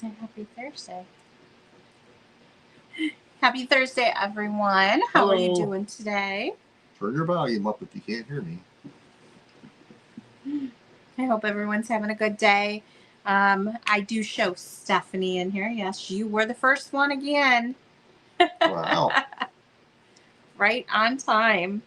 say happy Thursday. Happy Thursday, everyone. How are you doing today? Turn your volume up if you can't hear me. I hope everyone's having a good day. I do show Stephanie in here. Yes, you were the first one again. Wow. Right on time.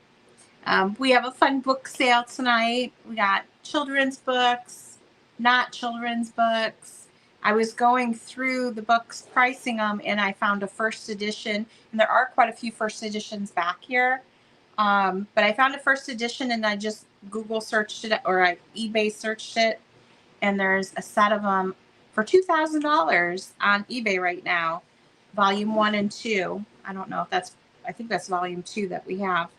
We have a fun book sale tonight. We got children's books, not children's books. I was going through the books, pricing them, and I found a first edition. And there are quite a few first editions back here. But I found a first edition and I just Google searched it, or I eBay searched it. And there's a set of them for $2,000 on eBay right now. Volume 1 and 2. I don't know if I think that's volume 2 that we have.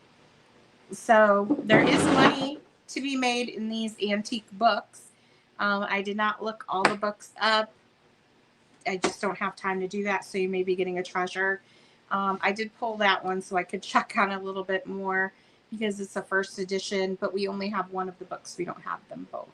So there is money to be made in these antique books. I did not look all the books up. I just don't have time to do that. So you may be getting a treasure. I did pull that one so I could check on a little bit more because it's a first edition, but we only have one of the books. We don't have them both.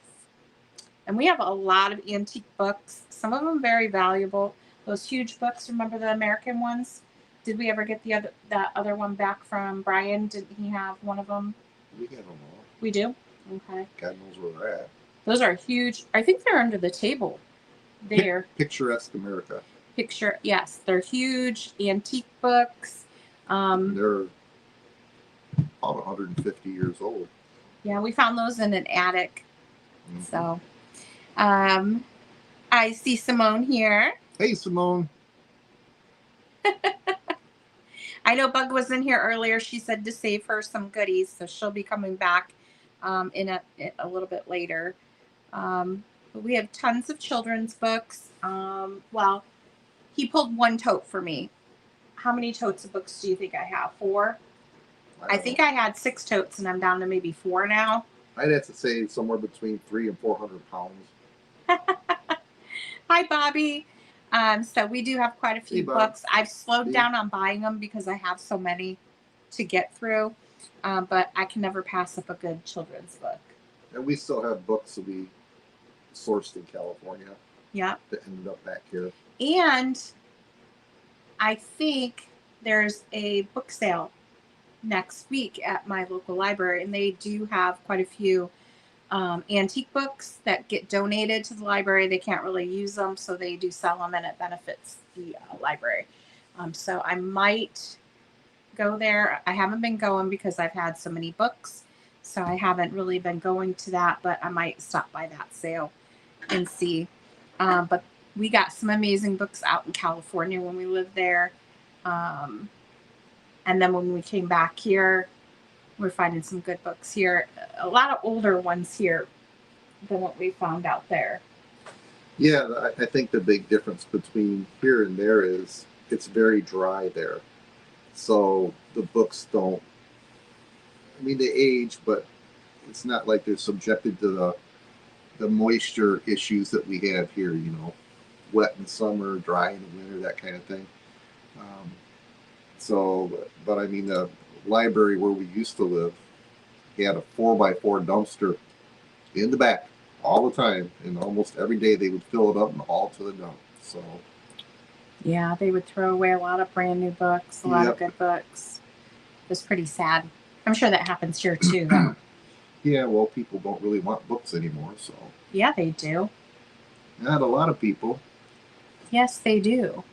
And we have a lot of antique books. Some of them very valuable. Those huge books, remember the American ones? Did we ever get that other one back from Brian? Didn't he have one of them? We have them all. We do? Okay. God knows where they're at. Those are huge. I think they're under the table there. Picturesque America. Yes, they're huge antique books. They're about 150 years old. Yeah, we found those in an attic. Mm-hmm. So, I see Simone here. Hey, Simone. I know Bug was in here earlier. She said to save her some goodies, so she'll be coming back in a little bit later. But we have tons of children's books. Well, he pulled one tote for me. How many totes of books do you think I have? 4? I think I had 6 totes, and I'm down to maybe 4 now. I'd have to say somewhere between 300 and 400 pounds. Hi, Bobby. So we do have quite a few books. I've slowed down on buying them because I have so many to get through. But I can never pass up a good children's book. And we still have books that we sourced in California. Yeah. That ended up back here. And I think there's a book sale next week at my local library, and they do have quite a few antique books that get donated to the library. They can't really use them, so they do sell them, and it benefits the library. So I might go there. I haven't been going because I've had so many books, so I haven't really been going to that, but I might stop by that sale and see. But we got some amazing books out in California when we lived there. And then when we came back here, we're finding some good books here. A lot of older ones here than what we found out there. Yeah, I think the big difference between here and there is it's very dry there. So the books don't, I mean, they age, but it's not like they're subjected to the moisture issues that we have here, you know, wet in summer, dry in the winter, that kind of thing. But I mean, the library where we used to live had a 4x4 dumpster in the back all the time, and almost every day they would fill it up and haul to the dump. So yeah, they would throw away a lot of brand new books, a lot of good books. It was pretty sad. I'm sure that happens here too, though. Yeah, well, people don't really want books anymore, so. Yeah, they do. Not a lot of people. Yes, they do.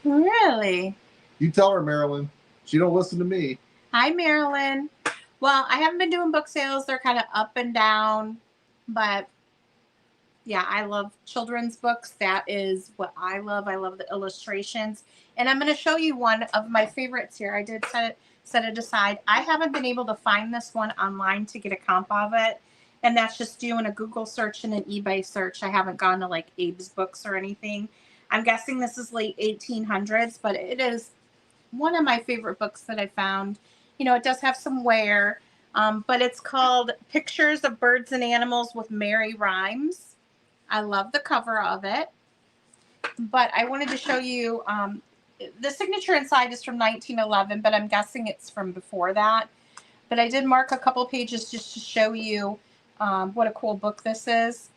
Really? You tell her, Marilyn. She don't listen to me. Hi, Marilyn. Well, I haven't been doing book sales. They're kind of up and down. But, yeah, I love children's books. That is what I love. I love the illustrations. And I'm going to show you one of my favorites here. I did set it aside. I haven't been able to find this one online to get a comp of it. And that's just doing a Google search and an eBay search. I haven't gone to, like, Abe's Books or anything. I'm guessing this is late 1800s, but it is one of my favorite books that I found. You know, it does have some wear, but it's called Pictures of Birds and Animals with Merry Rhymes. I love the cover of it. But I wanted to show you, the signature inside is from 1911, but I'm guessing it's from before that. But I did mark a couple pages just to show you what a cool book this is.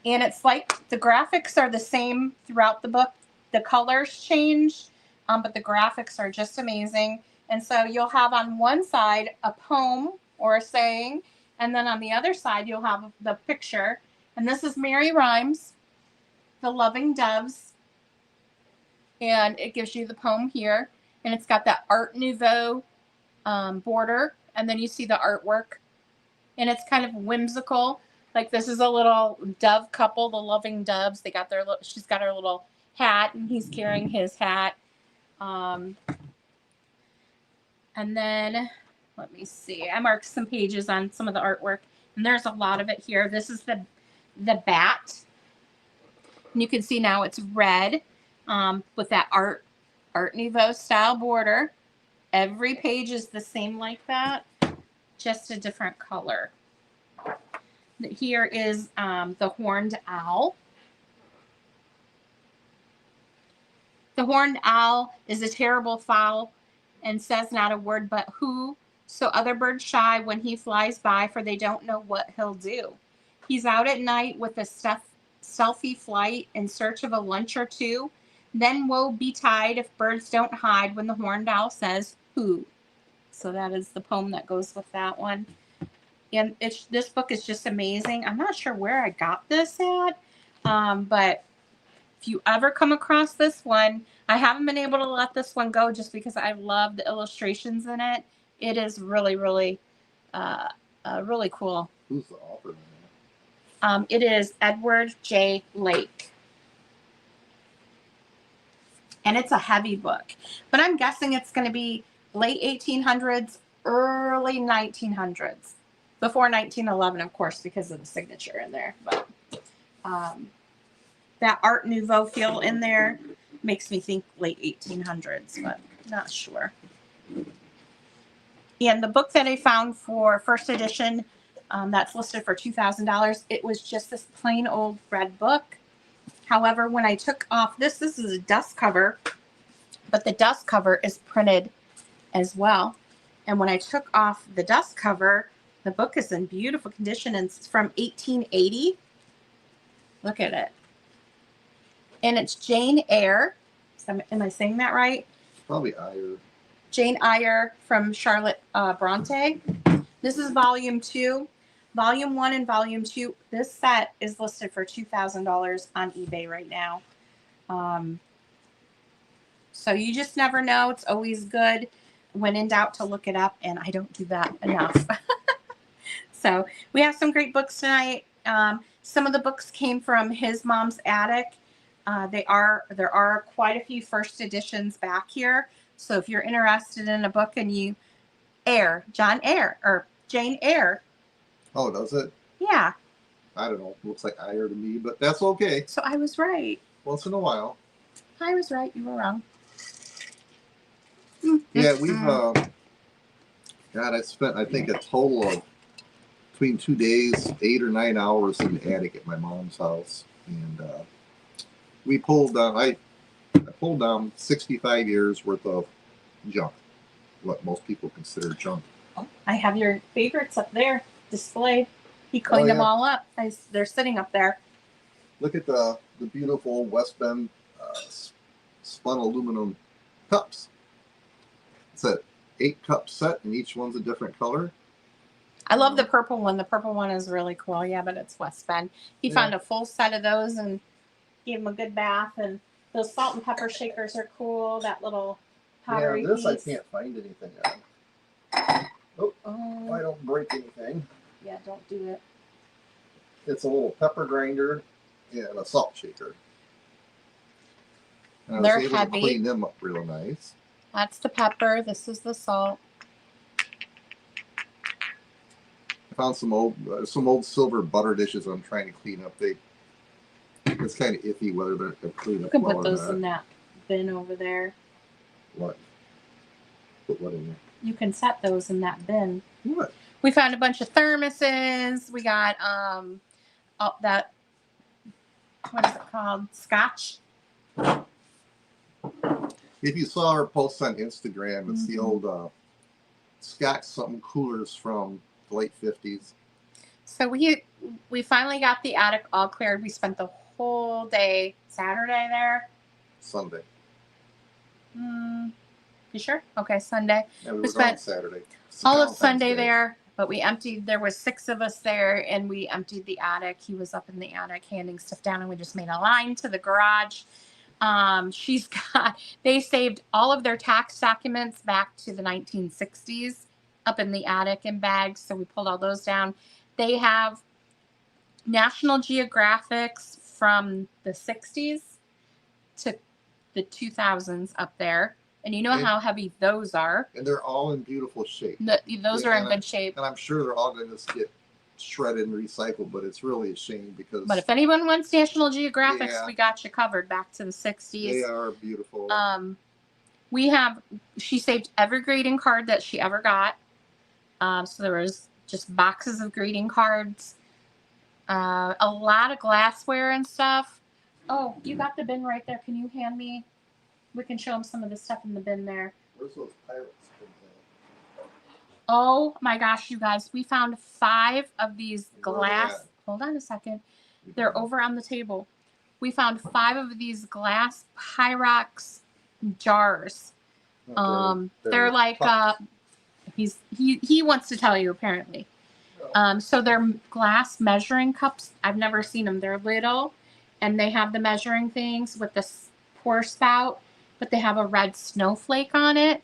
And it's like The graphics are the same throughout the book. The colors change, but the graphics are just amazing. And so you'll have on one side a poem or a saying, and then on the other side you'll have the picture. And this is Mary Rhymes, The Loving Doves. And it gives you the poem here. And it's got that Art Nouveau border. And then you see the artwork. And it's kind of whimsical. Like this is a little dove couple, the Loving Doves. They got their, she's got her little hat and he's carrying his hat. And then let me see. I marked some pages on some of the artwork, and there's a lot of it here. This is the bat. And you can see now it's red with that Art Nouveau style border. Every page is the same like that, just a different color. Here is the horned owl. The horned owl is a terrible fowl and says not a word but who, so other birds shy when he flies by, for they don't know what he'll do. He's out at night with a stealthy flight in search of a lunch or two. Then woe betide if birds don't hide when the horned owl says who. So that is the poem that goes with that one. And this book is just amazing. I'm not sure where I got this at, but if you ever come across this one, I haven't been able to let this one go just because I love the illustrations in it. It is really, really, really cool. Who's the author? It is Edward J. Lake. And it's a heavy book. But I'm guessing it's going to be late 1800s, early 1900s. Before 1911, of course, because of the signature in there. But that Art Nouveau feel in there makes me think late 1800s, but not sure. And the book that I found for first edition that's listed for $2,000, it was just this plain old red book. However, when I took off this is a dust cover, but the dust cover is printed as well. And when I took off the dust cover, the book is in beautiful condition, and it's from 1880. Look at it. And it's Jane Eyre. Am I saying that right? Probably Eyre. Jane Eyre from Charlotte Bronte. This is volume 2. Volume 1 and volume 2. This set is listed for $2,000 on eBay right now. So you just never know. It's always good when in doubt to look it up, and I don't do that enough. So we have some great books tonight. Some of the books came from his mom's attic. There are quite a few first editions back here. So if you're interested in a book and you Jane Eyre. Oh, does it? Yeah. I don't know. Looks like Eyre to me, but that's okay. So I was right. Once in a while. I was right. You were wrong. Yeah, we've God, I spent I think a total of between 2 days, 8 or 9 hours in the attic at my mom's house, and we pulled down. I pulled down 65 years worth of junk, what most people consider junk. I have your favorites up there displayed. He cleaned them all up. They're sitting up there. Look at the beautiful West Bend spun aluminum cups. It's a 8-cup set, and each one's a different color. I love the purple one. The purple one is really cool. Yeah, but it's West Bend. He found a full set of those and gave him a good bath. And those salt and pepper shakers are cool. That little pottery this piece. I can't find anything on. Oh, I don't break anything. Yeah, don't do it. It's a little pepper grinder and a salt shaker. And They're I was able heavy. to clean them up real nice. That's the pepper. This is the salt. I found some old silver butter dishes I'm trying to clean up. It's kind of iffy whether they're clean You up can well put or those not. in that bin over there. What? Put what in there? You can set those in that bin. What? We found a bunch of thermoses. We got that, what is it called? Scotch. If you saw our posts on Instagram, it's the old Scotch something coolers from the late 50s. So we finally got the attic all cleared. We spent the whole day Saturday there. Sunday. You sure? Okay, Sunday. Yeah, we We were spent gone Saturday. It's all of Valentine's Sunday Day. there, but we emptied. There was 6 of us there, and we emptied the attic. He was up in the attic handing stuff down, and we just made a line to the garage. She's got. They saved all of their tax documents back to the 1960s up in the attic in bags, so we pulled all those down. They have National Geographics from the 60s to the 2000s up there, and you know Okay. how heavy those are. And they're all in beautiful shape. Those Yeah, are in and good shape. And I'm sure they're all going to get shredded and recycled, but it's really a shame because But if anyone wants National Geographics, Yeah. we got you covered back to the 60s. they are beautiful. We have, she saved every greeting card that she ever got. So there was just boxes of greeting cards, a lot of glassware and stuff. Oh, you got the bin right there. Can you hand me? We can show them some of the stuff in the bin there. Where's those pirates? Oh my gosh, you guys, we found 5 of these Where are they glass. at? Hold on a second. They're over on the table. We found 5 of these glass Pyrex jars. They're like cups. he wants to tell you apparently. So they're glass measuring cups. I've never seen them. They're little, and they have the measuring things with this pour spout, but they have a red snowflake on it.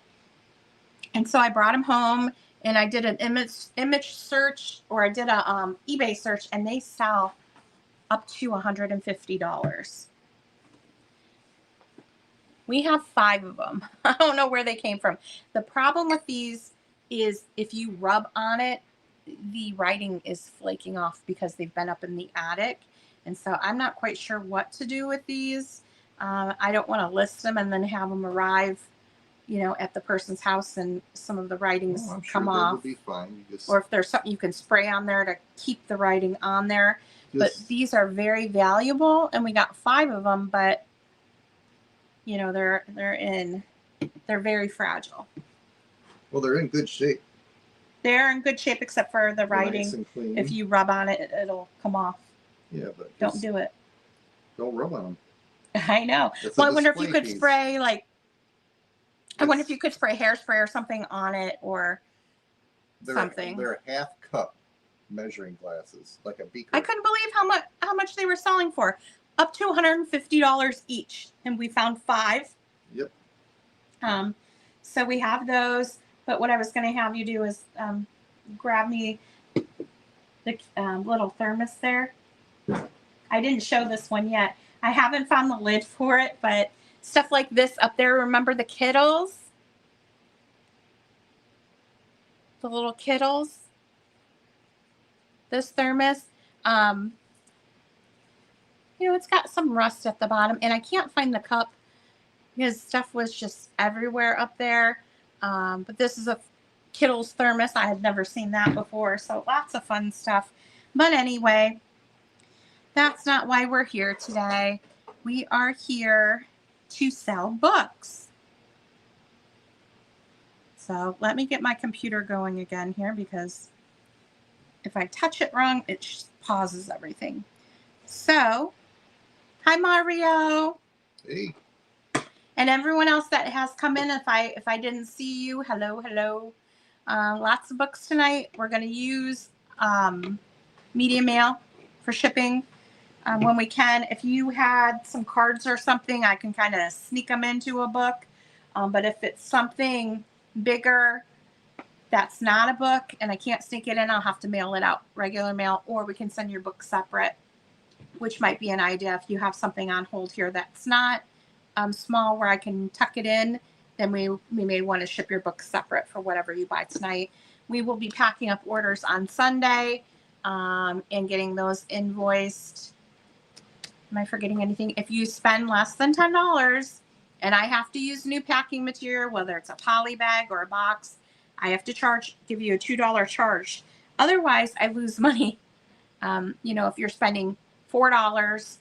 And so I brought them home, and I did an image search, or I did a eBay search, and they sell up to $150. We have 5 of them. I don't know where they came from. The problem with these is if you rub on it, the writing is flaking off because they've been up in the attic. And so I'm not quite sure what to do with these. I don't want to list them and then have them arrive, at the person's house and some of the writings I'm sure come they off. will be fine. You just, Or if there's something you can spray on there to keep the writing on there. But these are very valuable, and we got 5 of them, but they're very fragile. well, they're in good shape. They're in good shape except for the They're writing. nice and clean. If you rub on it, it'll come off. Yeah, but Don't do it. Don't rub on them. I know. It's Well, a I wonder if you display could piece. spray I wonder It's- if you could spray hairspray or something on it, or something. They're half cup measuring glasses, like a beaker. I couldn't believe how much they were selling for. Up to $150 each, and we found 5. Yep. So we have those. But what I was going to have you do is grab me the little thermos there. I didn't show this one yet. I haven't found the lid for it, but stuff like this up there. Remember the Kittles? The little Kittles? This thermos. It's got some rust at the bottom, and I can't find the cup because stuff was just everywhere up there. But this is a Kittles thermos. I had never seen that before, so lots of fun stuff. But anyway, that's not why we're here today. We are here to sell books. So let me get my computer going again here, because if I touch it wrong, it just pauses everything. So, hi Mario. Hey. And everyone else that has come in. If I didn't see you, hello. Lots of books tonight. We're going to use media mail for shipping when we can. If you had some cards or something, I can kind of sneak them into a book. But if it's something bigger that's not a book and I can't sneak it in, I'll have to mail it out, regular mail, or we can send your book separate, which might be an idea. If you have something on hold here that's not small where I can tuck it in, then we may want to ship your book separate for whatever you buy tonight. We will be packing up orders on Sunday and getting those invoiced. Am I forgetting anything? If you spend less than $10 and I have to use new packing material, whether it's a poly bag or a box, I have to give you a $2 charge. Otherwise, I lose money. If you're spending $4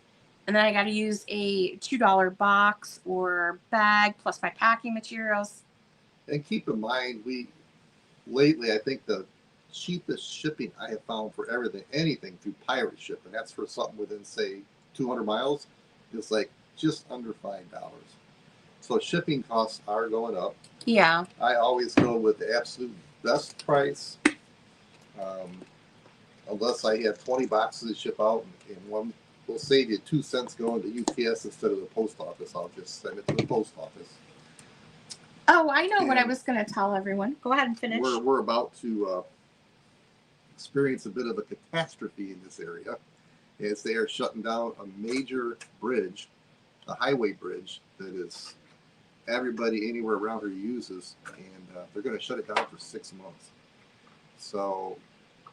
and then I got to use a $2 box or bag plus my packing materials. And keep in mind, lately, I think the cheapest shipping I have found for anything through pirate ship, and that's for something within, say, 200 miles, it's like just under $5. So shipping costs are going up. Yeah. I always go with the absolute best price. Unless I have 20 boxes to ship out and one will save you 2 cents going to UPS instead of the post office, I'll just send it to the post office. Oh, I know what I And was going to tell everyone. Go ahead and finish. We're about to experience a bit of a catastrophe in this area as they are shutting down a major bridge, a highway bridge that is everybody anywhere around here uses, and they're going to shut it down for 6 months. So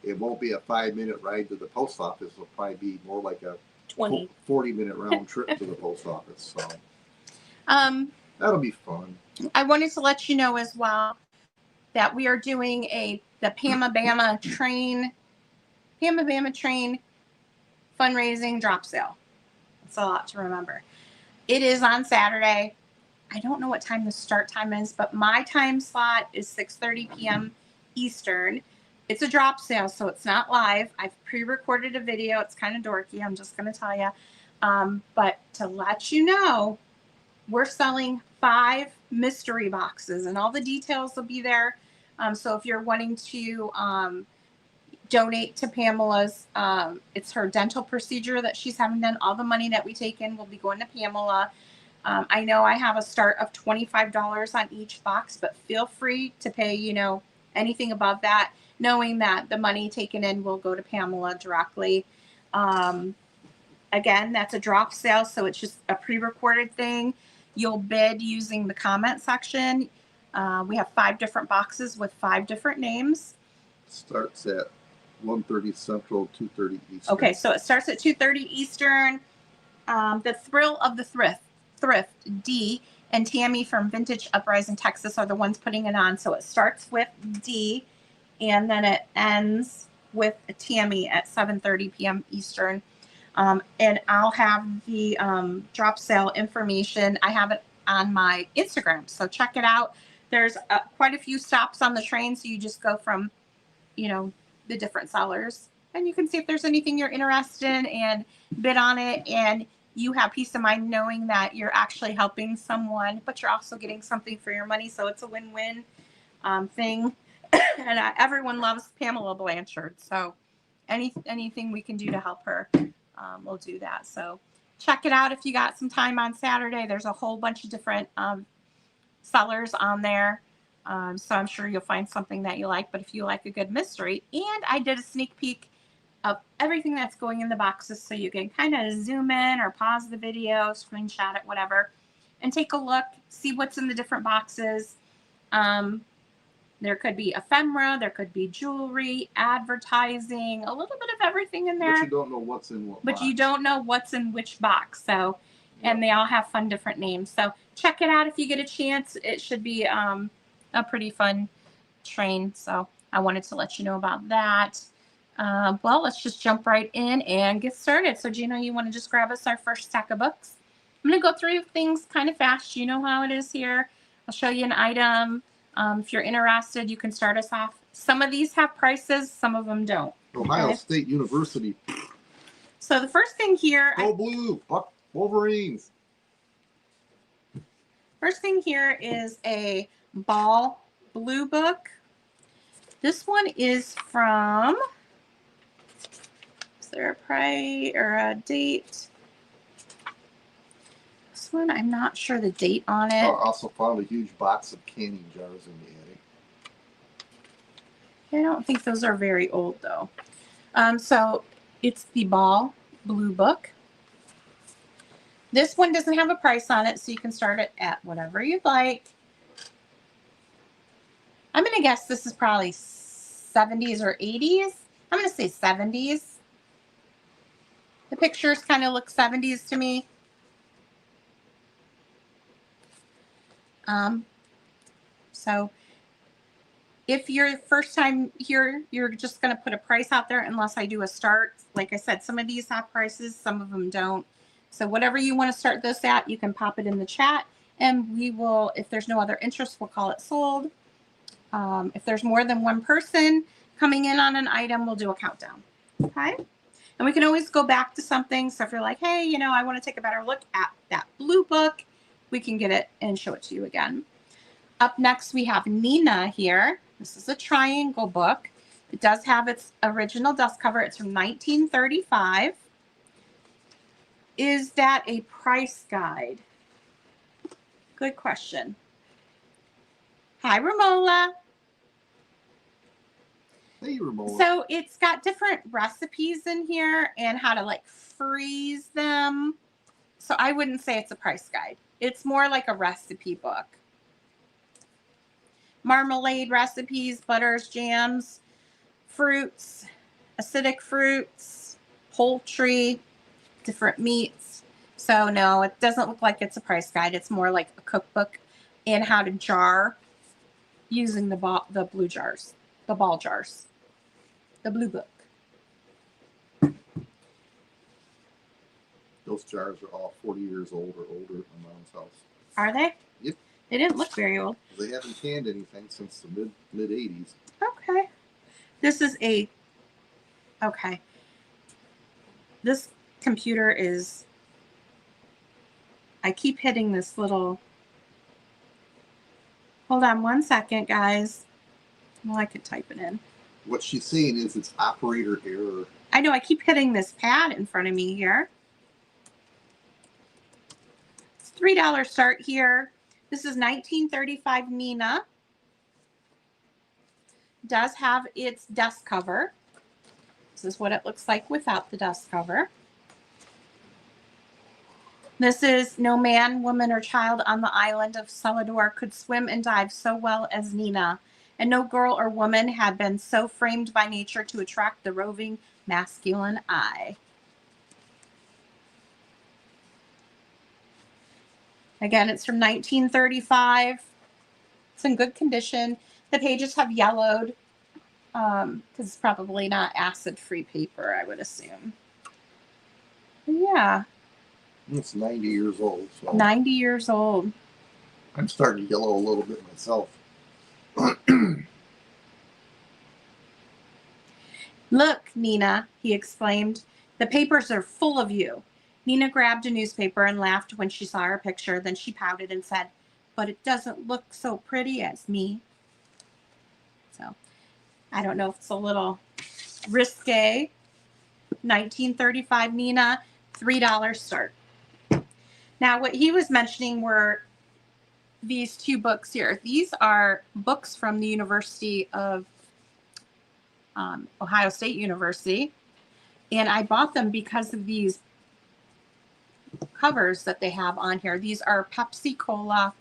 it won't be a 5-minute ride to the post office. It'll probably be more like a 40-minute round trip to the post office. So that'll be fun. I wanted to let you know as well that we are doing the Pama Bama Train fundraising drop sale. That's a lot to remember. It is on Saturday. I don't know what time the start time is, but my time slot is 6:30 p.m. Eastern. It's a drop sale, so it's not live. I've pre-recorded a video. It's kind of dorky, I'm just going to tell you. But to let you know, we're selling 5 mystery boxes, and all the details will be there. So if you're wanting to donate to Pamela's, it's her dental procedure that she's having done. All the money that we take in will be going to Pamela. I know I have a start of $25 on each box, but feel free to pay, anything above that, knowing that the money taken in will go to Pamela directly. Again, that's a drop sale, so it's just a pre-recorded thing. You'll bid using the comment section. We have 5 different boxes with 5 different names. Starts at 1:30 Central, 2:30 Eastern. Okay, so it starts at 2:30 Eastern. The Thrill of the Thrift, D, and Tammy from Vintage Uprising, Texas are the ones putting it on. So it starts with D, and then it ends with Tammy at 7:30 p.m. Eastern. And I'll have the drop sale information. I have it on my Instagram, so check it out. There's quite a few stops on the train, so you just go from, the different sellers, and you can see if there's anything you're interested in and bid on it. And you have peace of mind knowing that you're actually helping someone, but you're also getting something for your money. So it's a win-win thing. And everyone loves Pamela Blanchard. So anything we can do to help her, we'll do that. So check it out if you got some time on Saturday. There's a whole bunch of different sellers on there. So I'm sure you'll find something that you like. But if you like a good mystery, and I did a sneak peek of everything that's going in the boxes, so you can kind of zoom in or pause the video, screenshot it, whatever, and take a look, see what's in the different boxes. There could be ephemera, there could be jewelry, advertising, a little bit of everything in there. But you don't know what's in what box. You don't know what's in which box. So, and they all have fun different names. So check it out if you get a chance. It should be a pretty fun train. So I wanted to let you know about that. Well, let's just jump right in and get started. So Gino, you want to just grab us our first stack of books? I'm going to go through things kind of fast. You know how it is here. I'll show you an item. If you're interested, you can start us off. Some of these have prices, some of them don't. Ohio State University. So the first thing here. Go Blue, Buck Wolverines. First thing here is a Ball Blue book. This one is from, is there a price or a date? This one, I'm not sure the date on it. I also found a huge box of canning jars in the attic. I don't think those are very old though. So it's the Ball Blue book. This one doesn't have a price on it, so you can start it at whatever you'd like. I'm going to guess this is probably 70s or 80s. I'm going to say 70s. The pictures kind of look 70s to me. So if you're first time here, you're just going to put a price out there unless I do a start. Like I said, some of these have prices, some of them don't. So whatever you want to start this at, you can pop it in the chat, and we will, if there's no other interest, we'll call it sold. If there's more than one person coming in on an item, we'll do a countdown. Okay. And we can always go back to something. So if you're like, hey, you know, I want to take a better look at that blue book, we can get it and show it to you again. Up next, we have Nina here. This is a triangle book. It does have its original dust cover. It's from 1935. Is that a price guide? Good question. Hi, Romola. Hey, Ramona. So it's got different recipes in here and how to like freeze them. So I wouldn't say it's a price guide. It's more like a recipe book. Marmalade recipes, butters, jams, fruits, acidic fruits, poultry, different meats. So no, it doesn't look like it's a price guide. It's more like a cookbook in how to jar using the blue jars, the ball jars, the blue book. Those jars are all 40 years old or older at my mom's house. Are they? Yep. They didn't look very old. They haven't canned anything since the mid 80s. Okay. This is okay. This computer is, I keep hitting this little, hold on one second, guys. Well, I could type it in. What she's saying is it's operator error. I know, I keep hitting this pad in front of me here. It's $3 start here. This is 1935 Nina. Does have its dust cover. This is what it looks like without the dust cover. This is no man, woman, or child on the island of Celador could swim and dive so well as Nina, and no girl or woman had been so framed by nature to attract the roving masculine eye. Again, it's from 1935. It's in good condition. The pages have yellowed because it's probably not acid-free paper, I would assume. But yeah. It's 90 years old. So 90 years old. I'm starting to yellow a little bit myself. Look, Nina, he exclaimed. The papers are full of you. Nina grabbed a newspaper and laughed when she saw her picture. Then she pouted and said, but it doesn't look so pretty as me. So I don't know if it's a little risque. 1935 Nina, $3 start. Now, what he was mentioning were these two books here. These are books from the University of Ohio State University. And I bought them because of these covers that they have on here. These are Pepsi Cola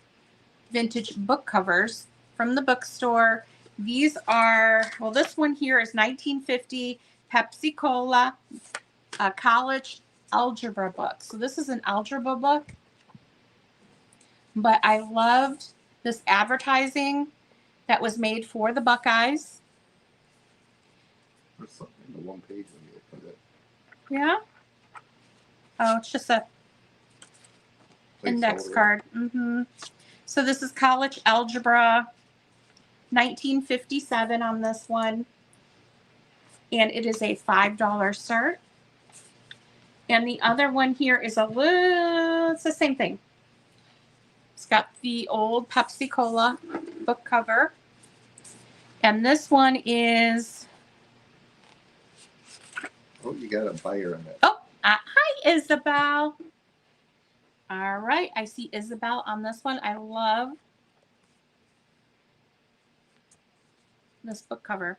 vintage book covers from the bookstore. These are, well, this one here is 1950 Pepsi Cola, a college algebra book. So this is an algebra book. But I loved this advertising that was made for the Buckeyes. There's something in the one page when you open it. Yeah. Oh, it's just a index card. So this is college algebra, 1957 on this one. And it is a $5 start. And the other one here is it's the same thing. It's got the old Pepsi Cola book cover. And this one is... Oh, you got a buyer on that. Oh, hi, Isabel. All right, I see Isabel on this one. I love this book cover.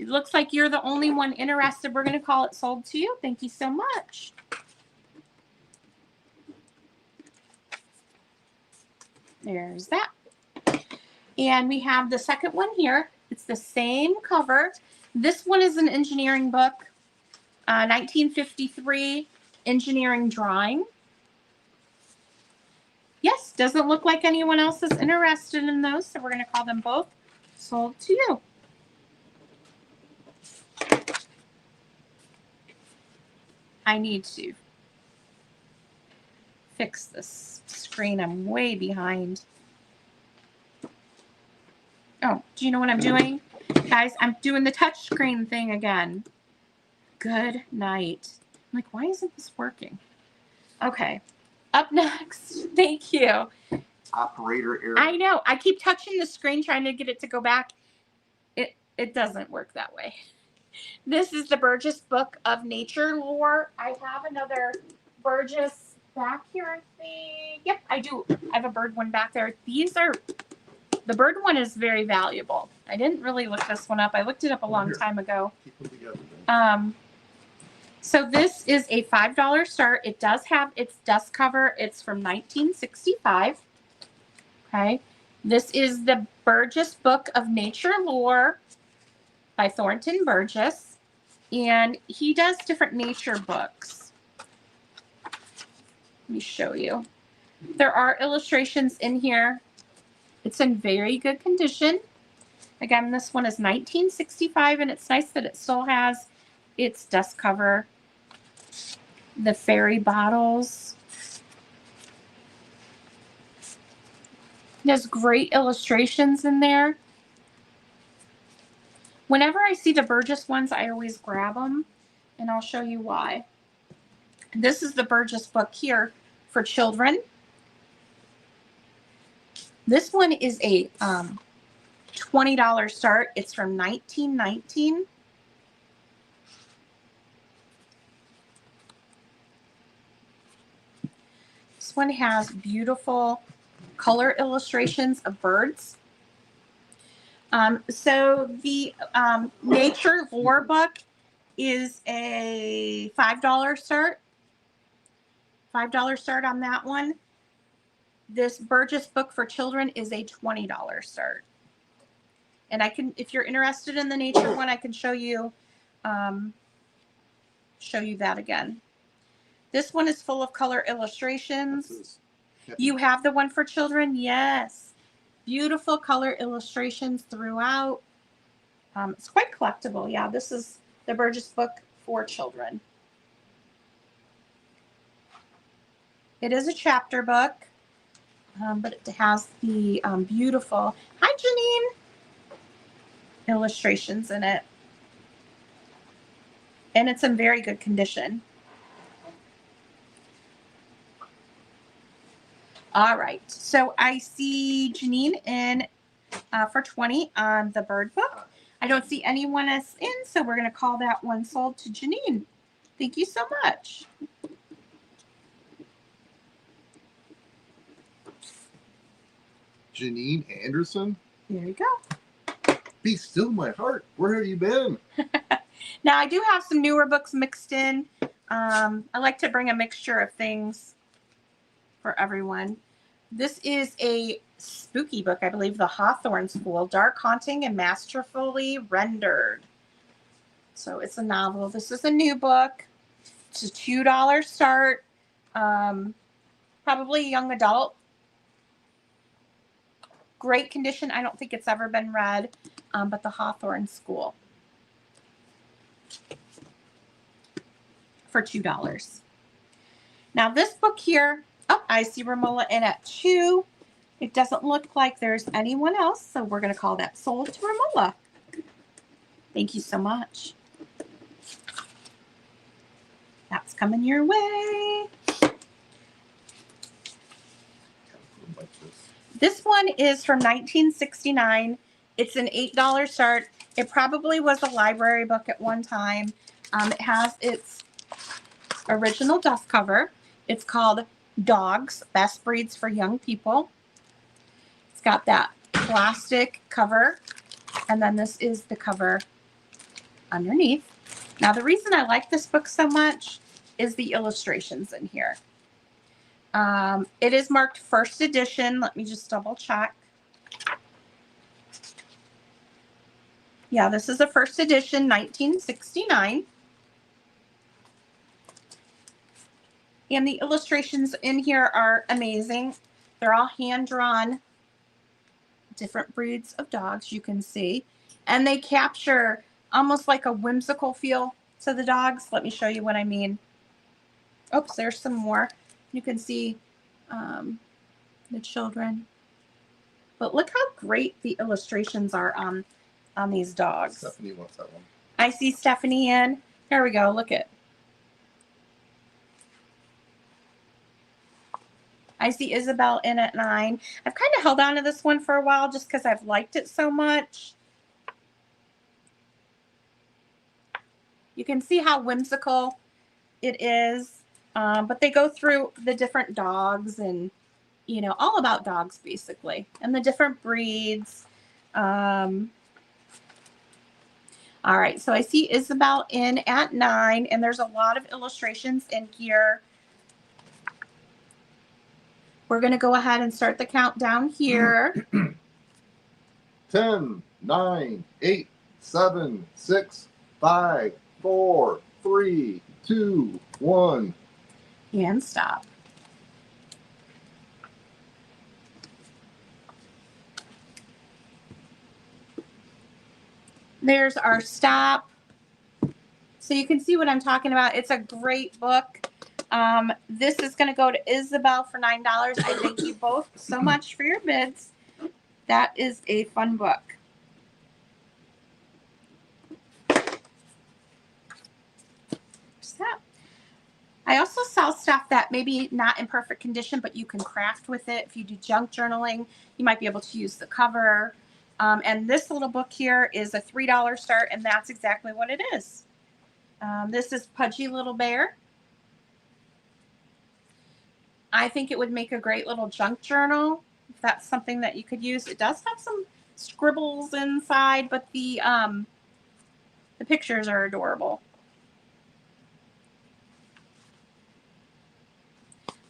It looks like you're the only one interested. We're going to call it sold to you. Thank you so much. There's that. And we have the second one here. It's the same cover. This one is an engineering book, 1953 engineering drawing. Yes, doesn't look like anyone else is interested in those, so we're going to call them both sold to you. I need to fix this screen. I'm way behind. Oh, do you know what I'm doing? Guys, I'm doing the touch screen thing again. Good night. I'm like, why isn't this working? Okay. Up next. Thank you. Operator error. I know. I keep touching the screen trying to get it to go back. It doesn't work that way. This is the Burgess Book of Nature Lore. I have another Burgess back here, I think. Yep, I do. I have a bird one back there. The bird one is very valuable. I didn't really look this one up. I looked it up a long time ago. Keep them together, then. So this is a $5 start. It does have its dust cover. It's from 1965. Okay. This is the Burgess Book of Nature Lore by Thornton Burgess. And he does different nature books. Let me show you. There are illustrations in here. It's in very good condition. Again, this one is 1965, and it's nice that it still has its dust cover. The fairy bottles. There's great illustrations in there. Whenever I see the Burgess ones, I always grab them, and I'll show you why. This is the Burgess book here for children. This one is a $20 start. It's from 1919. This one has beautiful color illustrations of birds. So the Nature Lore book is a $5 start. $5 start on that one. This Burgess book for children is a $20 start. And I can, if you're interested in the nature one, I can show you that again. This one is full of color illustrations. You have the one for children? Yes. Beautiful color illustrations throughout. It's quite collectible. Yeah, this is the Burgess book for children. It is a chapter book, but it has the beautiful, hi Janine, illustrations in it. And it's in very good condition. All right, so I see Janine in for 20 on the bird book. I don't see anyone else in, so we're going to call that one sold to Janine. Thank you so much. Janine Anderson? There you go. Be still my heart. Where have you been? Now, I do have some newer books mixed in. I like to bring a mixture of things for everyone. This is a spooky book, I believe, The Hawthorne School, Dark Haunting and Masterfully Rendered. So it's a novel. This is a new book. It's a $2 start. Probably young adult. Great condition. I don't think it's ever been read, but The Hawthorne School for $2. Now this book here, oh, I see Romola in at 2. It doesn't look like there's anyone else, so we're going to call that sold to Romola. Thank you so much. That's coming your way. This one is from 1969. It's an $8 start. It probably was a library book at one time. It has its original dust cover. It's called Dogs, Best Breeds for Young People. It's got that plastic cover, and then this is the cover underneath. Now, the reason I like this book so much is the illustrations in here. It is marked first edition. Let me just double check. Yeah, this is a first edition, 1969. And the illustrations in here are amazing. They're all hand-drawn, different breeds of dogs, you can see. And they capture almost like a whimsical feel to the dogs. Let me show you what I mean. Oops, there's some more. You can see the children. But look how great the illustrations are on these dogs. Stephanie wants that one. I see Stephanie in. Here we go. Look it. I see Isabel in at 9. I've kind of held on to this one for a while just because I've liked it so much. You can see how whimsical it is. But they go through the different dogs and, you know, all about dogs basically and the different breeds. All right, so I see Isabel in at 9, and there's a lot of illustrations in here. We're going to go ahead and start the countdown here. 10, 9, 8, 7, 6, 5, 4, 3, 2, 1. And stop. There's our stop. So you can see what I'm talking about. It's a great book. This is going to go to Isabel for $9. I thank you both so much for your bids. That is a fun book. So, I also sell stuff that maybe not in perfect condition, but you can craft with it. If you do junk journaling, you might be able to use the cover. And this little book here is a $3 start, and that's exactly what it is. This is Pudgy Little Bear. I think it would make a great little junk journal if that's something that you could use. It does have some scribbles inside, but the pictures are adorable.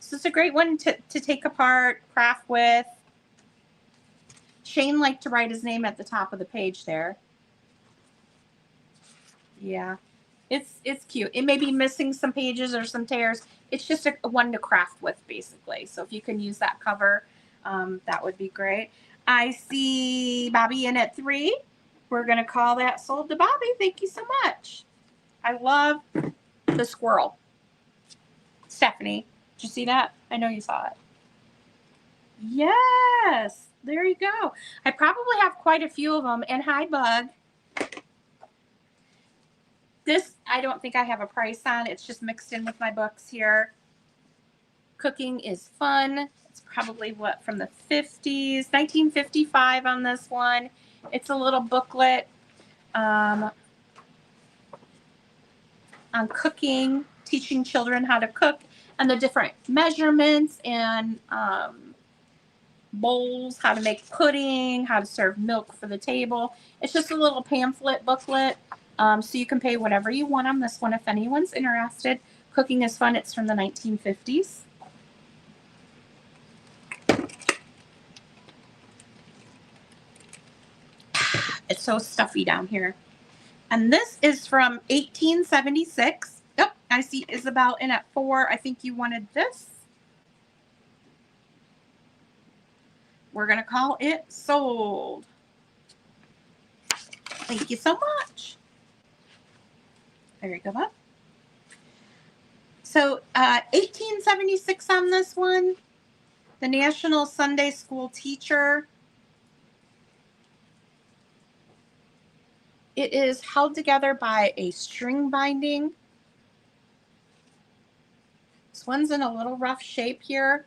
So it's a great one to take apart, craft with. Shane liked to write his name at the top of the page there. Yeah, it's cute. It may be missing some pages or some tears. It's just a one to craft with, basically. So if you can use that cover, that would be great. I see Bobby in at 3. We're going to call that sold to Bobby. Thank you so much. I love the squirrel. Stephanie, did you see that? I know you saw it. Yes, there you go. I probably have quite a few of them. And hi, Bug. This, I don't think I have a price on. It's just mixed in with my books here. Cooking is fun. It's probably what, from the 50s, 1955 on this one. It's a little booklet on cooking, teaching children how to cook and the different measurements and bowls, how to make pudding, how to serve milk for the table. It's just a little pamphlet booklet. So you can pay whatever you want on this one if anyone's interested. Cooking is fun. It's from the 1950s. It's so stuffy down here. And this is from 1876. Oh, I see Isabel in at 4. I think you wanted this. We're going to call it sold. Thank you so much. There you go, Bob. So 1876 on this one. The National Sunday School Teacher. It is held together by a string binding. This one's in a little rough shape here,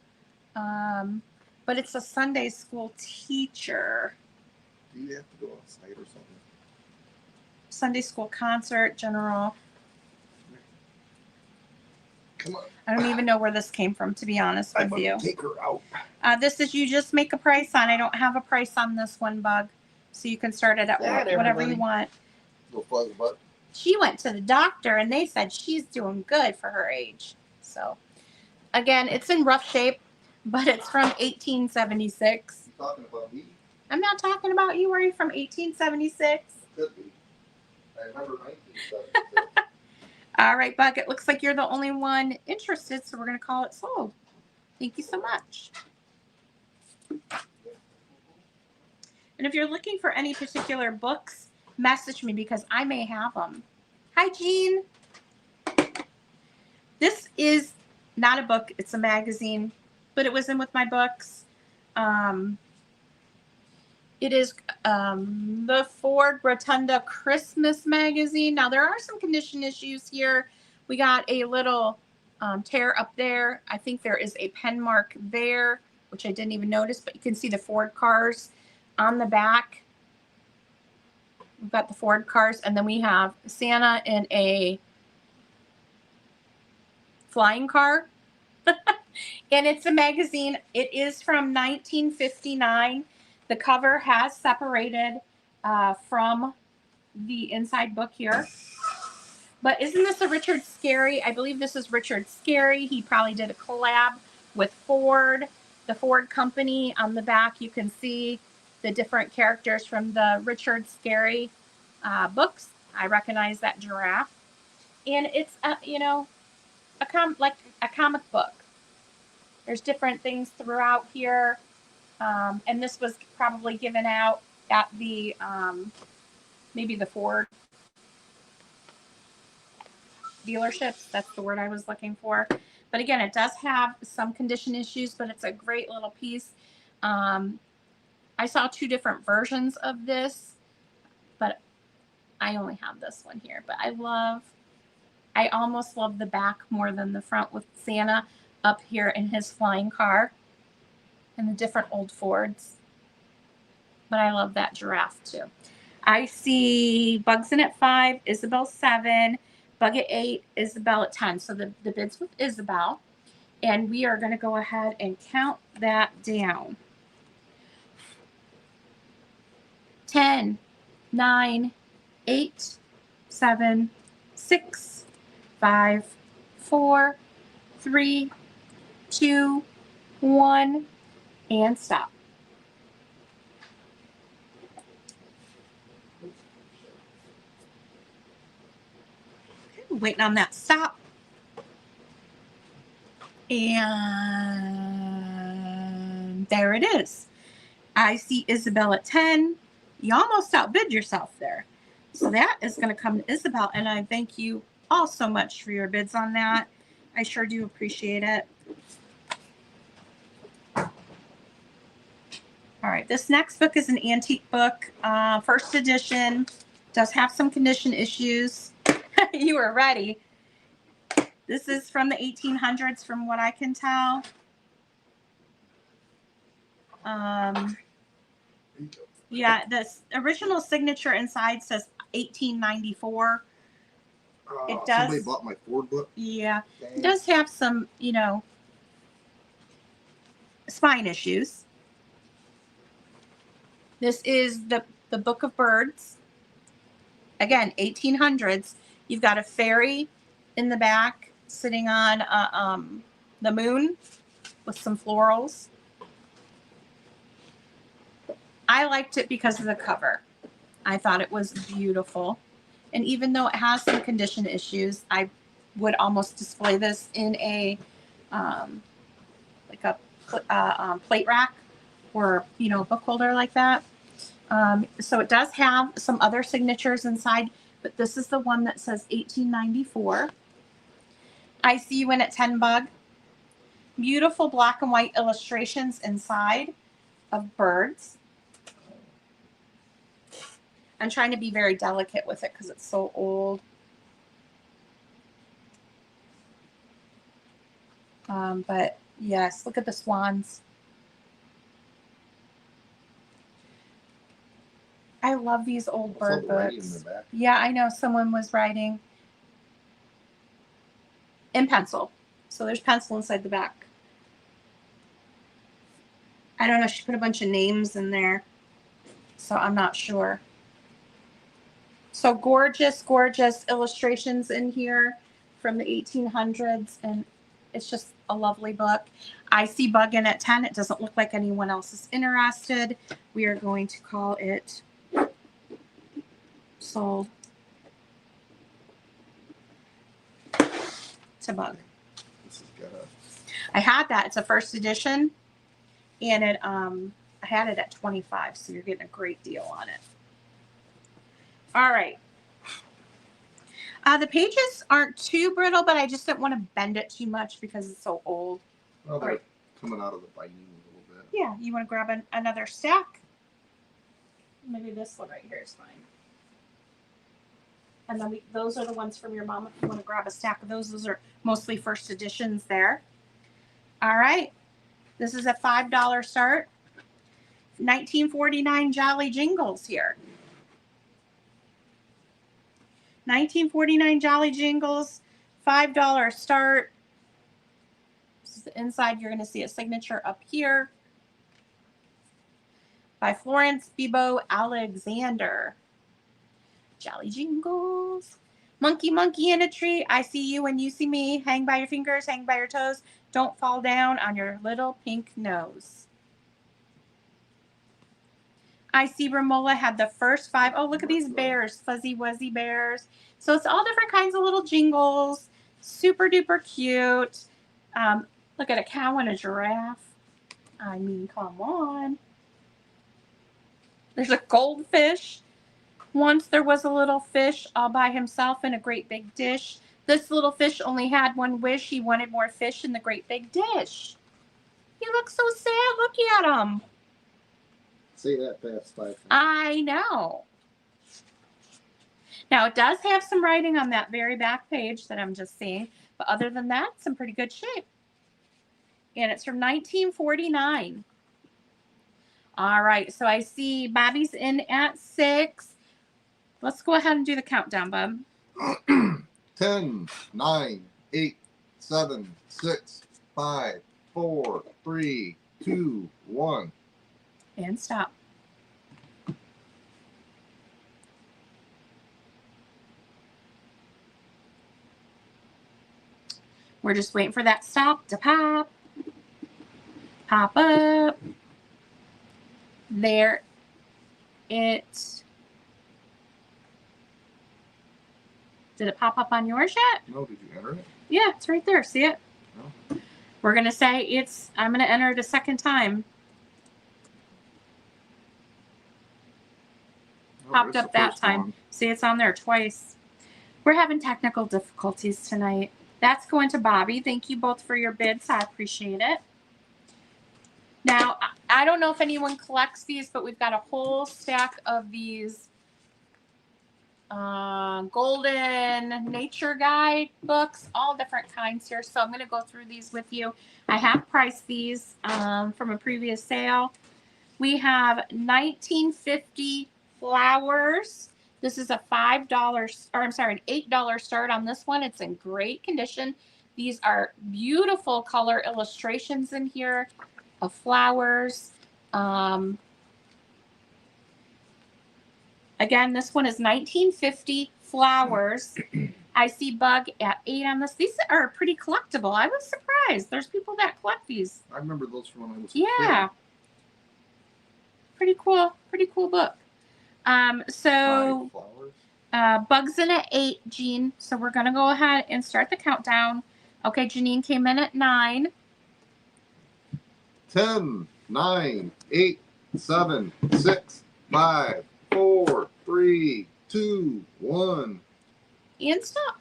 but it's a Sunday school teacher. Do you have to go on site or something? Sunday school concert, general. Come on. I don't even know where this came from, to be honest with you. Take her out. This is you just make a price on. I don't have a price on this one, Bug. So you can start it at whatever you want. Little fuzz butt. She went to the doctor and they said she's doing good for her age. So again, it's in rough shape, but it's from 1876. You talking about me? I'm not talking about you. Are you from 1876? Could be. I remember 1976. All right, Buck. It looks like you're the only one interested, so we're going to call it sold. Thank you so much. And if you're looking for any particular books, message me because I may have them. Hi, Jean. This is not a book. It's a magazine, but it was in with my books. It is the Ford Rotunda Christmas magazine. Now, there are some condition issues here. We got a little tear up there. I think there is a pen mark there, which I didn't even notice, but you can see the Ford cars on the back. We've got the Ford cars, and then we have Santa in a flying car. And it's a magazine. It is from 1959. The cover has separated from the inside book here. But isn't this a Richard Scarry? I believe this is Richard Scarry. He probably did a collab with Ford, the Ford company. On the back, you can see the different characters from the Richard Scarry books. I recognize that giraffe. And it's, like a comic book. There's different things throughout here. And this was probably given out at the, maybe the Ford dealerships. That's the word I was looking for. But again, it does have some condition issues, but it's a great little piece. I saw 2 different versions of this, but I only have this one here. But I almost love the back more than the front with Santa up here in his flying car and the different old Fords. But I love that giraffe too. I see Bugs in at 5, Isabel 7, Bug at 8, Isabel at 10. So the bids with Isabel. And we are going to go ahead and count that down. 10, 9, 8, 7, 6, 5, 4, 3, 2, 1, and stop. Waiting on that stop. And there it is. I see Isabel at 10. You almost outbid yourself there. So that is going to come to Isabel. And I thank you all so much for your bids on that. I sure do appreciate it. All right. This next book is an antique book. First edition. Does have some condition issues. You were ready. This is from the 1800s, from what I can tell. Yeah, the original signature inside says 1894. It does. Somebody bought my Ford book. Yeah, Dang. it does have some, spine issues. This is the Book of Birds. Again, 1800s. You've got a fairy in the back sitting on the moon with some florals. I liked it because of the cover. I thought it was beautiful. And even though it has some condition issues, I would almost display this in a plate rack or, a book holder like that. So it does have some other signatures inside, but this is the one that says 1894. I see you in at 10 Bug. Beautiful black and white illustrations inside of birds. I'm trying to be very delicate with it because it's so old. But yes, look at the swans. I love these old bird books. Yeah, I know someone was writing in pencil. So there's pencil inside the back. I don't know. She put a bunch of names in there. So I'm not sure. So gorgeous, gorgeous illustrations in here from the 1800s. And it's just a lovely book. I see Bug in at 10. It doesn't look like anyone else is interested. We are going to call it sold to Bug. This has got a... I had that. It's a first edition. And it I had it at 25, so you're getting a great deal on it. All right. The pages aren't too brittle, but I just didn't want to bend it too much because it's so old. Well, they're coming out of the binding a little bit. Yeah, you want to grab another stack? Maybe this one right here is fine. And then those are the ones from your mom. If you want to grab a stack of those are mostly first editions there. All right. This is a $5 start. 1949 Jolly Jingles here. 1949 Jolly Jingles, $5 start. This is the inside. You're going to see a signature up here by Florence Bibo Alexander. Jolly Jingles. Monkey, monkey in a tree. I see you when you see me. Hang by your fingers, hang by your toes. Don't fall down on your little pink nose. I see Romola had the first 5. Oh, look at these bears. Fuzzy Wuzzy bears. So it's all different kinds of little jingles. Super duper cute. Look at a cow and a giraffe. I mean, come on. There's a goldfish. Once there was a little fish all by himself in a great big dish. This little fish only had one wish. He wanted more fish in the great big dish. He looks so sad. Look at him. Say that fast 5 times. I know. Now, it does have some writing on that very back page that I'm just seeing. But other than that, it's in pretty good shape. And it's from 1949. All right. So I see Bobby's in at 6. Let's go ahead and do the countdown, Bob. 10, 9, 8, 7, 6, 5, 4, 3, 2, 1. And stop. We're just waiting for that stop to pop. Pop up. There it. Did it pop up on yours yet? No, did you enter it? Yeah, it's right there. See it? No. We're going to say I'm going to enter it a second time. No, Popped there's up the that first time. one. See, it's on there twice. We're having technical difficulties tonight. That's going to Bobby. Thank you both for your bids. I appreciate it. Now, I don't know if anyone collects these, but we've got a whole stack of these golden nature guide books, all different kinds here. So I'm going to go through these with you. I have priced these from a previous sale. We have 1950 flowers. This is a $5, or I'm sorry, an $8 start on this one. It's in great condition. These are beautiful color illustrations in here of flowers. Again, this one is 1950 flowers. I see Bug at 8 on this. These are pretty collectible. I was surprised. There's people that collect these. I remember those from when I was a Yeah. kid. Pretty cool book. So 5 flowers. Bug's in at 8, Jean. So we're going to go ahead and start the countdown. Okay, Janine came in at 9. 10, 9, 8, 7, 6, 5, 4, 3, 2, 1. And stop.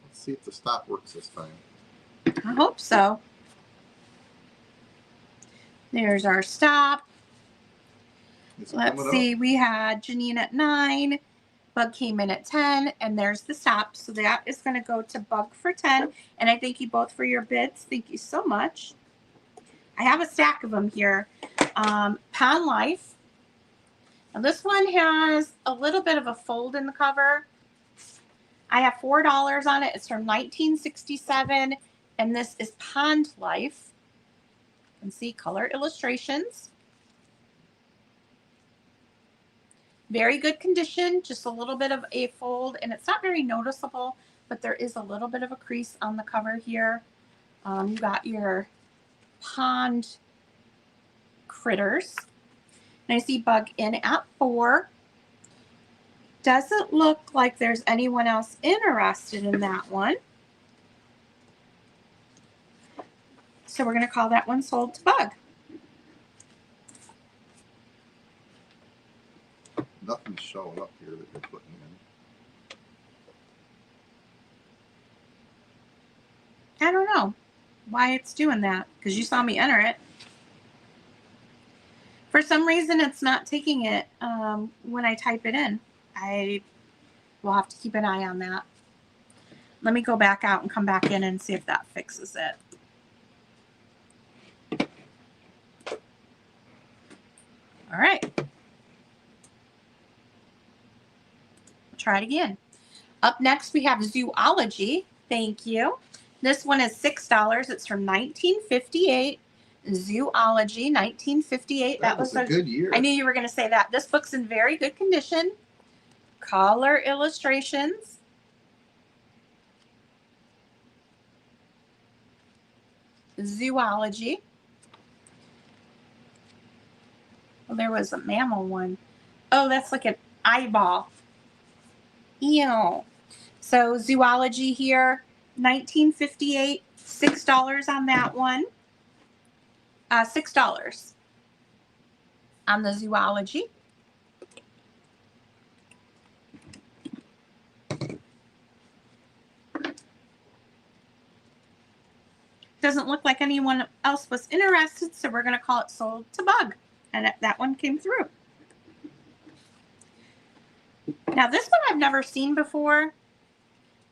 Let's see if the stop works this time. I hope so. There's our stop. Is it Let's coming see. up? We had Janine at 9. Bug came in at 10. And there's the stop. So that is going to go to Bug for 10. And I thank you both for your bids. Thank you so much. I have a stack of them here. Pond Life. Now this one has a little bit of a fold in the cover. I have $4 on it. It's from 1967. And this is Pond Life. You can see color illustrations. Very good condition. Just a little bit of a fold. And it's not very noticeable, but there is a little bit of a crease on the cover here. You got your pond critters. And I see Bug in at 4. Doesn't look like there's anyone else interested in that one. So we're going to call that one sold to Bug. Nothing's showing up here that you're putting in. I don't know why it's doing that, because you saw me enter it. For some reason, it's not taking it when I type it in. I will have to keep an eye on that. Let me go back out and come back in and see if that fixes it. All right. Try it again. Up next, we have Zoology. Thank you. This one is $6. It's from 1958. Zoology, 1958. That was a good year. I knew you were going to say that. This book's in very good condition. Color illustrations. Zoology. Well, there was a mammal one. Oh, that's like an eyeball. Ew. So Zoology here, 1958, $6 on that one. $6 on the Zoology. Doesn't look like anyone else was interested, so we're going to call it sold to Bug. And that one came through. Now, this one I've never seen before.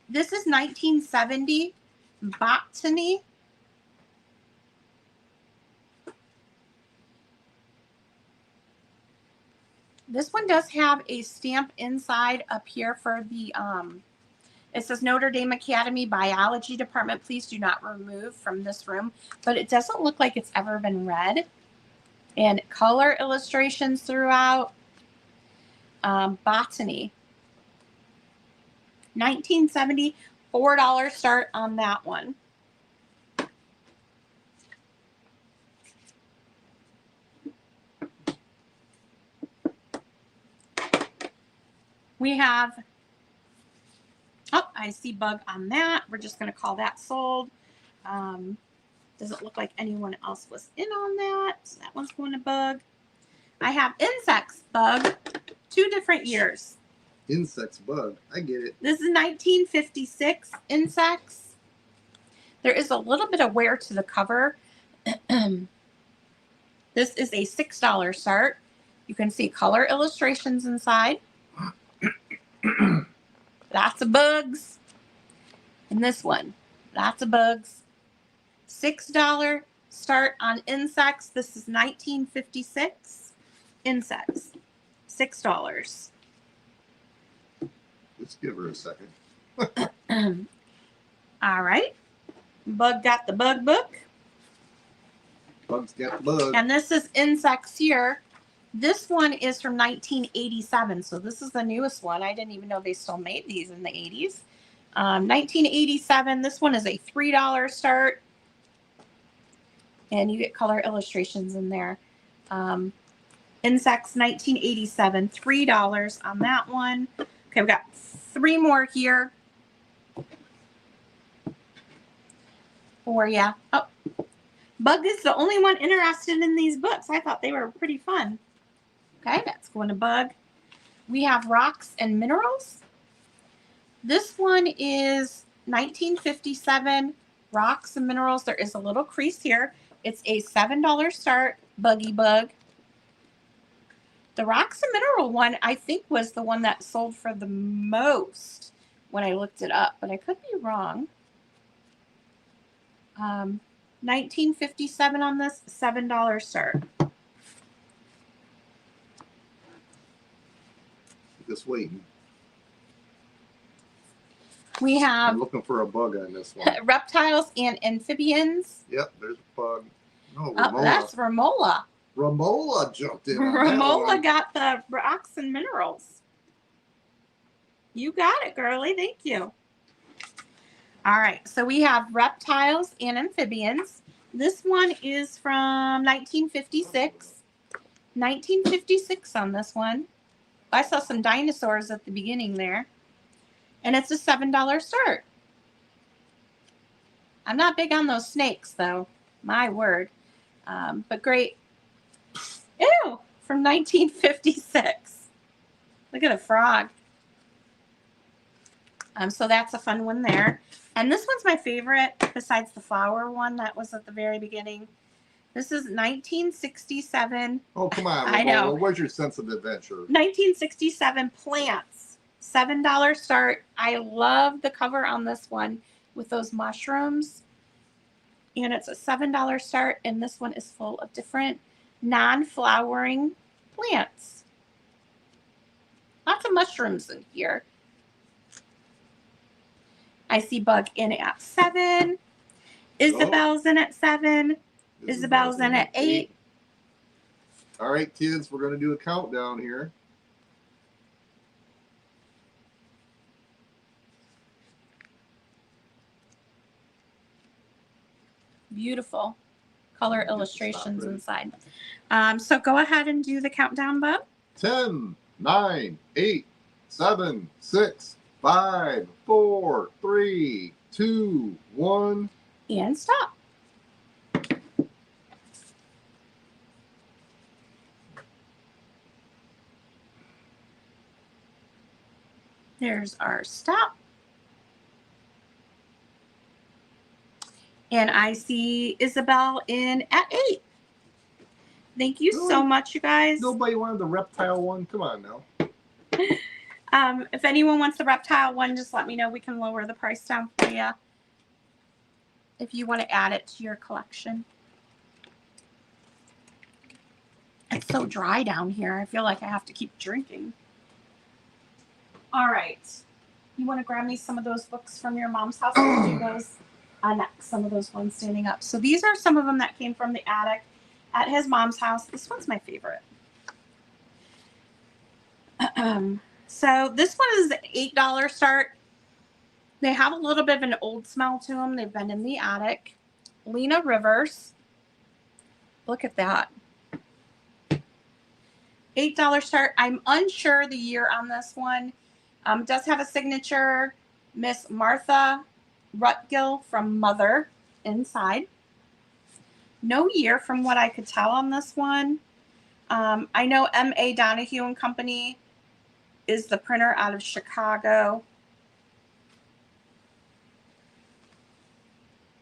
This is 1970, Botany. This one does have a stamp inside up here for the, it says Notre Dame Academy Biology Department. Please do not remove from this room. But it doesn't look like it's ever been read. And color illustrations throughout. Botany. 1970, $4 start on that one. We have, oh, I see Bug on that. We're just going to call that sold. Doesn't look like anyone else was in on that. So that one's going to Bug. I have Insects, Bug, 2 different years. Insects, Bug. I get it. This is 1956, Insects. There is a little bit of wear to the cover. This is a $6 start. You can see color illustrations inside. Lots of bugs. And this one, lots of bugs. $6 start on Insects. This is 1956. Insects. $6. Let's give her a second. All right. Bug got the Bug book. Bug's got the bug. And this is Insects here. This one is from 1987. So this is the newest one. I didn't even know they still made these in the 80s. 1987. This one is a $3 start. And you get color illustrations in there. Insects 1987. $3 on that one. Okay, we've got 3 more here for you. Oh, Bug is the only one interested in these books. I thought they were pretty fun. Okay, that's going to Bug. We have Rocks and Minerals. This one is 1957, Rocks and Minerals. There is a little crease here. It's a $7 start, Buggy Bug. The Rocks and Mineral one, I think, was the one that sold for the most when I looked it up, but I could be wrong. 1957 on this, $7 start. Just waiting. We have I'm looking for a bug on this one. Reptiles and Amphibians. Yep, there's a bug. No, Oh, Ramola. that's Ramola. Ramola jumped in. On that Ramola one. got the Rocks and Minerals. You got it, girly. Thank you. All right, so we have Reptiles and Amphibians. This one is from 1956. 1956 on this one. I saw some dinosaurs at the beginning there. And it's a $7 start. I'm not big on those snakes, though. My word. But great. Ew! From 1956. Look at a frog. So that's a fun one there. And this one's my favorite, besides the flower one that was at the very beginning. This is 1967. Oh, come on, I know. Ramona. Where's your sense of adventure? 1967 plants. $7 start. I love the cover on this one with those mushrooms. And it's a $7 start. And this one is full of different non-flowering plants. Lots of mushrooms in here. I see Bug in at 7. Isabel's in at 7. Isabel's in at 8. All right, kids, we're going to do a countdown here. Beautiful color Get the illustrations stop inside. So go ahead and do the countdown, Bub. 10, 9, 8, 7, 6, 5, 4, 3, 2, 1. And stop. There's our stop. And I see Isabel in at 8. Thank you so much, you guys. Nobody wanted the reptile one? Come on now. If anyone wants the reptile one, just let me know. We can lower the price down for you if you want to add it to your collection. It's so dry down here. I feel like I have to keep drinking. All right. You want to grab me some of those books from your mom's house? I'll do those next, some of those ones standing up. So these are some of them that came from the attic at his mom's house. This one's my favorite. So this one is $8 start. They have a little bit of an old smell to them. They've been in the attic. Lena Rivers. Look at that. $8 start. I'm unsure the year on this one. It does have a signature, Miss Martha Rutgill from Mother inside. No year from what I could tell on this one. I know M.A. Donahue and Company is the printer out of Chicago.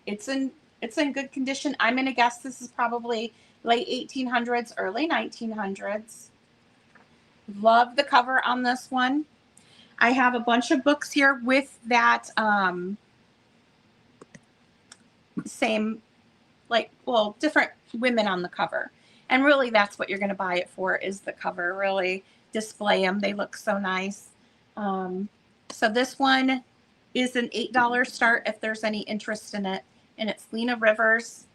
It's in good condition. I'm going to guess this is probably late 1800s, early 1900s. Love the cover on this one. I have a bunch of books here with that same, different women on the cover. And really that's what you're going to buy it for, is the cover. Really display them. They look so nice. So this one is an $8 start if there's any interest in it. And it's Lena Rivers.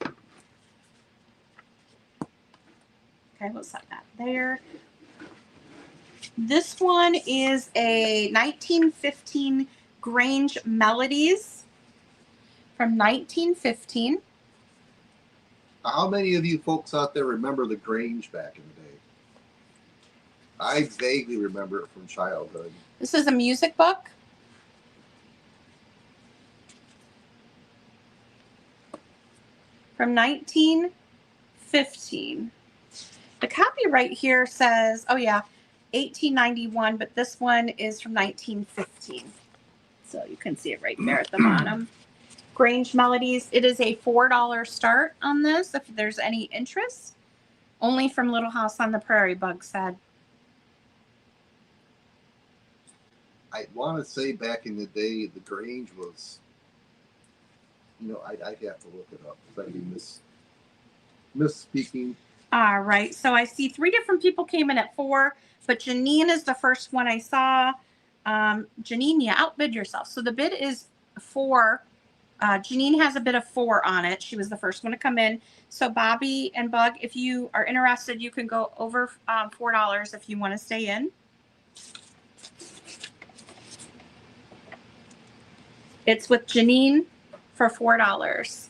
Okay, we'll set that there. This one is a 1915 Grange Melodies from 1915. How many of you folks out there remember the Grange back in the day? I vaguely remember it from childhood. This is a music book. From 1915. The copyright here says, 1891, but this one is from 1915. So you can see it right there at the bottom. Grange Melodies. It is a $4 start on this if there's any interest. Only from Little House on the Prairie, Bug said. I want to say back in the day, the Grange was, I'd have to look it up because I'd be misspeaking. All right. So I see 3 different people came in at 4, but Janine is the first one I saw. Janine, you outbid yourself. So the bid is 4. Janine has a bid of 4 on it. She was the first one to come in. So Bobby and Bug, if you are interested, you can go over $4 if you want to stay in. It's with Janine for $4.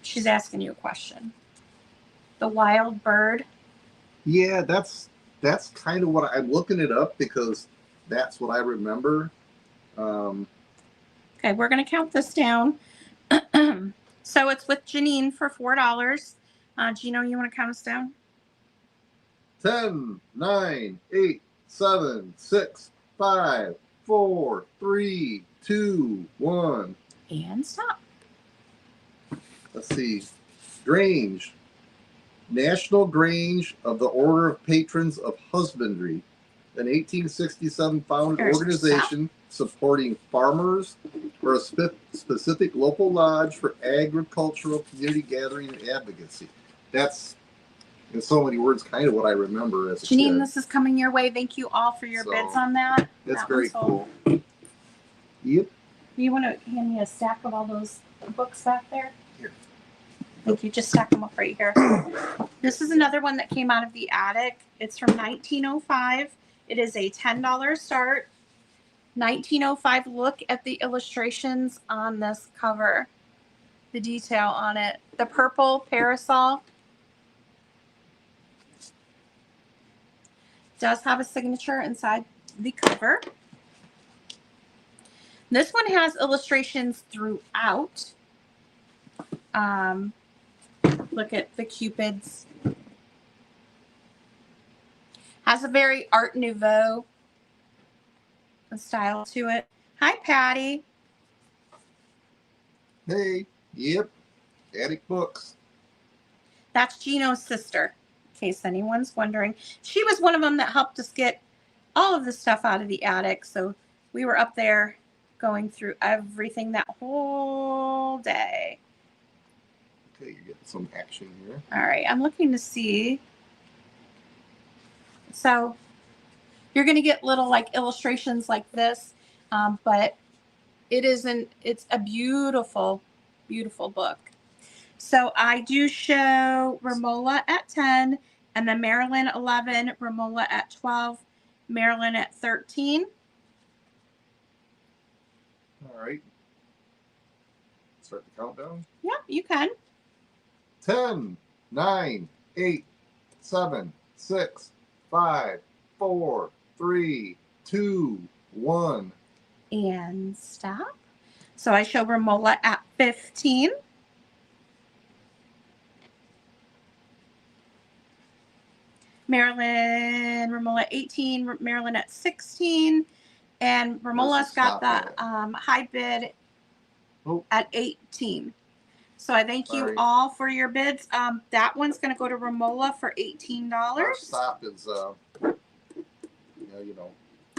She's asking you a question. The Wild Bird. Yeah, that's kind of what I'm looking it up because that's what I remember. Okay, we're going to count this down. So it's with Janine for $4. Gino, you want to count us down? 10, 9, 8, 7, 6, 5, 4, 3, 2, 1. And stop. let's see, Grange, National Grange of the Order of Patrons of Husbandry, an 1867 founded There's organization supporting farmers for a specific local lodge for agricultural community gathering and advocacy. That's, in so many words, kind of what I remember as a Janine, kid. this is coming your way. Thank you all for your So, bids on that. That's That very one's sold. cool. Yep. You want to hand me a stack of all those books back there? Here. Thank you. Just stack them up right here. This is another one that came out of the attic. It's from 1905. It is a $10 start. 1905. Look at the illustrations on this cover. The detail on it. The purple parasol does have a signature inside the cover. This one has illustrations throughout. Look at the cupids. Has a very Art Nouveau style to it. Hi, Patty. Hey, yep. Attic Books. That's Gino's sister, in case anyone's wondering. She was one of them that helped us get all of the stuff out of the attic. So we were up there going through everything that whole day. Okay, you're getting some action here. All right, I'm looking to see. So you're going to get little like illustrations like this, but it's a beautiful, beautiful book. So I do show Romola at 10, and then Marilyn 11, Romola at 12, Marilyn at 13. All right. Start the countdown. Yep, you can. 10, 9, 8, 7, 6, 5, 4, 3, 2, 1. And stop. So I show Romola at 15. Marilyn, Romola 18, Marilyn at 16, and Romola's got the high bid at 18. So I thank you all for your bids. That one's going to go to Romola for $18. Our stop is, you know,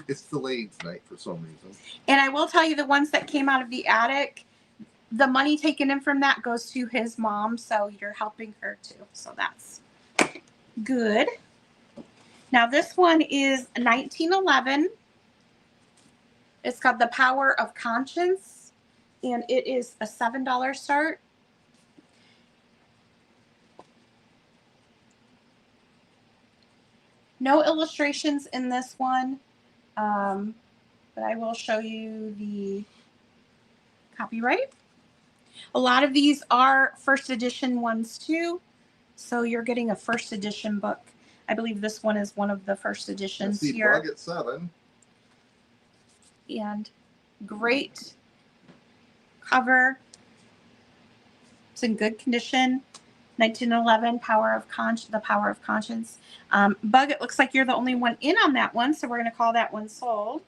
it's delayed tonight for some reason. And I will tell you, the ones that came out of the attic, the money taken in from that goes to his mom, so you're helping her too. So that's good. Now this one is 1911. It's got The Power of Conscience, and it is a $7 start. No illustrations in this one, but I will show you the copyright. A lot of these are first edition ones too, so you're getting a first edition book. I believe this one is one of the first editions here. Bug at 7. And great cover. It's in good condition. 1911, The Power of Conscience. Bug, it looks like you're the only one in on that one, so we're going to call that one sold.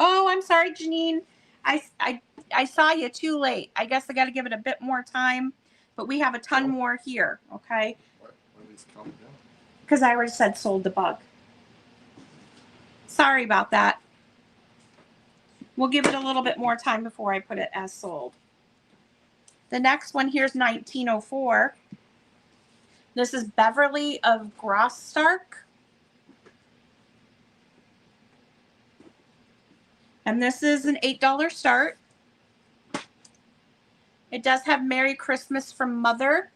Oh, I'm sorry, Janine. I saw you too late. I guess I got to give it a bit more time, but we have a ton more here, okay? What is coming down? Because I already said sold the Bug. Sorry about that. We'll give it a little bit more time before I put it as sold. The next one here is 1904. This is Beverly of Graustark. And this is an $8 start. It does have Merry Christmas from Mother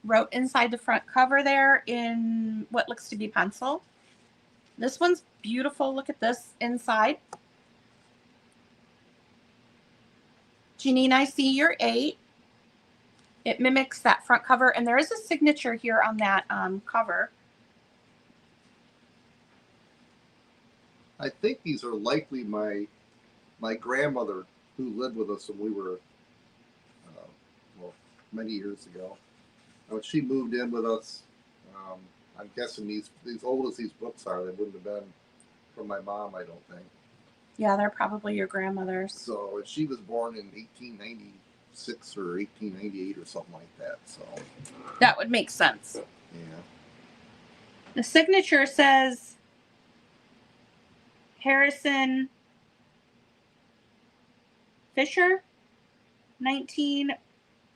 wrote inside the front cover there in what looks to be pencil. This one's beautiful. Look at this inside. Janine, I see you're 8. It mimics that front cover, and there is a signature here on that cover. I think these are likely my grandmother who lived with us when we were, many years ago. When she moved in with us, I'm guessing these old as these books are, they wouldn't have been from my mom, I don't think. Yeah, they're probably your grandmother's. So she was born in 1890 1896 or 1898 or something like that. So That would make sense. yeah, The signature says Harrison Fisher, 19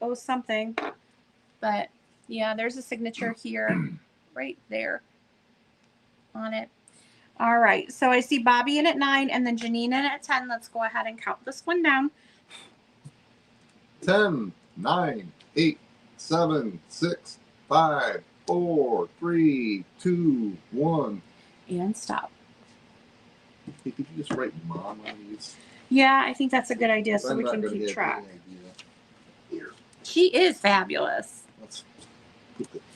oh something. But yeah, there's a signature here, right there on it. All right, so I see Bobby in at 9 and then Janine in at 10. Let's go ahead and count this one down. 10, 9, 8, 7, 6, 5, 4, 3, 2, 1. And stop. Hey, could you just write mom on these? Yeah, I think that's a good idea so I'm we not can gonna keep have track. any idea. Here, She is fabulous. let's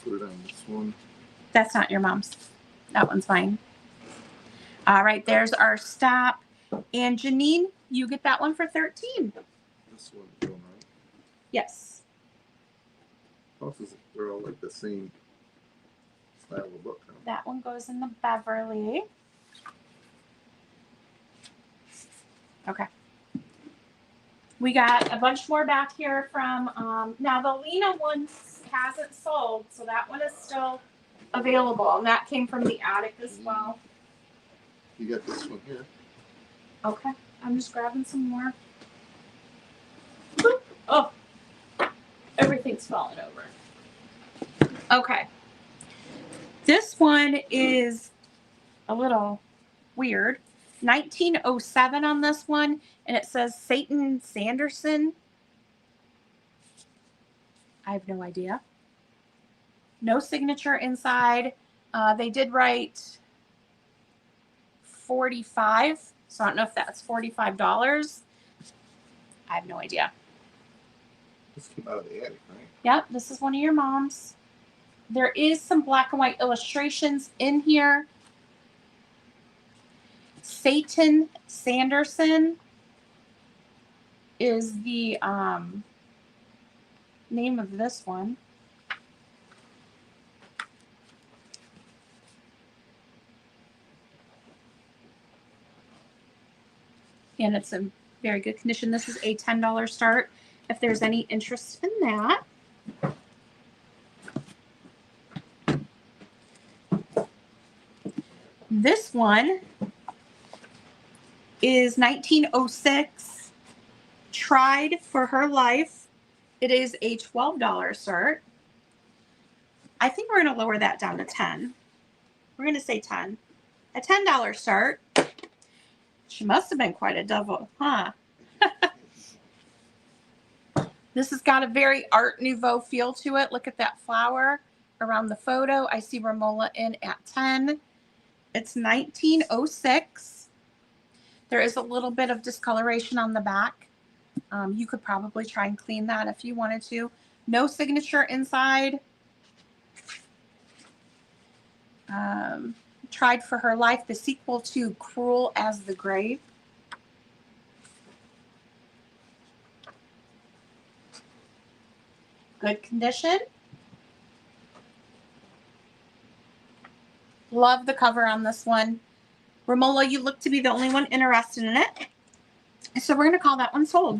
put it on this one. That's not your mom's. That one's mine. All right, there's our stop. And Janine, you get that one for 13. This one's going right. Yes. Houses, they're all like the same style of book. Huh? That one goes in the Beverly. Okay. We got a bunch more back here from, now the Lena one hasn't sold, so that one is still available. And that came from the attic as well. You got this one here. Okay, I'm just grabbing some more. Boop. Oh, everything's falling over. Okay. This one is a little weird. 1907 on this one, and it says Satan Sanderson. I have no idea. No signature inside. They did write 45, so I don't know if that's $45. I have no idea. This came out of the attic, right? Yep, this is one of your mom's. There is some black and white illustrations in here. Satan Sanderson is the name of this one. And it's in very good condition. This is a $10 start if there's any interest in that. This one is 1906, Tried for Her Life. It is a $12 start. I think we're going to lower that down to 10. We're going to say 10. A $10 start. She must have been quite a devil, huh? This has got a very Art Nouveau feel to it. Look at that flower around the photo. I see Romola in at 10. It's 1906. There is a little bit of discoloration on the back. You could probably try and clean that if you wanted to. No signature inside. Tried for Her Life, the sequel to Cruel as the Grave. Good condition. Love the cover on this one. Romola, you look to be the only one interested in it. So we're going to call that one sold.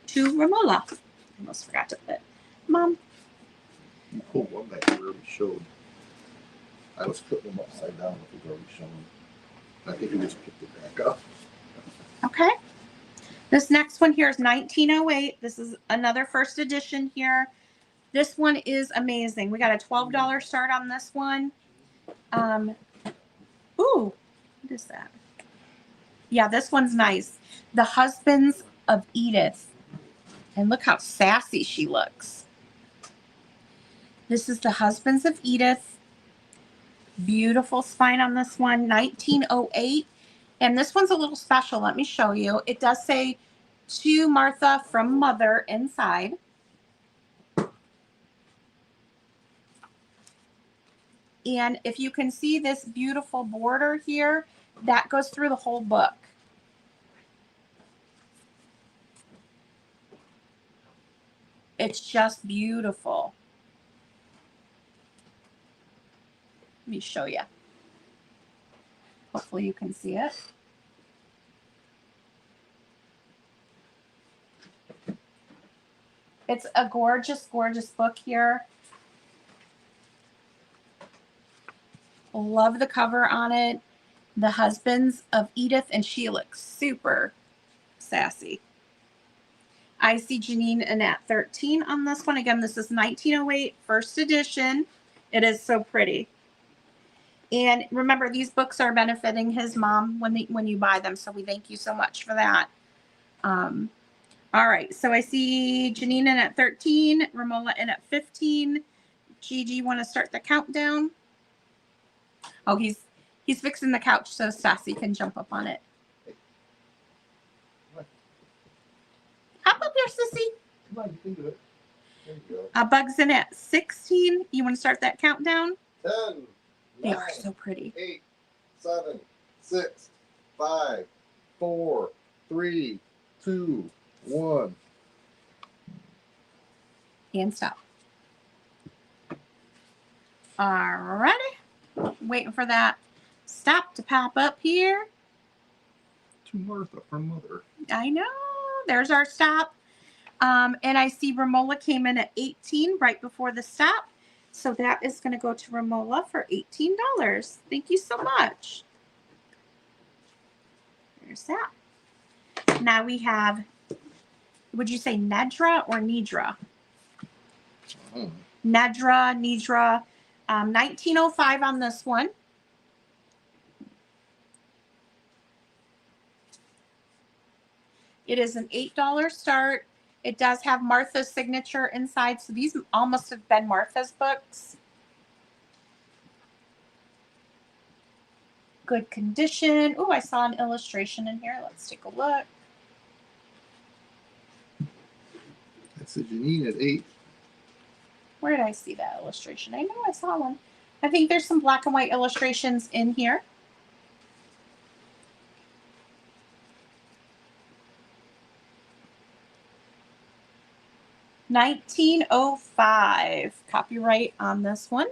To Romola. I almost forgot to put Mom. You pulled one back we already showed. I was putting them upside down if it was already shown. I think we just picked it back up. Okay. This next one here is 1908. This is another first edition here. This one is amazing. We got a $12 start on this one. Ooh, what is that? Yeah, this one's nice. The Husbands of Edith. And look how sassy she looks. This is The Husbands of Edith. Beautiful spine on this one. 1908. And this one's a little special. Let me show you. It does say to Martha from Mother inside. And if you can see this beautiful border here, that goes through the whole book. It's just beautiful. Let me show you. Hopefully you can see it. It's a gorgeous, gorgeous book here. Love the cover on it. The husbands of Edith, and she looks super sassy. I see Janine and at 13 on this one. Again, this is 1908 first edition. It is so pretty. And remember, these books are benefiting his mom when you buy them. So we thank you so much for that. All right. So I see Janine in at 13, Romola in at 15. Gigi, want to start the countdown? Oh, he's fixing the couch so Stassi can jump up on it. Hop up there, sissy. Come on, you can do it. There you go. Bug's in at 16. You want to start that countdown? 10, They 9, are so pretty. 8, 7, 6, 5, 4, 3, 2, 1. And stop. Alrighty. Waiting for that stop to pop up here. To Martha from Mother. I know. There's our stop. And I see Romola came in at 18 right before the stop. So that is going to go to Romola for $18. Thank you so much. There's that. Now we have, would you say Nedra or Nidra? Nidra. 1905 on this one. It is an $8 start. It does have Martha's signature inside. So these all must have been Martha's books. Good condition. Oh, I saw an illustration in here. Let's take a look. That's a Janine at 8. Where did I see that illustration? I know I saw one. I think there's some black and white illustrations in here. $19.05 copyright on this one.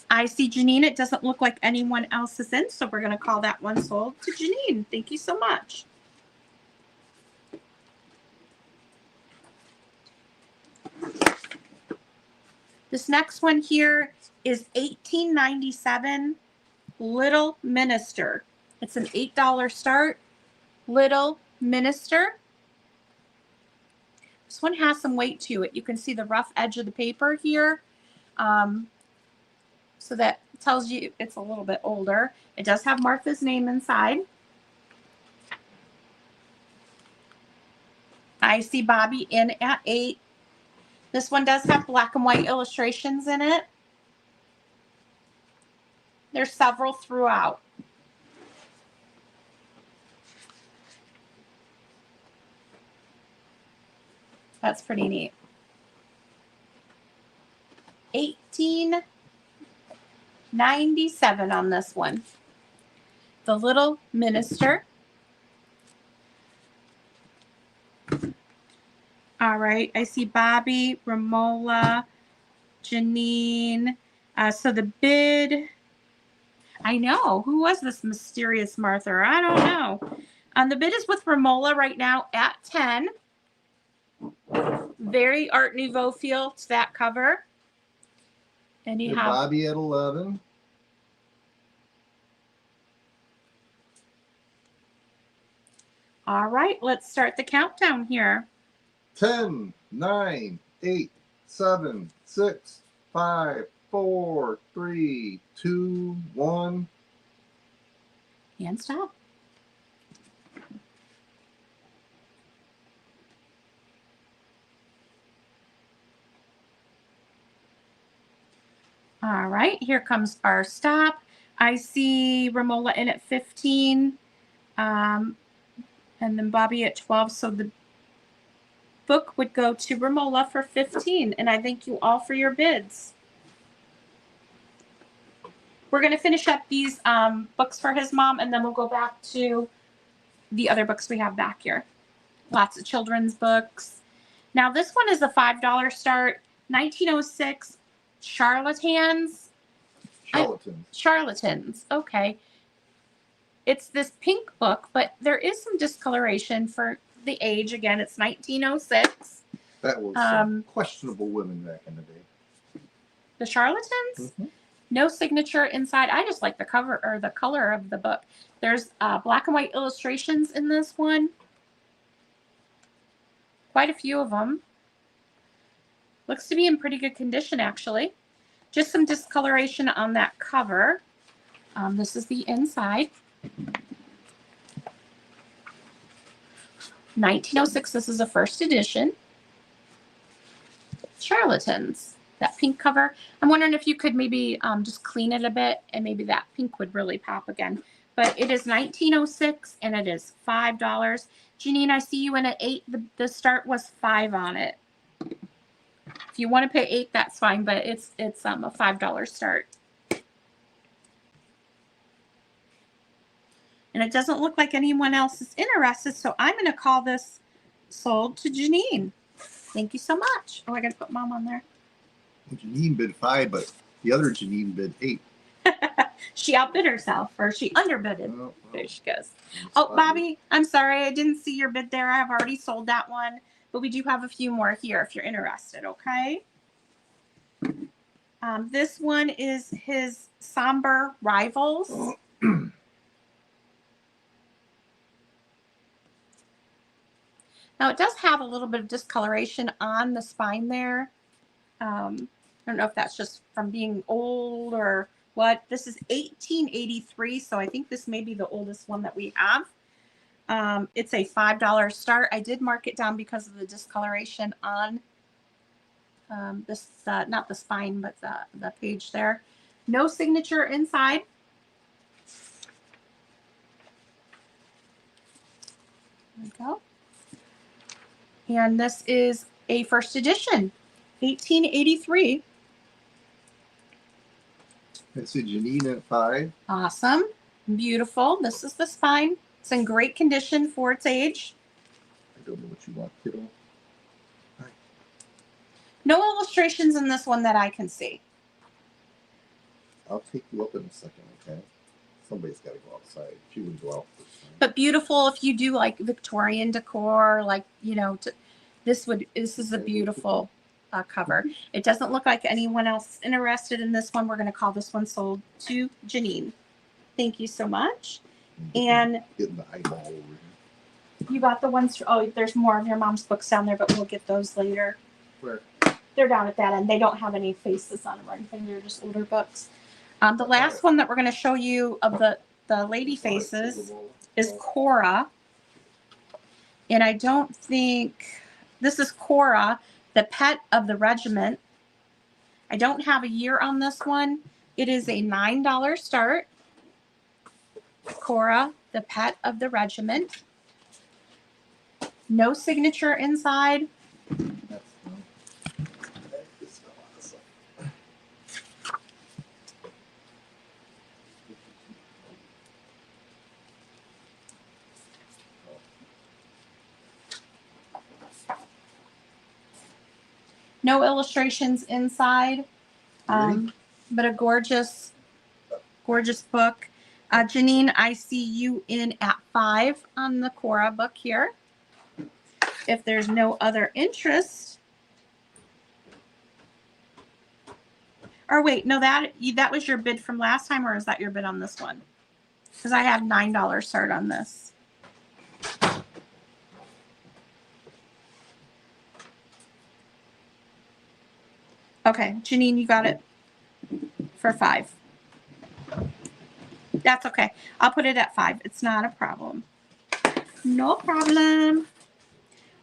I see Janine. It doesn't look like anyone else is in, so we're going to call that one sold to Janine. Thank you so much. This next one here is 1897 Little Minister. It's an $8 start. Little Minister. This one has some weight to it. You can see the rough edge of the paper here. So that tells you it's a little bit older. It does have Martha's name inside. I see Bobby in at 8. This one does have black and white illustrations in it. There's several throughout. That's pretty neat. $18.97 on this one. The Little Minister. All right, I see Bobby, Romola, Janine. So the bid, I know. Who was this mysterious Martha? I don't know. The bid is with Romola right now at 10. Very Art Nouveau feel to that cover. And you have Bobby at 11. All right, let's start the countdown here. 10, 9, 8, 7, 6, 5, 4, 3, 2, 1. And stop. All right, here comes our stop. I see Romola in at 15, and then Bobby at 12. So the book would go to Romola for 15, and I thank you all for your bids. We're going to finish up these books for his mom, and then we'll go back to the other books we have back here. Lots of children's books. Now, this one is a $5 start, 1906, Charlatans. Charlatans, okay. It's this pink book, but there is some discoloration for the age again. It's 1906. That was some questionable women back in the day. The Charlatans? Mm-hmm. No signature inside. I just like the cover or the color of the book. There's black and white illustrations in this one. Quite a few of them. Looks to be in pretty good condition, actually. Just some discoloration on that cover. This is the inside. 1906. This is a first edition. Charlatans. That pink cover. I'm wondering if you could maybe just clean it a bit, and maybe that pink would really pop again. But it is 1906, and it is $5. Janine, I see you in at 8. The start was 5 on it. If you want to pay 8, that's fine, but it's a $5 start. And it doesn't look like anyone else is interested, so I'm going to call this sold to Janine. Thank you so much. Oh, I got to put Mom on there. Janine bid 5, but the other Janine bid 8. She outbid herself, or she underbidded. Well, There she goes. Oh, Bobby, I'm sorry. I didn't see your bid there. I have already sold that one, but we do have a few more here if you're interested, okay? This one is his Somber Rivals. Now, it does have a little bit of discoloration on the spine there. I don't know if that's just from being old or what. This is 1883, so I think this may be the oldest one that we have. It's a $5 start. I did mark it down because of the discoloration on this, not the spine, but the page there. No signature inside. There we go. And this is a first edition, 1883. I see Janine at 5. Awesome. Beautiful. This is the spine. It's in great condition for its age. I don't know what you want, kiddo. No illustrations in this one that I can see. I'll take you up in a second, okay? Somebody's got to go outside. She would go out first. But beautiful if you do like Victorian decor, like, you know, this is a beautiful cover. It doesn't look like anyone else is interested in this one. We're going to call this one sold to Janine. Thank you so much. And getting the eyeball over here. You got the ones, oh, there's more of your mom's books down there, but we'll get those later. Where? They're down at that end. They don't have any faces on them or anything. They're just older books. The last one that we're going to show you of the lady faces is Cora. And I don't think, this is Cora, the pet of the regiment. I don't have a year on this one. It is a $9 start. Cora, the pet of the regiment. No signature inside. No illustrations inside, but a gorgeous, gorgeous book. Janine, I see you in at 5 on the Cora book here. If there's no other interest. Or wait, no, that was your bid from last time, or is that your bid on this one? Because I have $9 start on this. Okay, Janine, you got it for 5. That's okay. I'll put it at 5. It's not a problem. No problem.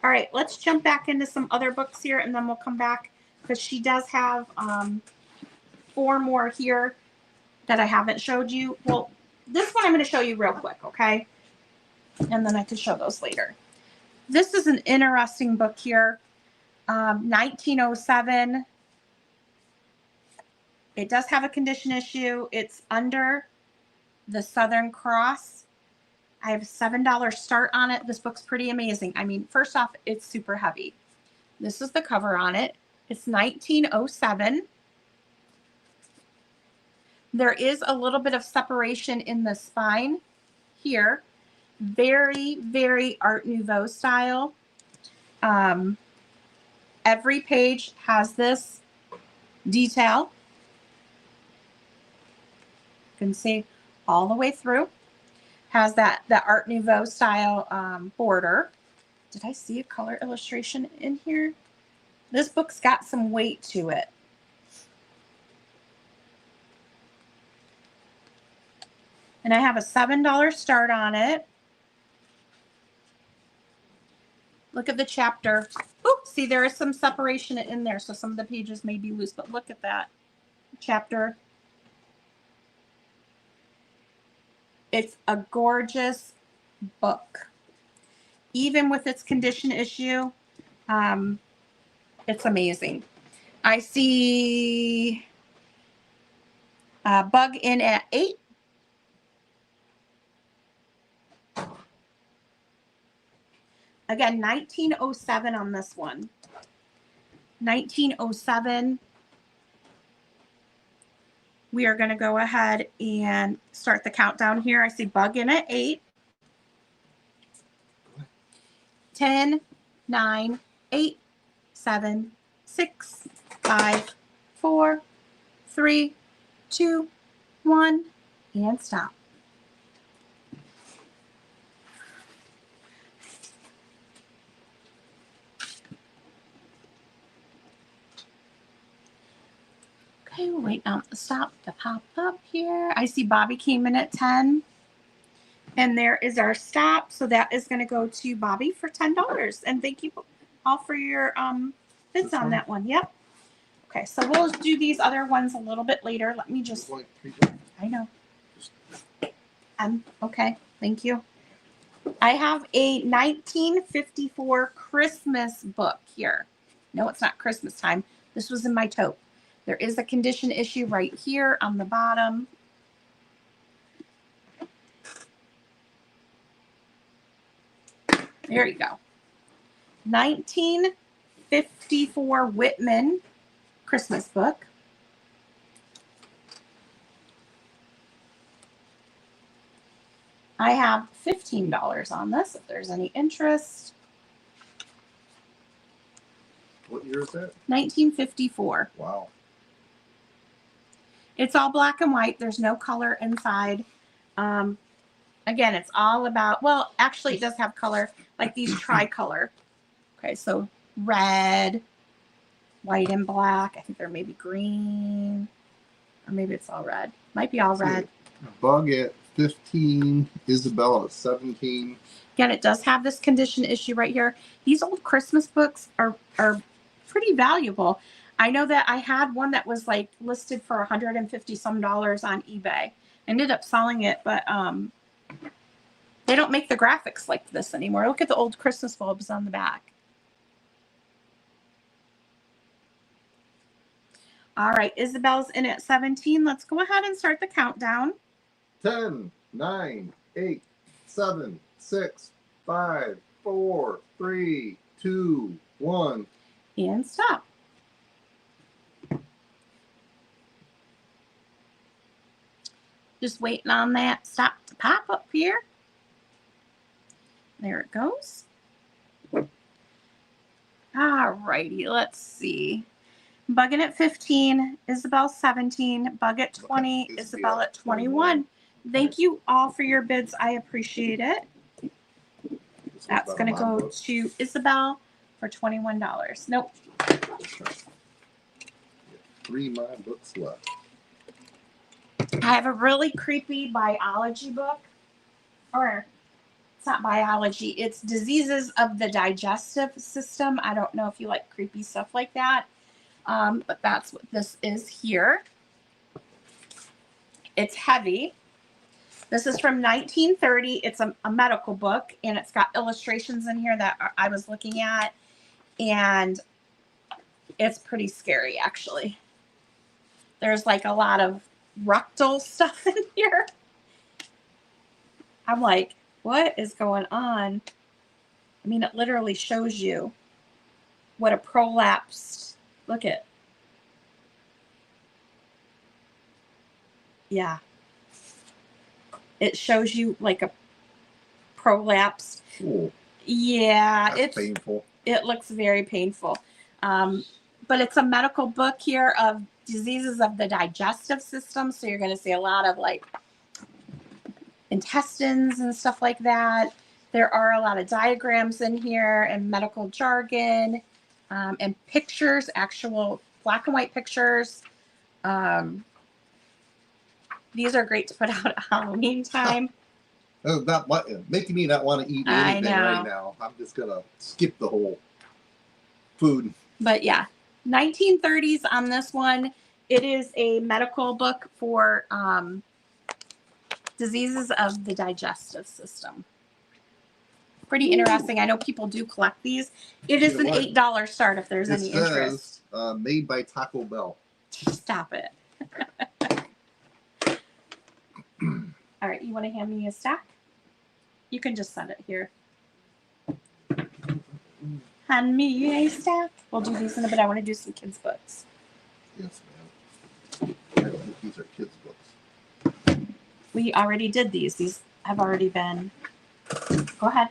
All right, let's jump back into some other books here, and then we'll come back because she does have 4 more here that I haven't showed you. Well, this one I'm going to show you real quick, okay? And then I can show those later. This is an interesting book here, 1907. It does have a condition issue. It's under the Southern Cross. I have a $7 start on it. This book's pretty amazing. I mean, first off, it's super heavy. This is the cover on it. It's 1907. There is a little bit of separation in the spine here. Very, very Art Nouveau style. Every page has this detail. You can see all the way through. Has that Art Nouveau style border. Did I see a color illustration in here? This book's got some weight to it. And I have a $7 start on it. Look at the chapter. Ooh, see, there is some separation in there, so some of the pages may be loose, but look at that chapter. It's a gorgeous book. Even with its condition issue, it's amazing. I see Bug in at 8. Again, 1907 on this one. 1907. We are going to go ahead and start the countdown here. I see Bug in at 8. 10, 9, 8, 7, 6, 5, 4, 3, 2, 1, and stop. Okay, we're waiting on the stop to pop up here. I see Bobby came in at 10. And there is our stop. So that is going to go to Bobby for $10. And thank you all for your bids on that one. Yep. Okay, so we'll do these other ones a little bit later. Let me just, I know. Okay, thank you. I have a 1954 Christmas book here. No, it's not Christmas time. This was in my tote. There is a condition issue right here on the bottom. There you go. 1954 Whitman Christmas book. I have $15 on this if there's any interest. What year is that? 1954. Wow. It's all black and white. There's no color inside. Again, it's all about, well, actually it does have color, like these tricolor. Okay, so red, white and black. I think there may be green, or maybe it's all red. Might be all red. Bug at 15, Isabel at 17. Again, it does have this condition issue right here. These old Christmas books are pretty valuable. I know that I had one that was like listed for $150 some on eBay. I ended up selling it, but they don't make the graphics like this anymore. Look at the old Christmas bulbs on the back. All right, Isabel's in at 17. Let's go ahead and start the countdown. 10, 9, 8, 7, 6, 5, 4, 3, 2, 1. And stop. Just waiting on that stop to pop up here. There it goes. All righty, let's see. Bugging at 15, Isabel 17, Bug at 20, Isabel at 21. Thank you all for your bids. I appreciate it. That's going to go to Isabel for $21. Nope. 3 my books left. I have a really creepy biology book. Or it's not biology. It's diseases of the digestive system. I don't know if you like creepy stuff like that. But that's what this is here. It's heavy. This is from 1930. It's a medical book, and it's got illustrations in here that I was looking at, and it's pretty scary, actually. There's like a lot of rectal stuff in here. I'm like, what is going on? I mean, it literally shows you what a prolapsed, look at. Yeah. It shows you like a prolapsed. Ooh, Yeah, that's painful. it looks very painful. But it's a medical book here of diseases of the digestive system. So you're going to see a lot of like intestines and stuff like that. There are a lot of diagrams in here and medical jargon, and pictures, actual black and white pictures. These are great to put out at Halloween time. Not making me not want to eat I anything know. right now. I'm just gonna skip the whole food. But yeah, 1930s on this one. It is a medical book for diseases of the digestive system. Pretty interesting. I know people do collect these. It is an $8 start if there's any interest. Made by Taco Bell. Stop it. All right, you want to hand me a stack? You can just set it here. Hand me a stack. We'll do these in a bit. I want to do some kids' books. Yes, ma'am. I don't think these are kids' books. We already did these. These have already been. Go ahead.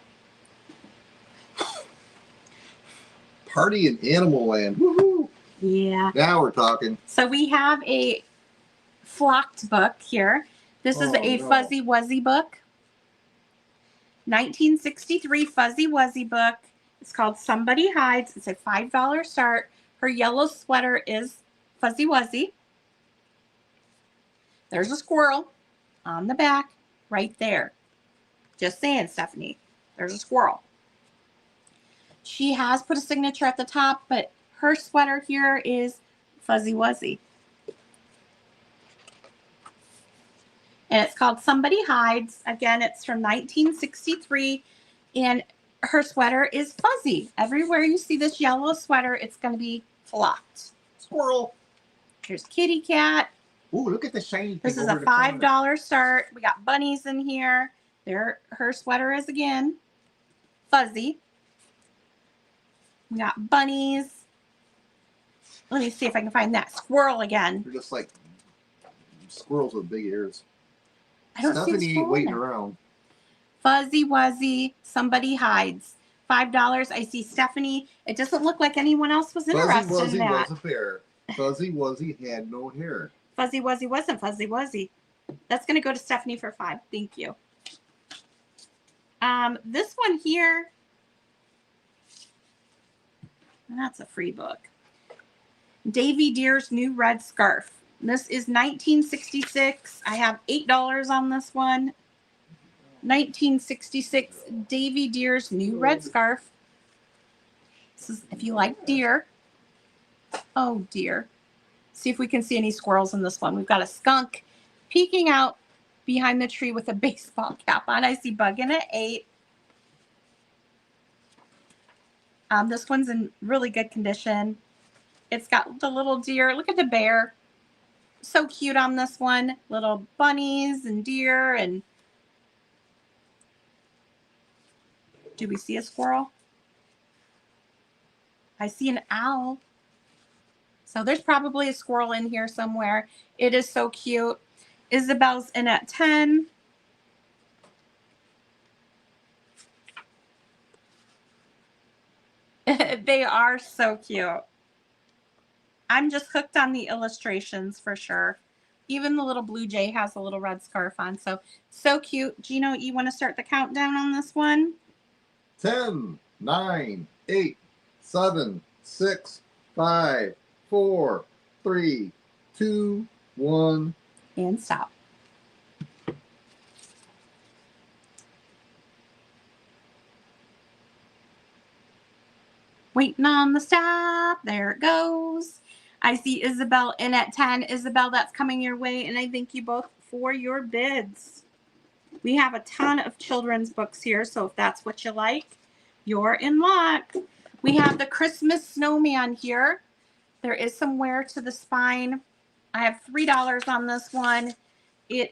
Party in Animal Land. Woohoo! Yeah. Now we're talking. So we have a flocked book here. This is a Fuzzy Wuzzy book. 1963 Fuzzy Wuzzy book. It's called Somebody Hides. It's a $5 start. Her yellow sweater is Fuzzy Wuzzy. There's a squirrel on the back right there. Just saying, Stephanie. There's a squirrel. She has put a signature at the top, but her sweater here is Fuzzy Wuzzy. And it's called Somebody Hides. Again, it's from 1963. And her sweater is fuzzy. Everywhere you see this yellow sweater, it's going to be flocked. Squirrel. Here's Kitty Cat. Ooh, look at the shiny. This is a $5 start. We got bunnies in here. There, her sweater is again fuzzy. We got bunnies. Let me see if I can find that squirrel again. They're just like squirrels with big ears. I don't see a Stephanie squirrel waiting there. around. Fuzzy Wuzzy, Somebody Hides. $5. I see Stephanie. It doesn't look like anyone else was interested Fuzzy in Wuzzy that. was a bear. Fuzzy Wuzzy had no hair. Fuzzy Wuzzy wasn't Fuzzy Wuzzy. That's going to go to Stephanie for $5. Thank you. This one here, that's a free book. Davy Deer's New Red Scarf. This is 1966. I have $8 on this one. 1966 Davy Deer's New Red Scarf. This is if you like deer. Oh dear. See if we can see any squirrels in this one. We've got a skunk peeking out behind the tree with a baseball cap on. I see Bug in at 8. This one's in really good condition. It's got the little deer. Look at the bear. So cute on this one. Little bunnies and deer. And do we see a squirrel? I see an owl. So there's probably a squirrel in here somewhere. It is so cute. Isabel's in at 10. They are so cute. I'm just hooked on the illustrations for sure. Even the little blue jay has a little red scarf on. So cute. Gino, you want to start the countdown on this one? 10, 9, 8, 7, 6, 5, 4, 3, 2, 1. And stop. Waiting on the stop. There it goes. I see Isabel in at 10. Isabel, that's coming your way. And I thank you both for your bids. We have a ton of children's books here. So if that's what you like, you're in luck. We have the Christmas Snowman here. There is some wear to the spine. I have $3 on this one. It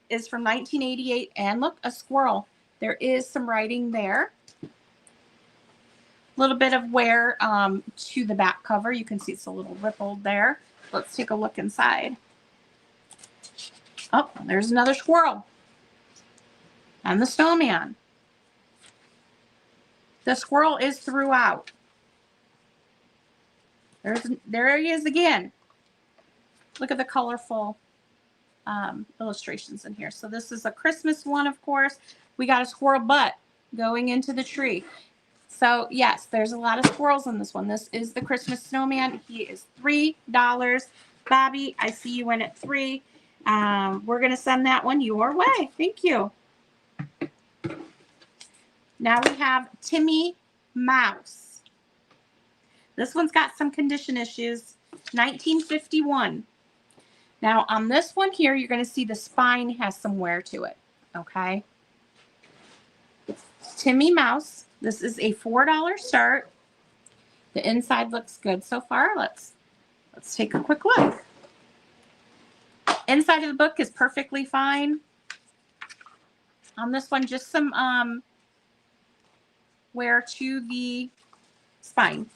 is from 1988. And look, a squirrel. There is some writing there. A little bit of wear to the back cover. You can see it's a little rippled there. Let's take a look inside. Oh, there's another squirrel. And the snowman. The squirrel is throughout. There he is again. Look at the colorful illustrations in here. So this is a Christmas one, of course. We got a squirrel butt going into the tree. So yes, there's a lot of squirrels in this one. This is the Christmas snowman. He is $3. Bobby, I see you in at $3. We're going to send that one your way. Thank you. Now we have Timmy Mouse. This one's got some condition issues. 1951. Now on this one here, you're going to see the spine has some wear to it. Okay. Timmy Mouse. This is a $4 start. The inside looks good so far. Let's take a quick look. Inside of the book is perfectly fine. On this one, just some wear to the spine.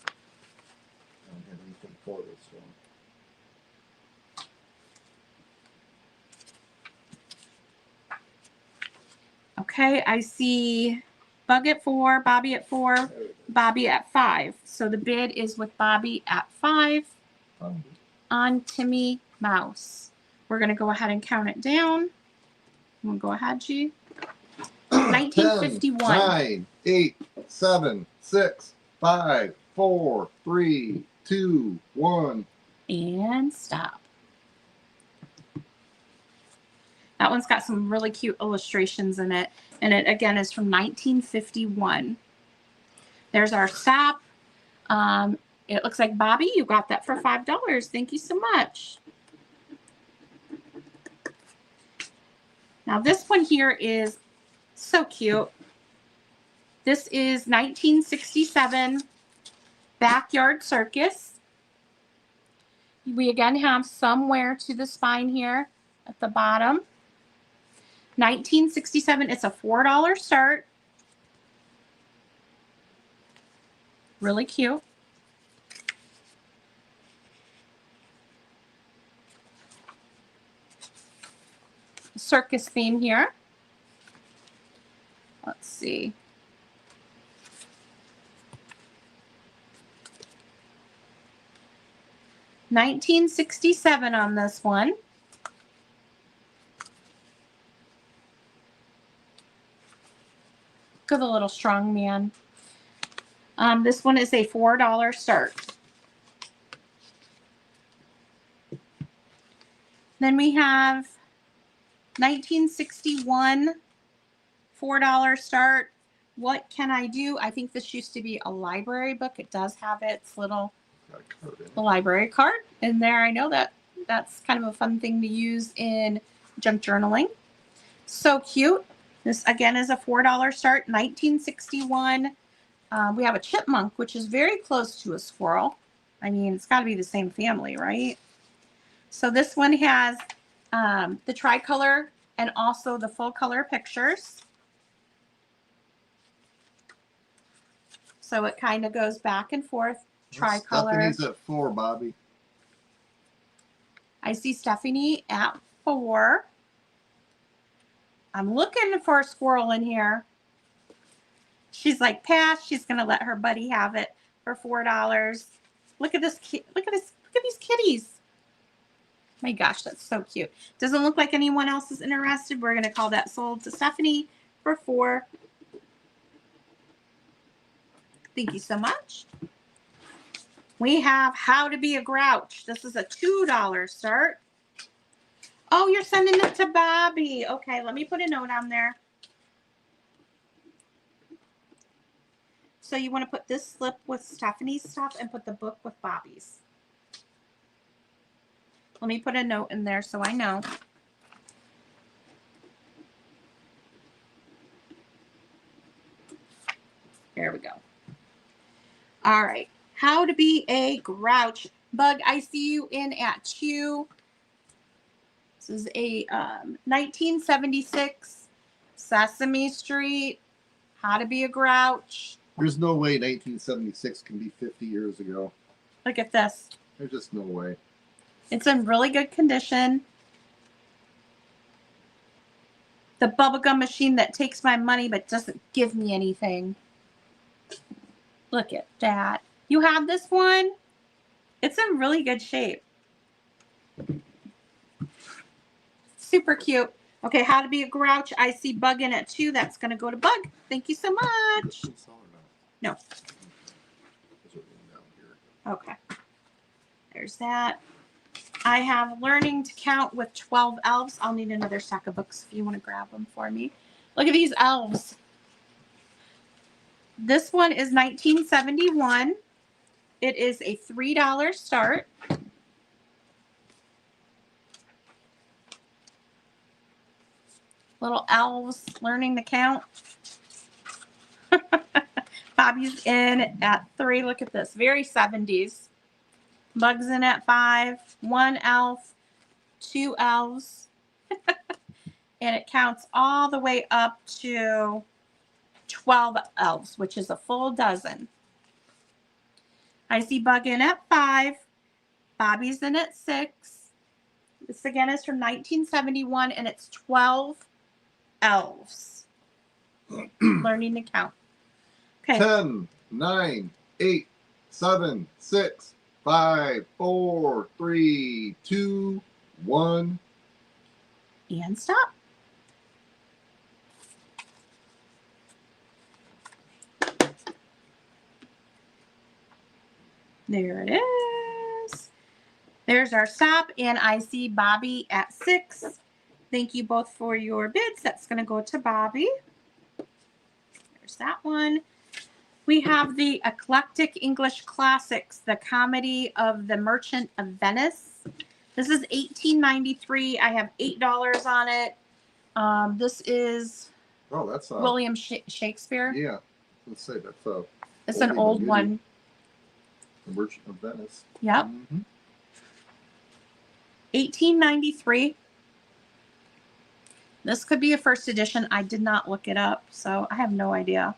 I don't have anything for this one. Okay, I see Bug at 4, Bobby at 4, There it is. Bobby at 5. So the bid is with Bobby at 5 on Timmy Mouse. We're going to go ahead and count it down. We'll go ahead, G. 1951. 10, 9, 8, 7, 6, 5, 4, 3, 2, 1. And stop. That one's got some really cute illustrations in it. And it, again, is from 1951. There's our stop. It looks like, Bobby, you got that for $5. Thank you so much. Now, this one here is so cute. This is 1967 Backyard Circus. We again have some wear to the spine here at the bottom. 1967, it's a $4 start. Really cute. Circus theme here. Let's see. $1967 on this one. Look at the little strong man. This one is a $4 start. Then we have 1961 $4 start. What can I do? I think this used to be a library book. It does have its little library card in there. I know that that's kind of a fun thing to use in junk journaling. So cute. This again is a $4 start. 1961. We have a chipmunk, which is very close to a squirrel. I mean, it's got to be the same family, right? So this one has the tricolor and also the full color pictures. So it kind of goes back and forth. Tricolor. Stephanie's at 4, Bobby. I see Stephanie at 4. I'm looking for a squirrel in here. She's like, pass. She's going to let her buddy have it for $4. Look at this. Look at this. Look at these kitties. My gosh, that's so cute. Doesn't look like anyone else is interested. We're going to call that sold to Stephanie for 4. Thank you so much. We have How to Be a Grouch. This is a $2 start. Oh, you're sending it to Bobby. Okay, let me put a note on there. So you want to put this slip with Stephanie's stuff and put the book with Bobby's. Let me put a note in there so I know. There we go. All right. How to Be a Grouch. Bug, I see you in at 2. This is a 1976 Sesame Street. How to Be a Grouch. There's no way 1976 can be 50 years ago. Look at this. There's just no way. It's It's in really good condition. the bubblegum machine that takes my money but doesn't give me anything. Look at that. You have this one? It's in really good shape. Super cute. Okay, How to Be a Grouch. I see Bug in it too. That's going to go to Bug. Thank you so much. No. Okay. There's that. I have Learning to Count with 12 Elves. I'll need another stack of books if you want to grab them for me. Look at these elves. This one is 1971. It is a $3 start. Little elves learning to count. Bobby's in at 3. Look at this. Very 70s. Bug's in at 5. 1 elf. 2 elves. And it counts all the way up to 12 elves, which is a full dozen. I see Bug in at 5. Bobby's in at 6. This again is from 1971, and it's 12 elves learning to count. Okay. 10, 9, 8, 7, 6, 5, 4, 3, 2, 1. And stop. There it is. There's our stop, and I see Bobby at 6. Thank you both for your bids. That's going to go to Bobby. There's that one. We have the Eclectic English Classics, the Comedy of the Merchant of Venice. This is $18.93. I have $8 on it. This is That's William Shakespeare. Yeah, let's say that's It's an old one. The Merchant of Venice. Yep. $18.93. This could be a first edition. I did not look it up, so I have no idea.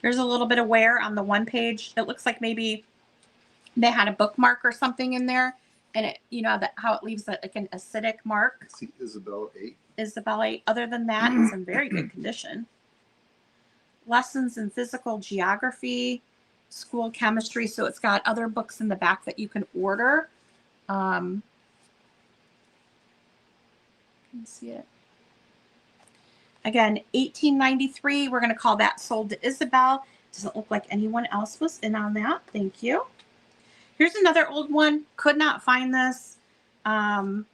There's a little bit of wear on the one page. It looks like maybe they had a bookmark or something in there, and it, you know, that how it leaves like an acidic mark. See Isabel 8. Isabel 8. Other than that, it's in very good condition. Lessons in Physical Geography, School Chemistry. So it's got other books in the back that you can order. Can you see it? Again, $18.93. We're going to call that Sold to Isabel. Doesn't look like anyone else was in on that. Thank you. Here's another old one. Could not find this. 1800s,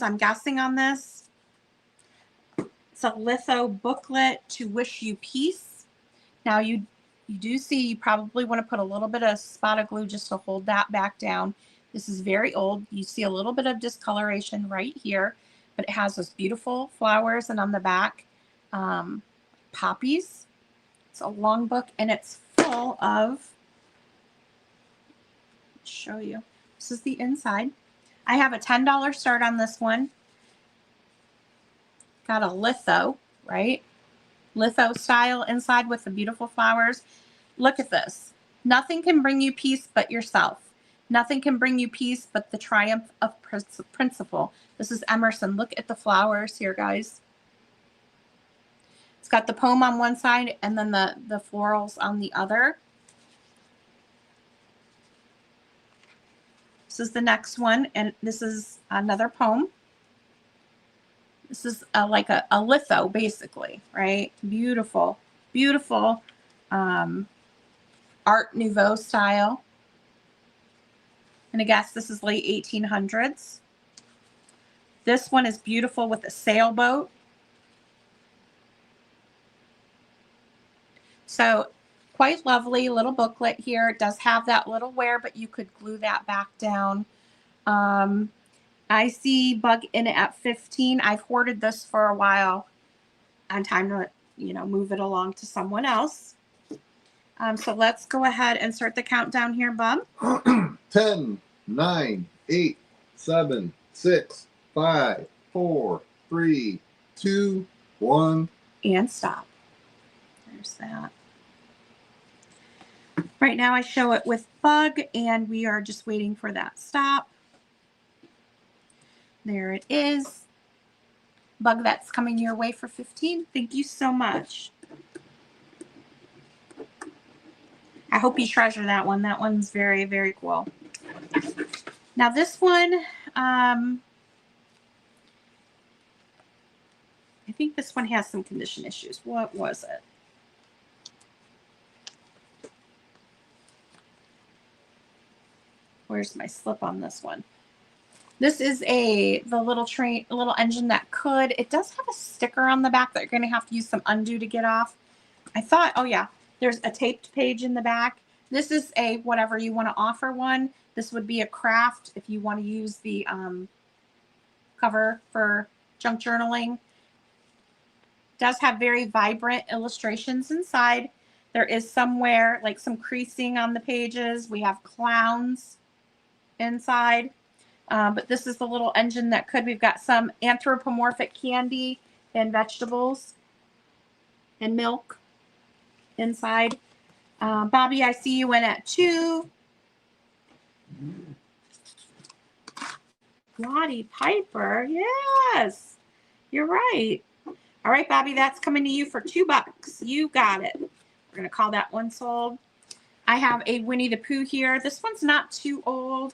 I'm guessing on this. It's a litho booklet, To Wish You Peace. Now you do see you probably want to put a little bit of spot of glue just to hold that back down. This is very old. You see a little bit of discoloration right here, but it has those beautiful flowers, and on the back, poppies. It's a long book, and it's full of, let's show you. This is the inside. I have a $10 start on this one. Got a litho, right? Litho style inside with the beautiful flowers. Look at this. Nothing can bring you peace but yourself. Nothing can bring you peace but the triumph of principle. This is Emerson. Look at the flowers here, guys. It's got the poem on one side and then the florals on the other. This is the next one, and this is another poem. This is like a litho, basically, right? Beautiful, beautiful Art Nouveau style. And I guess this is late 1800s. This one is beautiful with a sailboat. So quite lovely little booklet here. It does have that little wear, but you could glue that back down. I see Bug in it at 15. I've hoarded this for a while. On time to, move it along to someone else. So let's go ahead and start the countdown here, Bub. 10, 9, 8, 7, 6, 5, 4, 3, 2, 1. And stop. There's that. Right now I show it with Bug, and we are just waiting for that stop. There it is. Bug, that's coming your way for 15. Thank you so much. I hope you treasure that one. That one's very, very cool. Now this one, I think this one has some condition issues. What was it? Where's my slip on this one? This is the little engine that could. It does have a sticker on the back that you're going to have to use some undo to get off. I thought, oh yeah, there's a taped page in the back. This is a whatever you want to offer one. This would be a craft if you want to use the cover for junk journaling. Does have very vibrant illustrations inside. There is somewhere like some creasing on the pages. We have clowns inside. But this is the little engine that could. We've got some anthropomorphic candy and vegetables and milk inside. Bobby, I see you in at 2. Lottie Piper, yes, you're right. All right, Bobby, that's coming to you for $2. You got it. We're gonna call that one sold. I have a Winnie the Pooh here. This one's not too old.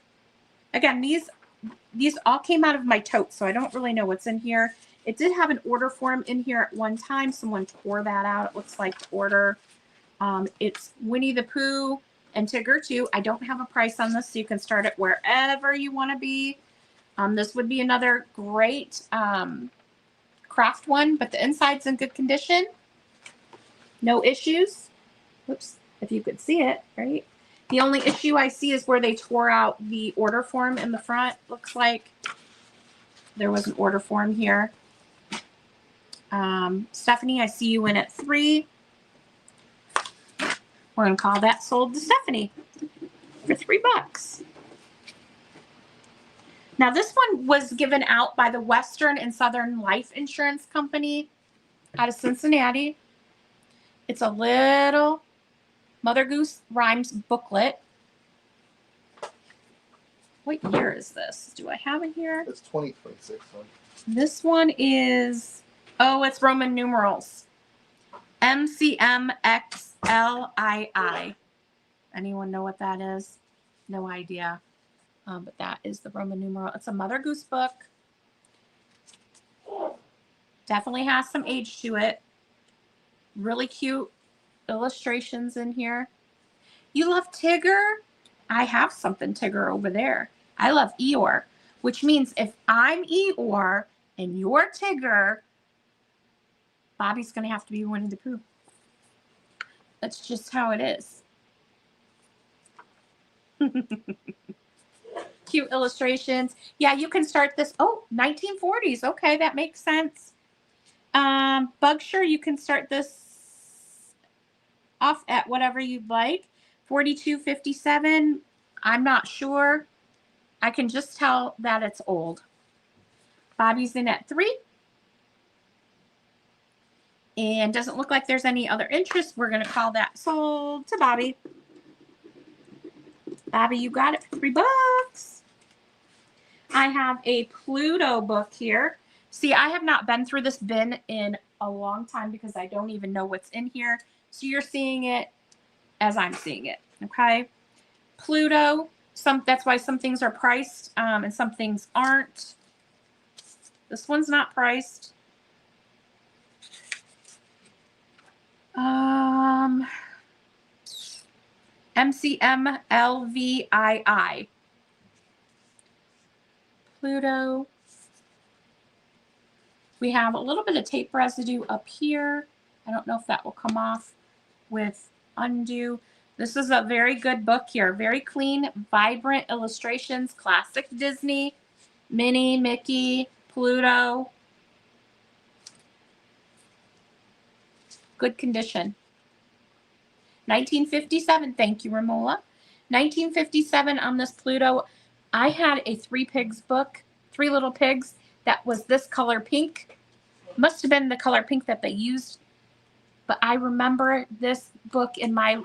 Again, these all came out of my tote, so I don't really know what's in here. It did have an order form in here at one time. Someone tore that out. It looks like the order. It's Winnie the Pooh and Tigger too. I don't have a price on this, so you can start it wherever you want to be. This would be another great craft one, but the inside's in good condition. No issues. Whoops, if you could see it, right? The only issue I see is where they tore out the order form in the front. Looks like there was an order form here. Stephanie, I see you in at 3. We're going to call that sold to Stephanie for $3. Now, this one was given out by the Western and Southern Life Insurance Company out of Cincinnati. It's a little Mother Goose Rhymes booklet. What year is this? Do I have it here? It's 2026. This one is, oh, it's Roman numerals. MCMXLII. Anyone know what that is? No idea. But that is the Roman numeral. It's a Mother Goose book. Definitely has some age to it. Really cute illustrations in here. You love Tigger? I have something Tigger over there. I love Eeyore, which means if I'm Eeyore and you're Tigger, Bobby's going to have to be Winnie the Pooh. That's just how it is. Cute illustrations. Yeah, you can start this. Oh, 1940s. Okay, that makes sense. Bugsure, you can start this off at whatever you'd like. 42.57. I'm not sure. I can just tell that it's old. Bobby's in at 3. And doesn't look like there's any other interest. We're going to call that sold to Bobby. Bobby, you got it for $3. I have a Pluto book here. See, I have not been through this bin in a long time because I don't even know what's in here. So you're seeing it as I'm seeing it, okay? Pluto, that's why some things are priced and some things aren't. This one's not priced. MCMLVII. Pluto. We have a little bit of tape residue up here. I don't know if that will come off with undo. This is a very good book here. Very clean, vibrant illustrations. Classic Disney. Minnie, Mickey, Pluto. Good condition. 1957. Thank you, Romola. 1957 on this Pluto. I had a Three Pigs book, Three Little Pigs, that was this color pink. Must have been the color pink that they used. But I remember this book in my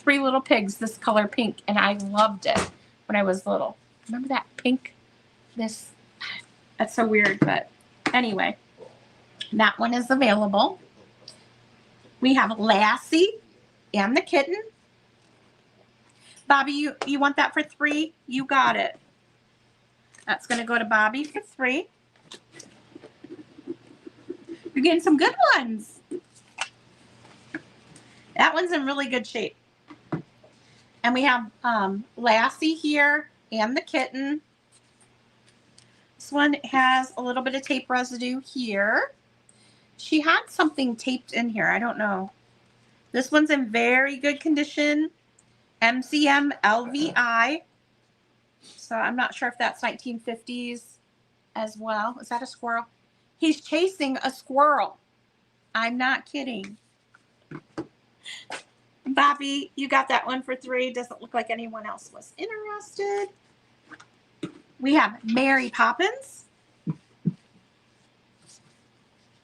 Three Little Pigs, this color pink, and I loved it when I was little. Remember that pink? That's so weird, but anyway, that one is available. We have Lassie and the Kitten. Bobby, you want that for $3? You got it. That's going to go to Bobby for $3. You're getting some good ones. That one's in really good shape. And we have Lassie here and the Kitten. This one has a little bit of tape residue here. She had something taped in here. I don't know. This one's in very good condition. MCM LVI. So I'm not sure if that's 1950s as well. Is that a squirrel? He's chasing a squirrel. I'm not kidding. Bobby, you got that one for $3. Doesn't look like anyone else was interested. We have Mary Poppins.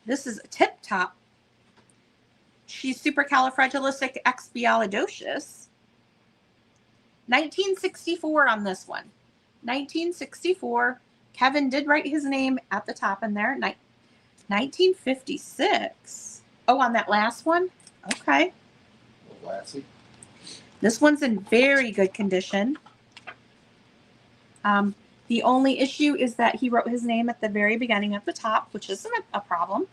This is a Tip Top. She's supercalifragilisticexpialidocious. 1964 on this one. 1964. Kevin did write his name at the top in there. 1956. Oh, on that last one? Okay. Lassie. This one's in very good condition. The only issue is that he wrote his name at the very beginning at the top, which isn't a problem.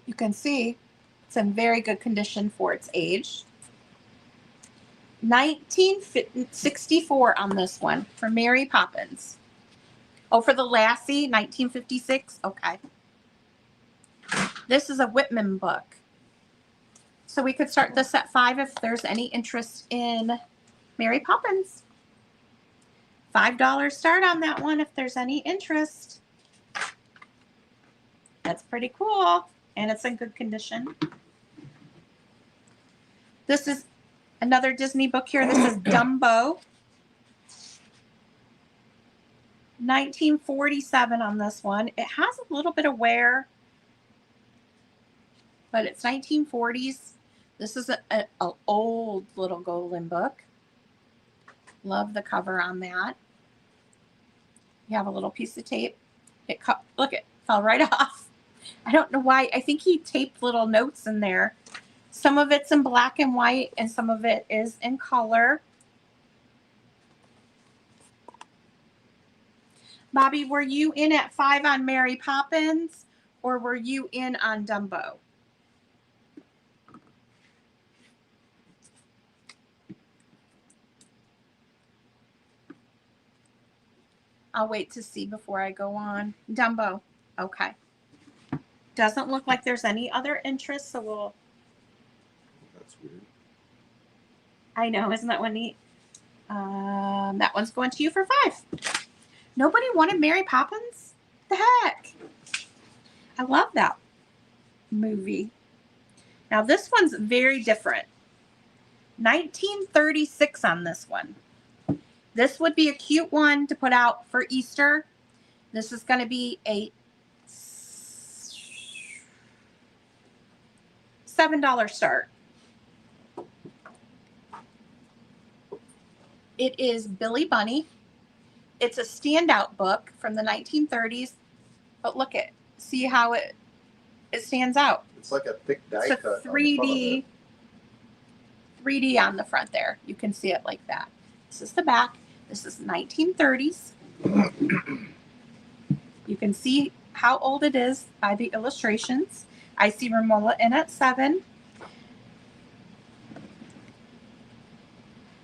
You can see it's in very good condition for its age. 1964 on this one for Mary Poppins. Oh, for the Lassie, 1956. Okay. This is a Whitman book. So we could start this at $5 if there's any interest in Mary Poppins. $5 start on that one if there's any interest. That's pretty cool. And it's in good condition. This is another Disney book here. This is Dumbo. 1947 on this one. It has a little bit of wear, but it's 1940s. This is an old little Golden book. Love the cover on that. You have a little piece of tape. Look, it fell right off. I don't know why. I think he taped little notes in there. Some of it's in black and white, and some of it is in color. Bobby, were you in at $5 on Mary Poppins, or were you in on Dumbo? I'll wait to see before I go on. Dumbo. Okay. Doesn't look like there's any other interest, so we'll... That's weird. I know, isn't that one neat? That one's going to you for $5. Nobody wanted Mary Poppins? The heck? I love that movie. Now this one's very different. 1936 on this one. This would be a cute one to put out for Easter. This is going to be a $7 start. It is Billy Bunny. It's a standout book from the 1930s. But look at, see how it stands out. It's like a thick die It's cut. a 3D on the front there. You can see it like that. This is the back. This is 1930s. You can see how old it is by the illustrations. I see Romola in at $7.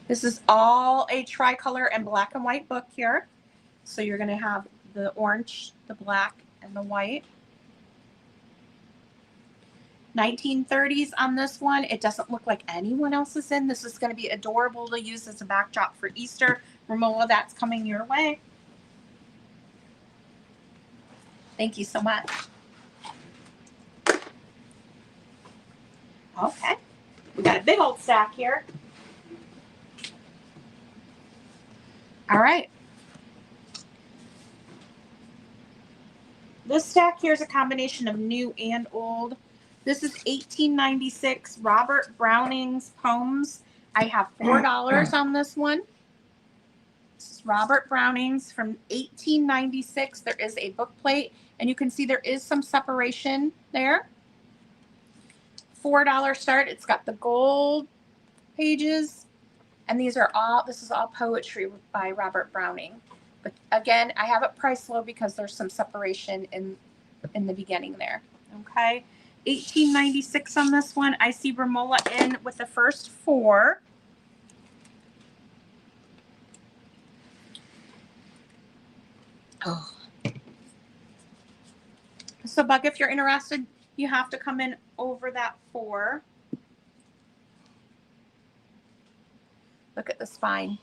This is all a tricolor and black and white book here. So you're going to have the orange, the black, and the white. 1930s on this one. It doesn't look like anyone else is in. This is going to be adorable to use as a backdrop for Easter. Romola, that's coming your way. Thank you so much. Okay. We got a big old stack here. All right. This stack here is a combination of new and old. This is 1896 Robert Browning's poems. I have $4 on this one. This is Robert Browning's from 1896. There is a book plate, and you can see there is some separation there. $4 start. It's got the gold pages, and this is all poetry by Robert Browning. But again, I have it priced low because there's some separation in the beginning there. Okay. 1896 on this one. I see Romola in with the first 4. Oh. So, Buck, if you're interested, you have to come in over that 4. Look at the spine.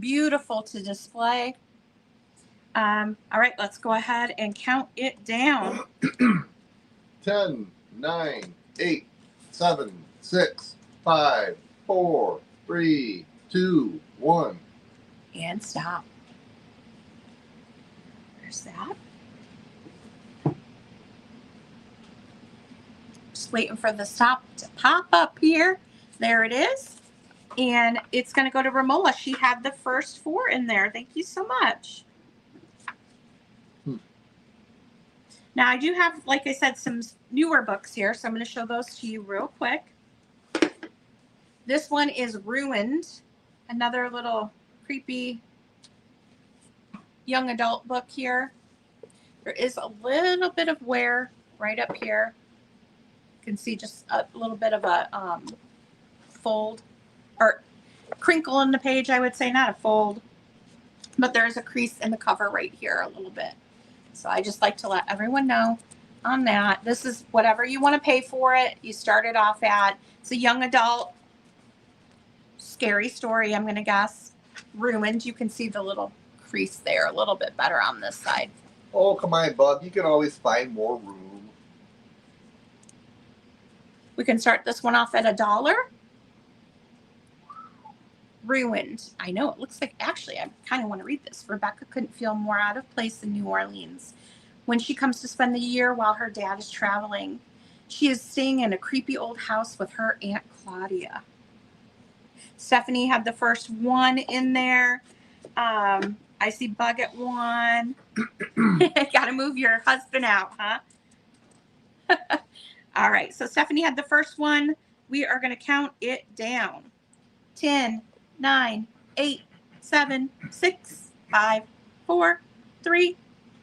Beautiful to display. All right, let's go ahead and count it down. 10, 9, 8, 7, 6, 5, 4, 3, 2, 1. And stop. There's that. Just waiting for the stop to pop up here. There it is. And it's going to go to Romola. She had the first 4 in there. Thank you so much. Now, I do have, like I said, some newer books here, so I'm going to show those to you real quick. This one is Ruined, another little creepy young adult book here. There is a little bit of wear right up here. You can see just a little bit of a fold or crinkle in the page, I would say, not a fold, but there's a crease in the cover right here a little bit. So I just like to let everyone know on that. This is whatever you want to pay for it. You start it off at. It's a young adult, scary story, I'm going to guess. Ruined. You can see the little crease there a little bit better on this side. Oh, come on, bub. You can always find more room. We can start this one off at $1. Ruined. I know, it looks like, actually, I kind of want to read this. Rebecca couldn't feel more out of place in New Orleans. When she comes to spend the year while her dad is traveling, she is staying in a creepy old house with her Aunt Claudia. Stephanie had the first 1 in there. I see Bug at 1. Got to move your husband out, huh? All right, so Stephanie had the first 1. We are going to count it down. 10, 9, 8, 7, 6, 5, 4, 3,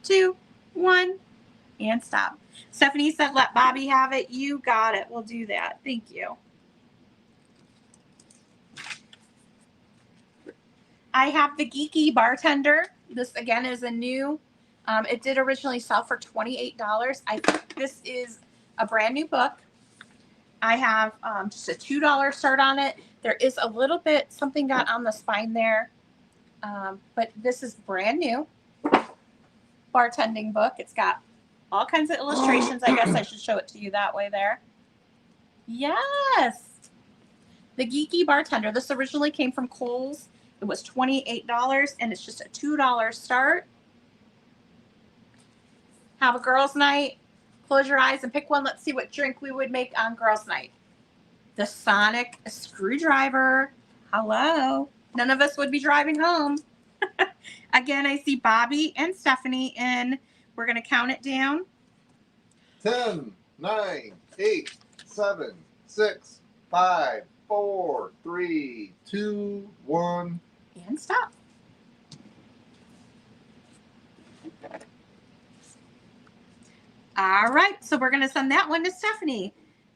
2, 1, and stop. Stephanie said, let Bobby have it. You got it. We'll do that. Thank you. I have The Geeky Bartender. This, again, is a new. It did originally sell for $28. I think this is a brand new book. I have just a $2 start on it. There is a little bit, something got on the spine there. But this is brand new bartending book. It's got all kinds of illustrations. I guess I should show it to you that way there. Yes. The Geeky Bartender. This originally came from Kohl's. It was $28, and it's just a $2 start. Have a girls' night. Close your eyes and pick one. Let's see what drink we would make on girls' night. The Sonic Screwdriver. Hello. None of us would be driving home. Again, I see Bobby and Stephanie in. We're going to count it down. 10, 9, 8, 7, 6, 5, 4, 3, 2, 1. And stop. All right, so we're going to send that one to Stephanie.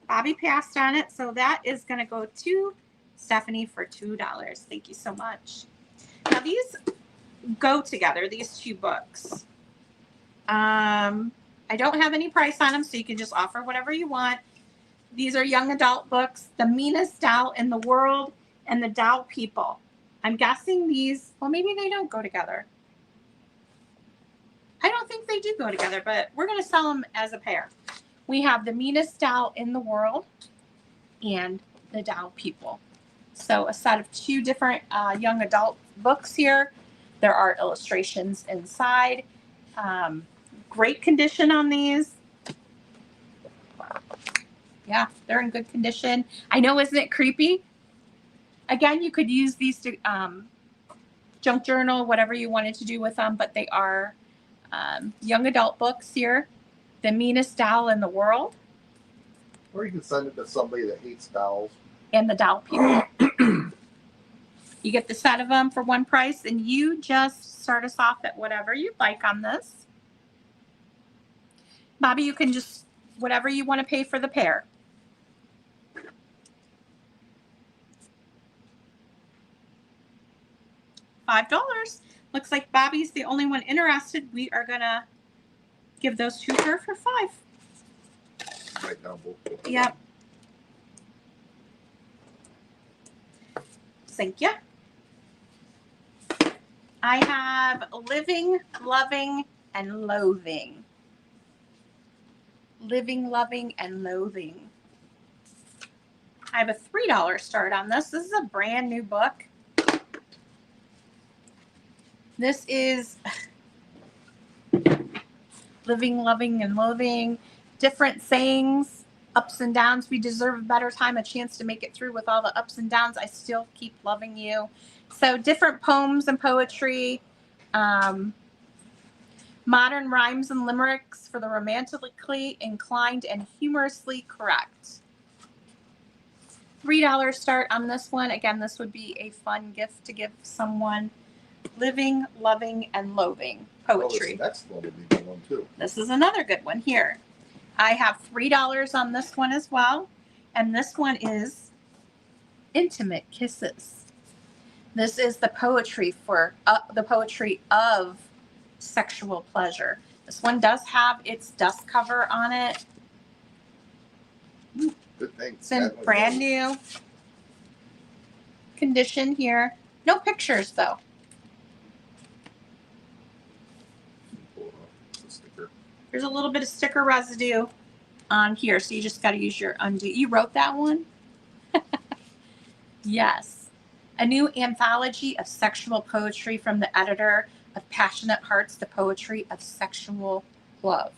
Bobby passed on it, so that is going to go to Stephanie for $2. Thank you so much. Now, these go together, these 2 books. I don't have any price on them, so you can just offer whatever you want. These are young adult books, The Meanest Doll in the World and The Doll People. I'm guessing these, well, maybe they don't go together. I don't think they do go together, but we're going to sell them as a pair. We have The Meanest Doll in the World and The Doll People. So a set of 2 different young adult books here. There are illustrations inside. Great condition on these. Yeah, they're in good condition. I know, isn't it creepy? Again, you could use these to junk journal, whatever you wanted to do with them, but they are young adult books here. The Meanest Doll in the World Or you can send it to somebody that hates dolls. and The Doll People. You get the set of them for one price, and you just start us off at whatever you'd like on this. Bobby, you can just, whatever you want to pay for the pair. $5. Looks like Bobby's the only one interested. We are going to give those to her for $5. Right down both. Yep. Thank you. I have Living, Loving, and Loathing. Living, Loving, and Loathing. I have a $3 start on this. This is a brand new book. This is Living, Loving, and Loathing. Different sayings, ups and downs. We deserve a better time, a chance to make it through with all the ups and downs. I still keep loving you. So different poems and poetry. Modern rhymes and limericks for the romantically inclined and humorously correct. $3 start on this one. Again, this would be a fun gift to give someone. Living, Loving, and Loathing poetry. Oh, this next one would be the one too. This is another good one here. I have $3 on this one as well. And this one is Intimate Kisses. This is the poetry for the poetry of sexual pleasure. This one does have its dust cover on it. Good thing. It's in brand new condition here. No pictures though. There's a little bit of sticker residue on here, so you just got to use your undo. You wrote that one? Yes. A new anthology of sexual poetry from the editor of Passionate Hearts, the Poetry of Sexual Love.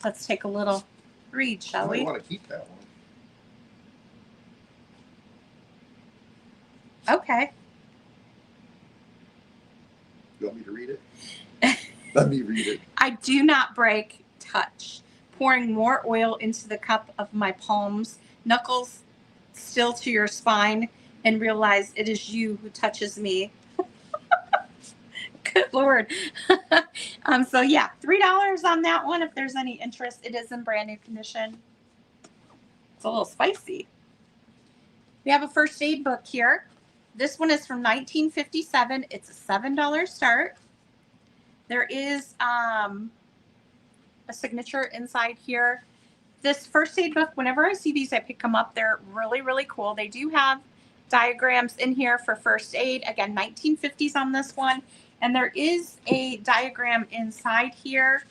Let's take a little read, shall we? I want to keep that one. Okay. You want me to read it? Let me read it. I do not break, touch. Pouring more oil into the cup of my palms, knuckles still to your spine, and realize it is you who touches me. Good Lord. So yeah, $3 on that one if there's any interest. It is in brand new condition. It's a little spicy. We have a first aid book here. This one is from 1957. It's a $7 start. There is a signature inside here. This first aid book, whenever I see these, I pick them up. They're really, really cool. They do have diagrams in here for first aid. Again, 1950s on this one. And there is a diagram inside here.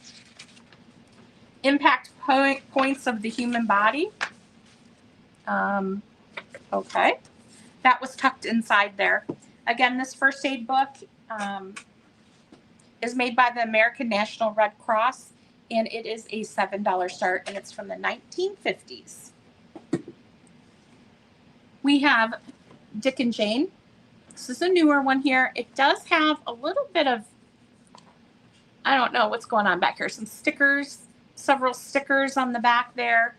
Impact points of the human body. Okay. That was tucked inside there. Again, this first aid book is made by the American National Red Cross, and it is a $7 start, and it's from the 1950s. We have Dick and Jane. This is a newer one here. It does have a little bit of, I don't know what's going on back here. Some stickers, several stickers on the back there.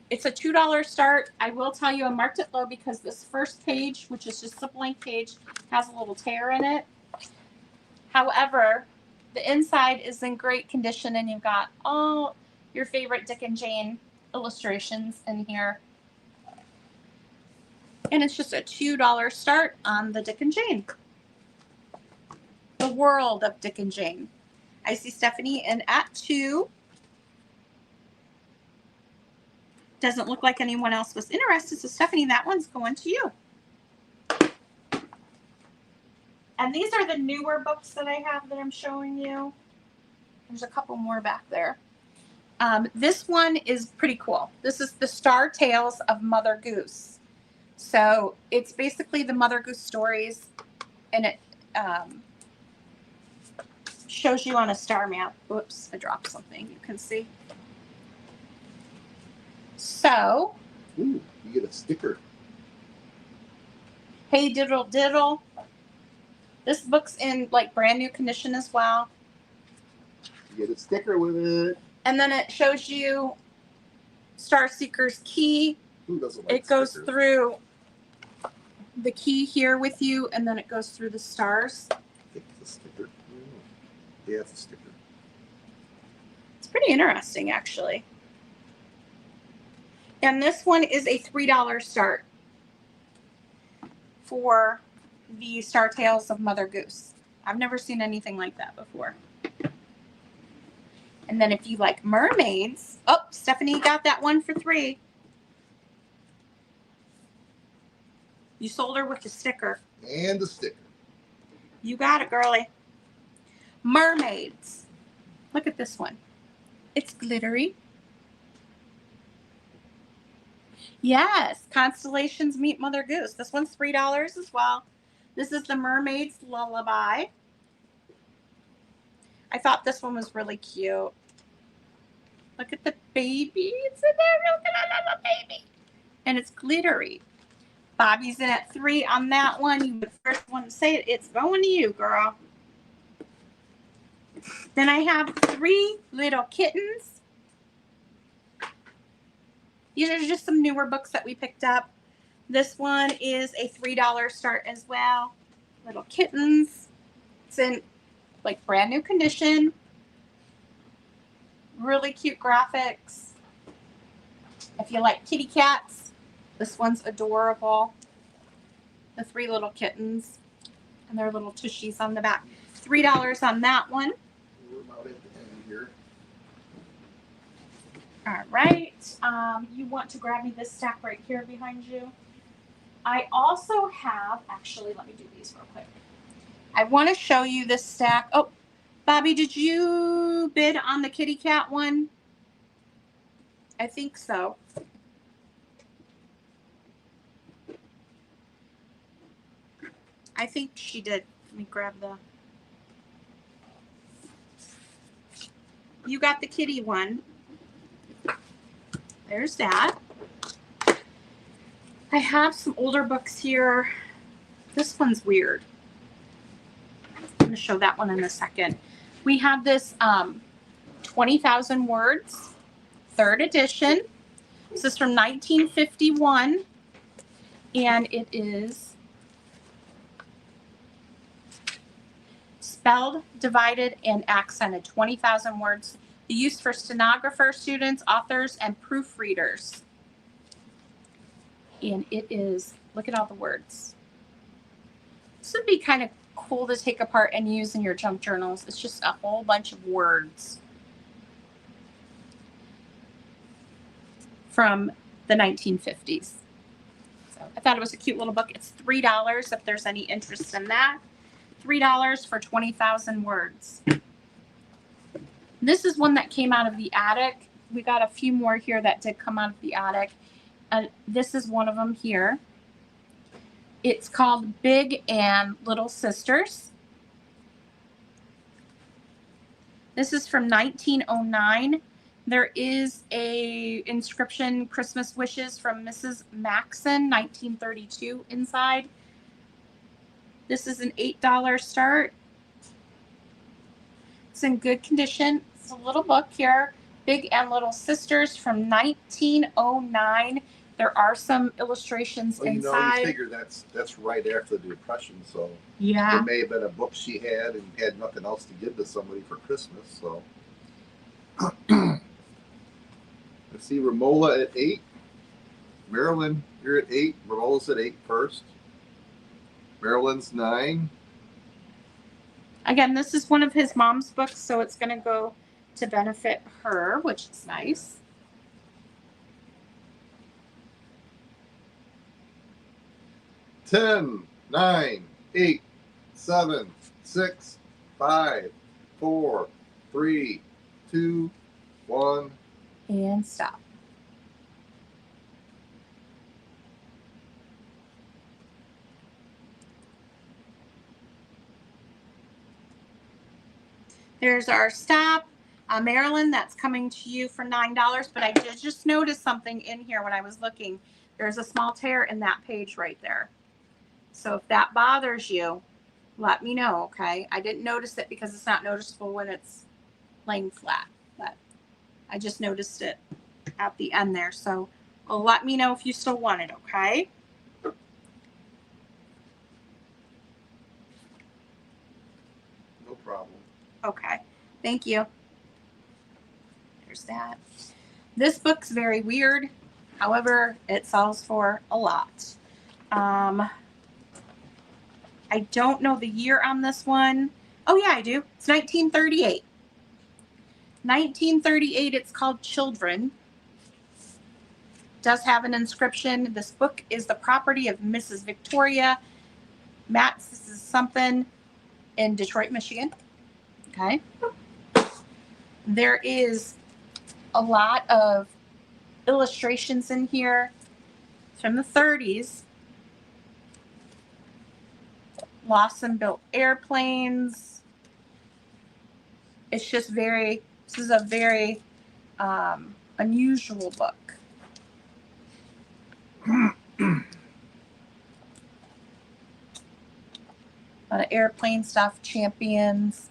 It's a $2 start. I will tell you I marked it low because this first page, which is just a blank page, has a little tear in it. However, the inside is in great condition, and you've got all your favorite Dick and Jane illustrations in here. And it's just a $2 start on the Dick and Jane. The World of Dick and Jane. I see Stephanie in at 2. Doesn't look like anyone else was interested, so Stephanie, that one's going to you. And these are the newer books that I have that I'm showing you. There's a couple more back there. This one is pretty cool. This is the Star Tales of Mother Goose. So it's basically the Mother Goose stories, and it shows you on a star map. Whoops, I dropped something. You can see. So, Ooh, you get a sticker. hey diddle diddle. This book's in like brand new condition as well. You get a sticker with it. And then it shows you Star Seeker's key. Who doesn't like It goes stickers? through the key here with you, and then it goes through the stars. I think it's a sticker. Yeah, it's a sticker. It's pretty interesting, actually. And this one is a $3 start for the Star Tales of Mother Goose. I've never seen anything like that before. And then if you like mermaids, oh, Stephanie got that one for $3. You sold her with the sticker. And the sticker. You got it, girlie. Mermaids. Look at this one. It's glittery. Yes, Constellations Meet Mother Goose. This one's $3 as well. This is the Mermaid's Lullaby. I thought this one was really cute. Look at the baby. It's in there. Look at that little baby. And it's glittery. Bobby's in at $3 on that one. You were the first one to say it. It's going to you, girl. Then I have 3 little kittens. These are just some newer books that we picked up. This one is a $3 start as well. Little kittens. It's in like brand new condition. Really cute graphics. If you like kitty cats, this one's adorable. The 3 little kittens and their little tushies on the back. $3 on that one. We're about at the end here. All right. You want to grab me this stack right here behind you. I also have, actually, let me do these real quick. I want to show you this stack. Oh, Bobby, did you bid on the kitty cat one? I think so. I think she did. Let me grab the. You got the kitty one. There's that. I have some older books here. This one's weird. I'm going to show that one in a second. We have this 20,000 Words, 3rd edition. This is from 1951. And it is spelled, divided, and accented. 20,000 words. The use for stenographer, students, authors, and proofreaders. And it is, look at all the words. This would be kind of cool to take apart and use in your junk journals. It's just a whole bunch of words from the 1950s. So I thought it was a cute little book. It's $3 if there's any interest in that. $3 for 20,000 words. This is one that came out of the attic. We got a few more here that did come out of the attic. This is one of them here. It's called Big and Little Sisters. This is from 1909. There is a inscription, Christmas wishes from Mrs. Maxon, 1932 inside. This is an $8 start. It's in good condition. It's a little book here, Big and Little Sisters from 1909. There are some illustrations Well, you inside. You figure that's right after the Depression, so Yeah. it may have been a book she had and had nothing else to give to somebody for Christmas. So let's see, Romola at 8. Marilyn, you're at 8. Romola's at 8 first. Marilyn's 9. Again, this is one of his mom's books, so it's going to go to benefit her, which is nice. Ten, 9, 8, 7, 6, 5, 4, 3, 2, 1. And stop. There's our Stop Maryland that's coming to you for $9. But I did just notice something in here when I was looking. There's a small tear in that page right there. So if that bothers you, let me know, okay? I didn't notice it because it's not noticeable when it's laying flat, but I just noticed it at the end there. So let me know if you still want it, okay? No problem. Okay, thank you. There's that. This book's very weird. However, it sells for a lot. I don't know the year on this one. Oh yeah, I do. It's 1938. 1938, it's called Children. Does have an inscription. This book is the property of Mrs. Victoria Matz. This is something in Detroit, Michigan. Okay. There is a lot of illustrations in here. It's from the 30s. Lawson built airplanes. It's just this is a very unusual book. A lot of airplane stuff, champions,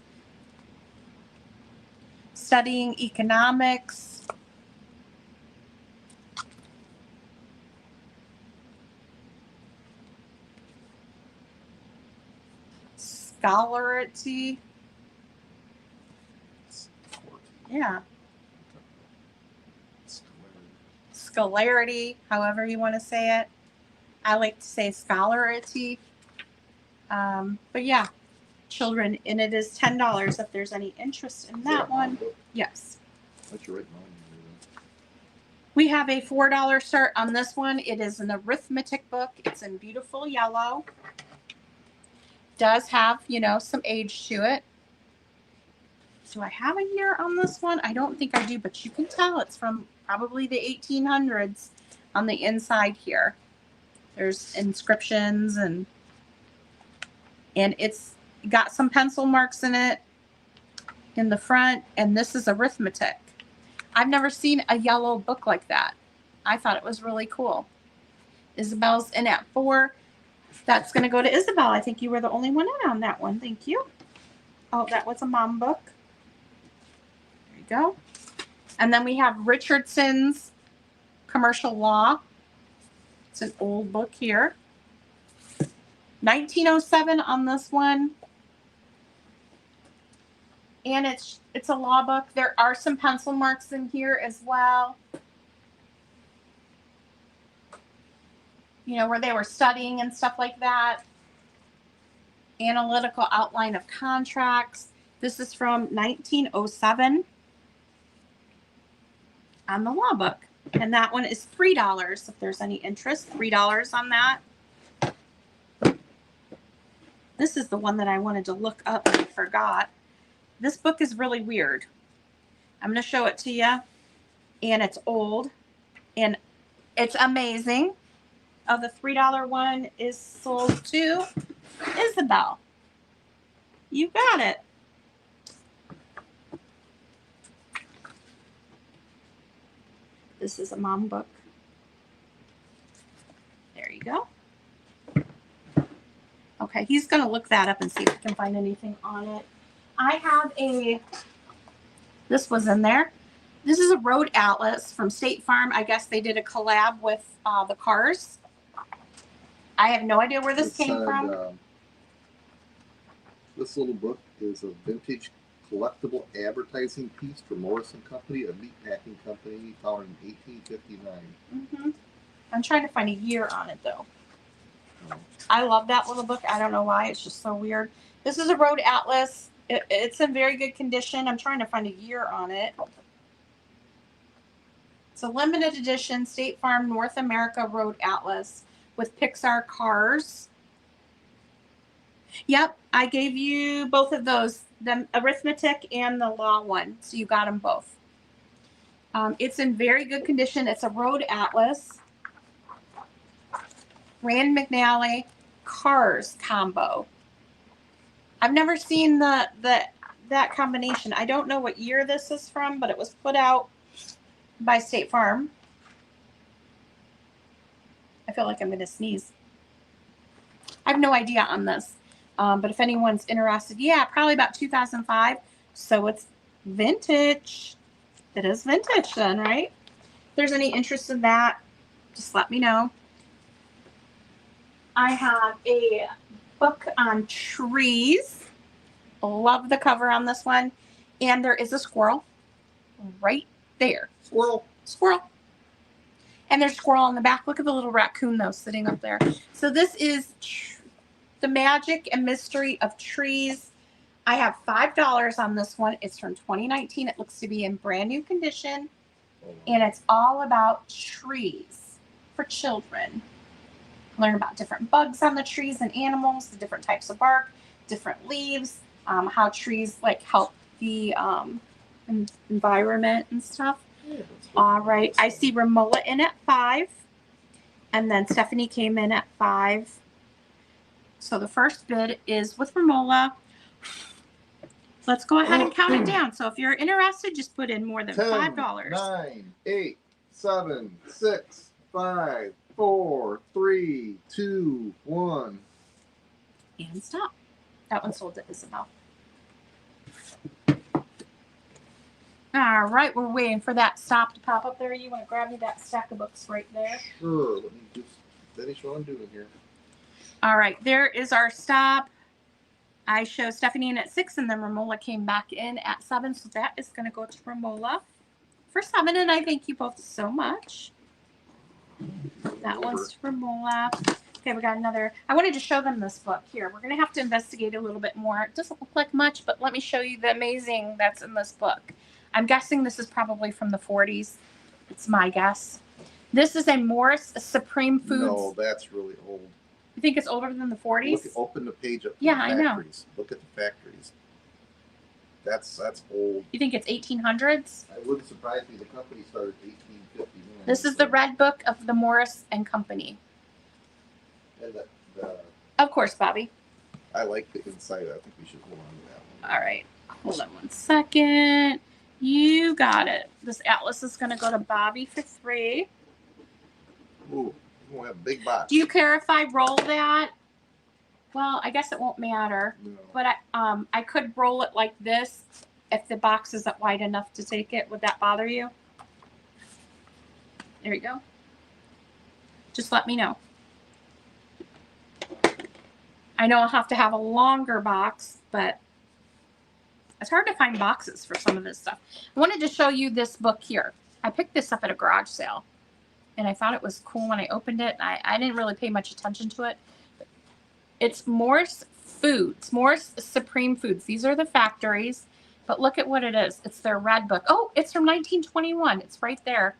studying economics. Scholarity. Yeah. Scholarity, however you want to say it. I like to say scholarity. But yeah, Children, and it is $10 if there's any interest in that one. Yes. That's your right mind. We have a $4 start on this one. It is an arithmetic book. It's in beautiful yellow. Does have, some age to it. Do I have a year on this one? I don't think I do, but you can tell it's from probably the 1800s on the inside here. There's inscriptions and it's got some pencil marks in it in the front, and this is arithmetic. I've never seen a yellow book like that. I thought it was really cool. Isabel's in at 4. That's going to go to Isabel. I think you were the only one in on that one. Thank you. Oh, that was a mom book. There you go. And then we have Richardson's Commercial Law. It's an old book here. 1907 on this one. And it's a law book. There are some pencil marks in here as well. Where they were studying and stuff like that. Analytical outline of contracts. This is from 1907 on the law book. And that one is $3 if there's any interest. $3 on that. This is the one that I wanted to look up and I forgot. This book is really weird. I'm going to show it to you. And it's old. And it's amazing. The $3 one is sold to Isabel. You got it. This is a mom book. There you go. Okay, he's going to look that up and see if he can find anything on it. I have this was in there. This is a road atlas from State Farm. I guess they did a collab with the cars. I have no idea where this came from. This little book is a vintage collectible advertising piece for Morrison Company, a meatpacking company founded in 1859. I'm trying to find a year on it, though. I love that little book. I don't know why. It's just so weird. This is a road atlas. It's in very good condition. I'm trying to find a year on it. It's a limited edition State Farm North America Road Atlas with Pixar cars. Yep, I gave you both of those, the arithmetic and the law one. So you got them both. It's in very good condition. It's a road atlas. Rand McNally Cars combo. I've never seen the that combination. I don't know what year this is from, but it was put out by State Farm. I feel like I'm going to sneeze. I have no idea on this. But if anyone's interested, yeah, probably about 2005. So it's vintage. It is vintage then, right? If there's any interest in that, just let me know. I have a book on trees. Love the cover on this one. And there is a squirrel right there. Squirrel. Squirrel. And there's squirrel on the back. Look at the little raccoon, though, sitting up there. So this is The Magic and Mystery of Trees. I have $5 on this one. It's from 2019. It looks to be in brand new condition. And it's all about trees for children. Learn about different bugs on the trees and animals, the different types of bark, different leaves, how trees like help the environment and stuff. Yeah, All right. I see Romola in at 5. And then Stephanie came in at 5. So the first bid is with Romola. Let's go ahead and count it down. So if you're interested, just put in more than 10, $5. 9, 8, 7, 6, 5, 4, 3, 2, 1. And stop. That one sold to Isabel. All right, we're waiting for that stop to pop up there. You want to grab me that stack of books right there? Sure. Let me just finish what I'm doing here. All right, there is our stop. I show Stephanie in at 6, and then Romola came back in at 7. So that is going to go to Romola for 7. And I thank you both so much. That one's to Romola. Okay, we got another. I wanted to show them this book here. We're going to have to investigate a little bit more. It doesn't look like much, but let me show you the amazing that's in this book. I'm guessing this is probably from the 40s. It's my guess. This is a Morris Supreme Foods. No, that's really old. You think it's older than the 40s? Look, open the page up. Yeah, I know. Look at the factories. That's old. You think it's 1800s? It wouldn't surprise me. The company started in 1859. This is the red book of the Morris and Company. And Of course, Bobby. I like the inside. I think we should hold on to that one. All right. Hold on one second. You got it. This atlas is going to go to Bobby for 3. Ooh, we're gonna have a big box. Do you care if I roll that? Well, I guess it won't matter. No. But I could roll it like this if the box isn't wide enough to take it. Would that bother you? There you go. Just let me know. I know I'll have to have a longer box, but it's hard to find boxes for some of this stuff. I wanted to show you this book here. I picked this up at a garage sale, and I thought it was cool when I opened it. I didn't really pay much attention to it. It's Morris Foods, Morris Supreme Foods. These are the factories, but look at what it is. It's their red book. Oh, it's from 1921. It's right there.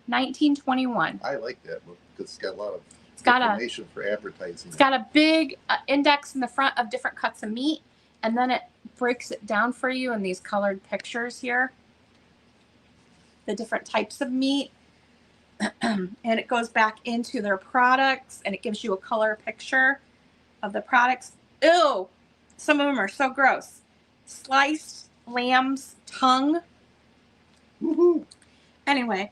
1921. I like that book because it's got a lot of got information for advertising. It's got a big index in the front of different cuts of meat, and then it breaks it down for you in these colored pictures here. The different types of meat. And it goes back into their products, and it gives you a color picture of the products. Ew! Some of them are so gross. Sliced lamb's tongue. Woohoo! Anyway,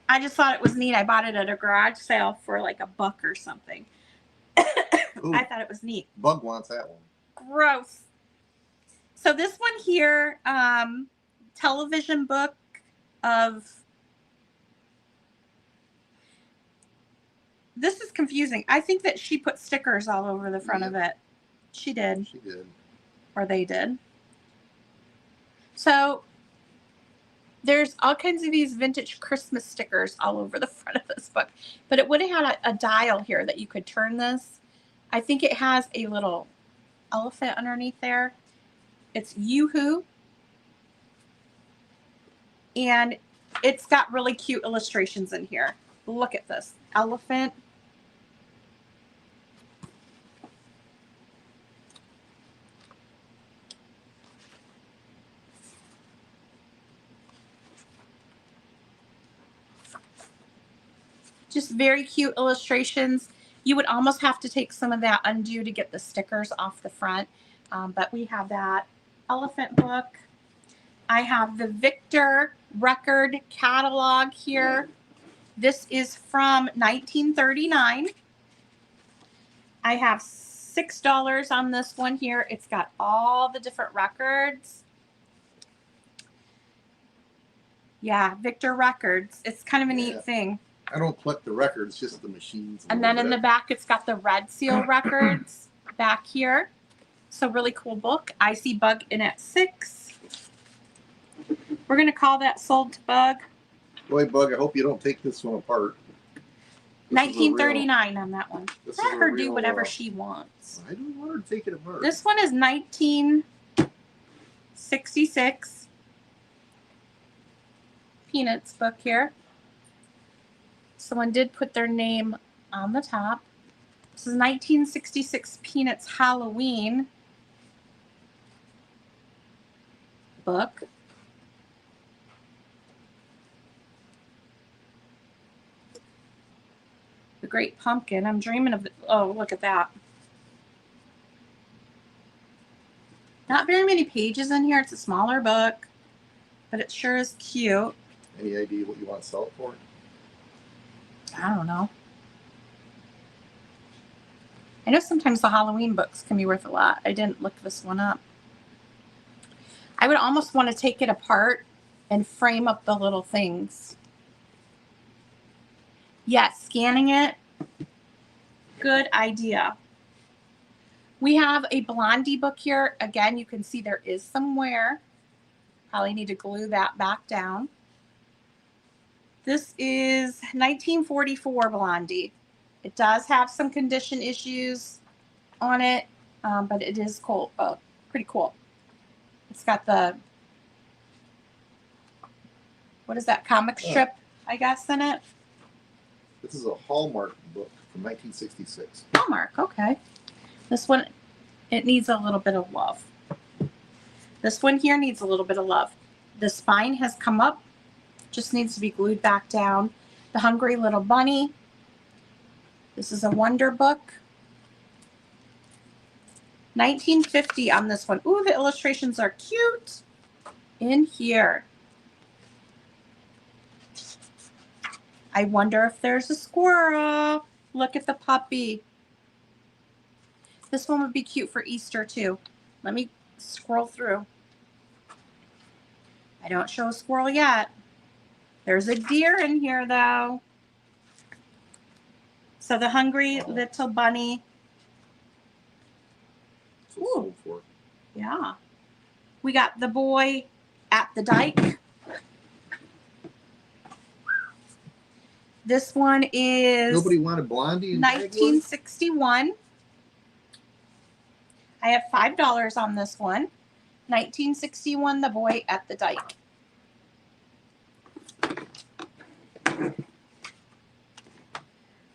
I just thought it was neat. I bought it at a garage sale for like $1 or something. I thought it was neat. Bug wants that one. Gross. So this one here, television book of. This is confusing. I think that she put stickers all over the front of it. She did. She did. Or they did. So there's all kinds of these vintage Christmas stickers all over the front of this book. But it would have had a dial here that you could turn this. I think it has a little elephant underneath there. It's Yoo-hoo. And it's got really cute illustrations in here. Look at this. Elephant. Just very cute illustrations. You would almost have to take some of that undo to get the stickers off the front. But we have that. elephant book. I have the Victor record catalog here. This is from 1939. I have $6 on this one here. It's got all the different records. Yeah, Victor Records. It's kind of a Yeah. neat thing. I don't collect the records, just the machines. And then in the back, it's got the Red Seal records back here. So really cool book. I see Bug in at 6. We're going to call that sold to Bug. Boy, Bug, I hope you don't take this one apart. This is a real- 1939 on that one. this Let is a her do real, whatever she wants. I don't want her to take it apart. This one is 1966. Peanuts book here. Someone did put their name on the top. This is 1966 Peanuts Halloween book. The Great Pumpkin. I'm dreaming of. Oh, look at that. Not very many pages in here. It's a smaller book, but it sure is cute. Any idea what you want to sell it for? I don't know. I know sometimes the Halloween books can be worth a lot. I didn't look this one up. I would almost want to take it apart and frame up the little things. Yes, scanning it. Good idea. We have a Blondie book here. Again, you can see there is some wear. Probably need to glue that back down. This is 1944 Blondie. It does have some condition issues on it, but it is cool. Pretty cool. It's got the, what is that, comic strip, I guess, in it? This is a Hallmark book from 1966. Hallmark, okay. This one, it needs a little bit of love. This one here needs a little bit of love. The spine has come up, just needs to be glued back down. The Hungry Little Bunny. This is a Wonder book. 1950 on this one. Ooh, the illustrations are cute in here. I wonder if there's a squirrel. Look at the puppy. This one would be cute for Easter too. Let me scroll through. I don't show a squirrel yet. There's a deer in here though. So the Hungry Little Bunny. So it's sold for. Yeah. We got The Boy at the Dike. This one is Nobody wanted Blondie in 1961. I have $5 on this one. 1961, The Boy at the Dike.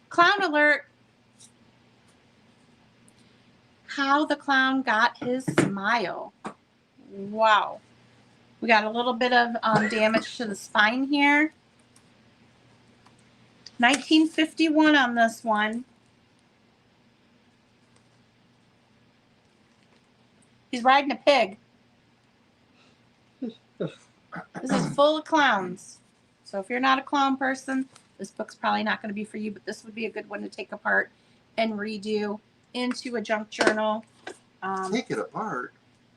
Clown alert. How the Clown Got His Smile. Wow. We got a little bit of damage to the spine here. 1951 on this one. He's riding a pig. This is full of clowns. So if you're not a clown person, this book's probably not going to be for you, but this would be a good one to take apart and redo into a junk journal. Take it apart.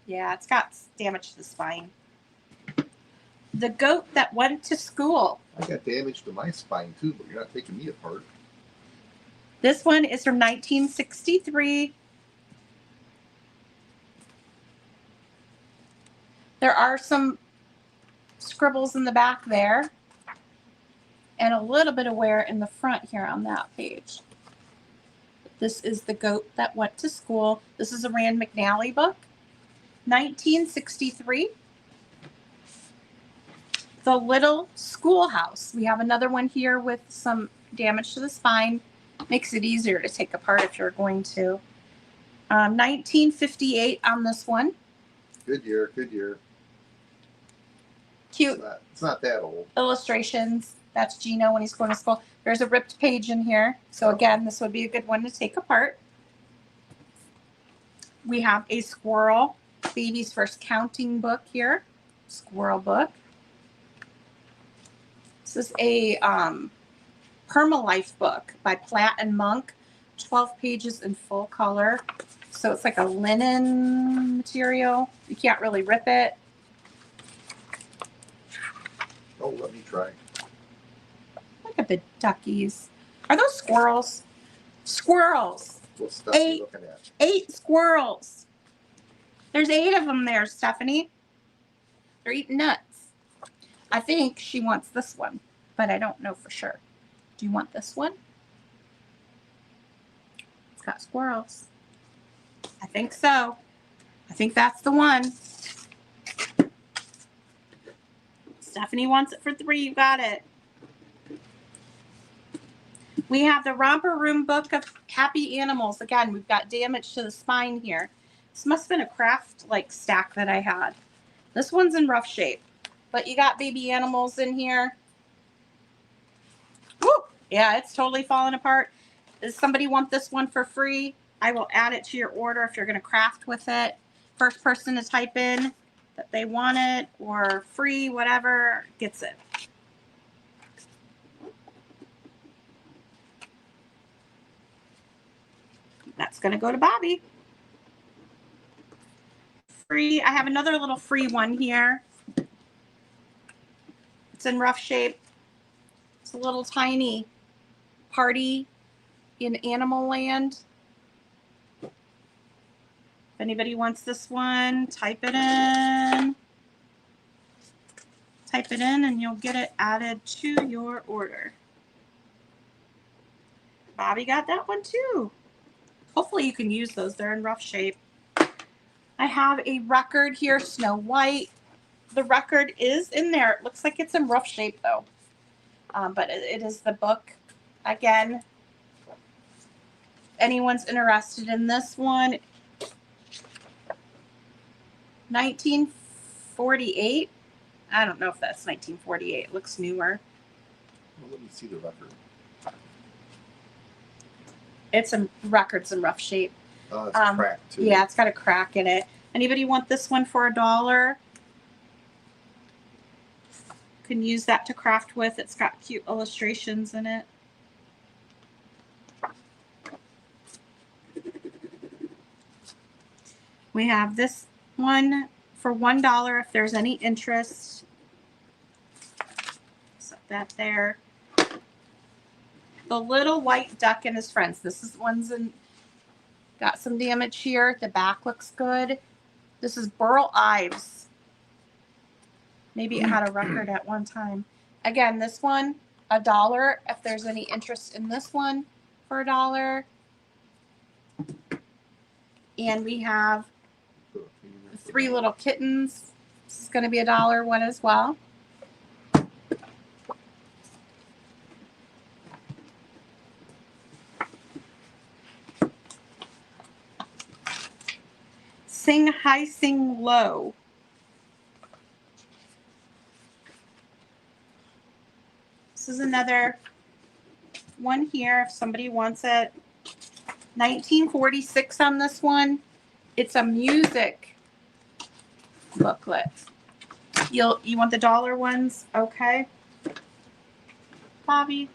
Yeah, it's got damage to the spine. The Goat That Went to School. I got damage to my spine too, but you're not taking me apart. This one is from 1963. There are some scribbles in the back there and a little bit of wear in the front here on that page. This is The Goat That Went to School. This is a Rand McNally book. 1963. The Little Schoolhouse. We have another one here with some damage to the spine. Makes it easier to take apart if you're going to. 1958 on this one. Good year, good year. Cute It's not that old. illustrations. That's Gino when he's going to school. There's a ripped page in here. So again, this would be a good one to take apart. We have a squirrel Baby's First Counting book here. Squirrel book. This is a Permalife book by Platt and Monk. 12 pages in full color. So it's like a linen material. You can't really rip it. Oh, let me try. Look at the duckies. Are those squirrels? Squirrels. What stuff are you 8 looking at? 8 squirrels. There's 8 of them there, Stephanie. They're eating nuts. I think she wants this one, but I don't know for sure. Do you want this one? It's got squirrels. I think so. I think that's the one. Stephanie wants it for 3. You got it. We have the Romper Room book of Happy Animals. Again, we've got damage to the spine here. This must have been a craft like stack that I had. This one's in rough shape, but you got baby animals in here. Woo! Yeah, it's totally falling apart. Does somebody want this one for free? I will add it to your order if you're going to craft with it. First person to type in that they want it or free, whatever, gets it. That's going to go to Bobby. Free. I have another little free one here. It's in rough shape. It's a little tiny party in Animal Land. If anybody wants this one, type it in. Type it in and you'll get it added to your order. Bobby got that one too. Hopefully you can use those. They're in rough shape. I have a record here, Snow White. The record is in there. It looks like it's in rough shape though. But it is the book. Again, anyone's interested in this one. 1948. I don't know if that's 1948. It looks newer. Well, let me see the record. It's in records in rough shape. It's cracked too. Yeah, it's got a crack in it. Anybody want this one for $1? Can use that to craft with. It's got cute illustrations in it. We have this one for $1 if there's any interest. Set that there. The Little White Duck and His Friends. This is one's in, got some damage here. The back looks good. This is Burl Ives. Maybe it had a record at one time. Again, this one, $1. If there's any interest in this one for $1. And we have the 3 Little Kittens. This is going to be $1 one as well. Sing High, Sing Low. This is another one here if somebody wants it. 1946 on this one. It's a music booklet. You want the $1 ones? Okay. Bobby.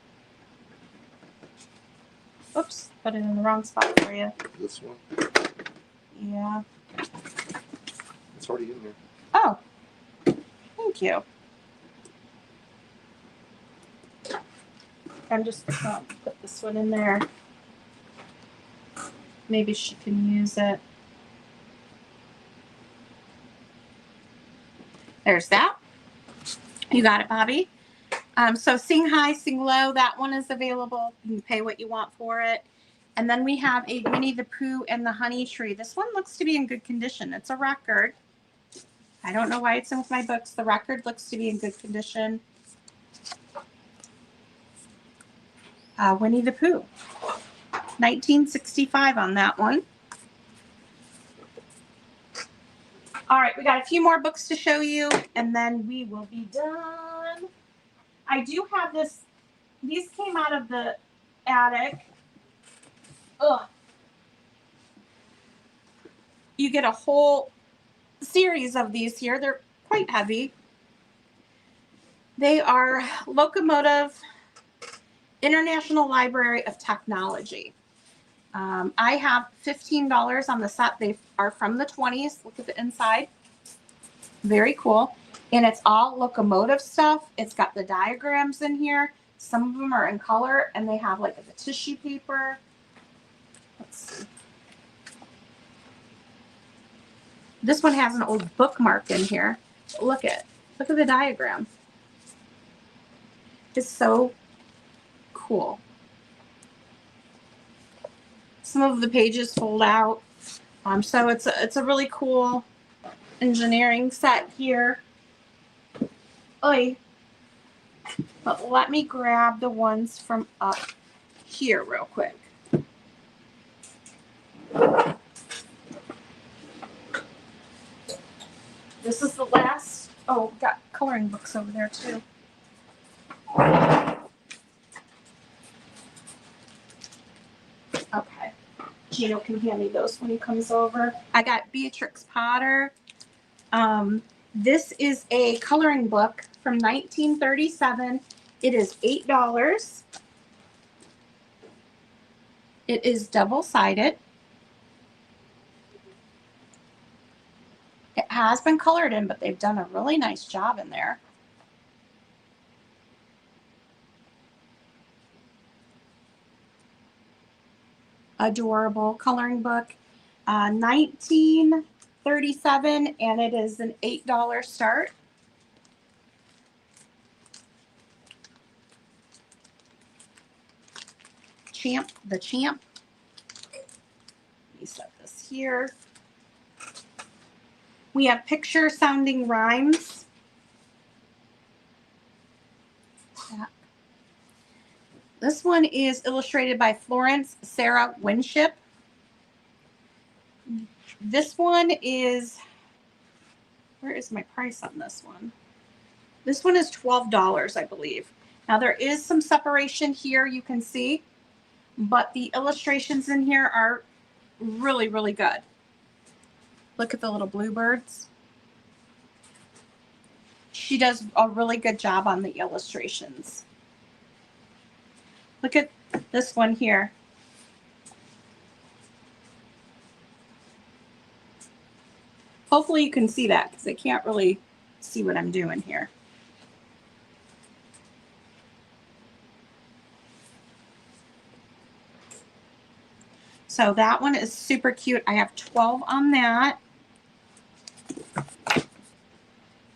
Oops, put it in the wrong spot for you. This one? Yeah. It's already in there. Oh, thank you. I'm just going to put this one in there. Maybe she can use it. There's that. You got it, Bobby. So Sing High, Sing Low, that one is available. You can pay what you want for it. And then we have a Winnie the Pooh and the Honey Tree. This one looks to be in good condition. It's a record. I don't know why it's in with my books. The record looks to be in good condition. Winnie the Pooh. 1965 on that one. All right, we got a few more books to show you, and then we will be done. I do have this. These came out of the attic. Ugh. You get a whole series of these here. They're quite heavy. They are Locomotive International Library of Technology. I have $15 on the set. They are from the 20s. Look at the inside. Very cool. And it's all locomotive stuff. It's got the diagrams in here. Some of them are in color, and they have like the tissue paper. Let's see. This one has an old bookmark in here. Look at the diagram. It's so cool. Some of the pages fold out. So it's a really cool engineering set here. Oy. But let me grab the ones from up here real quick. This is the last. Oh, got coloring books over there too. Okay. Gino can hand me those when he comes over. I got Beatrix Potter. This is a coloring book from 1937. It is $8. It is double-sided. It has been colored in, but they've done a really nice job in there. Adorable coloring book. 1937, and it is an $8 start. The Champ. Let me set this here. We have Picture Sounding Rhymes. This one is illustrated by Florence Sarah Winship. This one is, where is my price on this one? This one is $12, I believe. Now there is some separation here, you can see, but the illustrations in here are really, really good. Look at the little bluebirds. She does a really good job on the illustrations. Look at this one here. Hopefully you can see that because I can't really see what I'm doing here. So that one is super cute. I have 12 on that.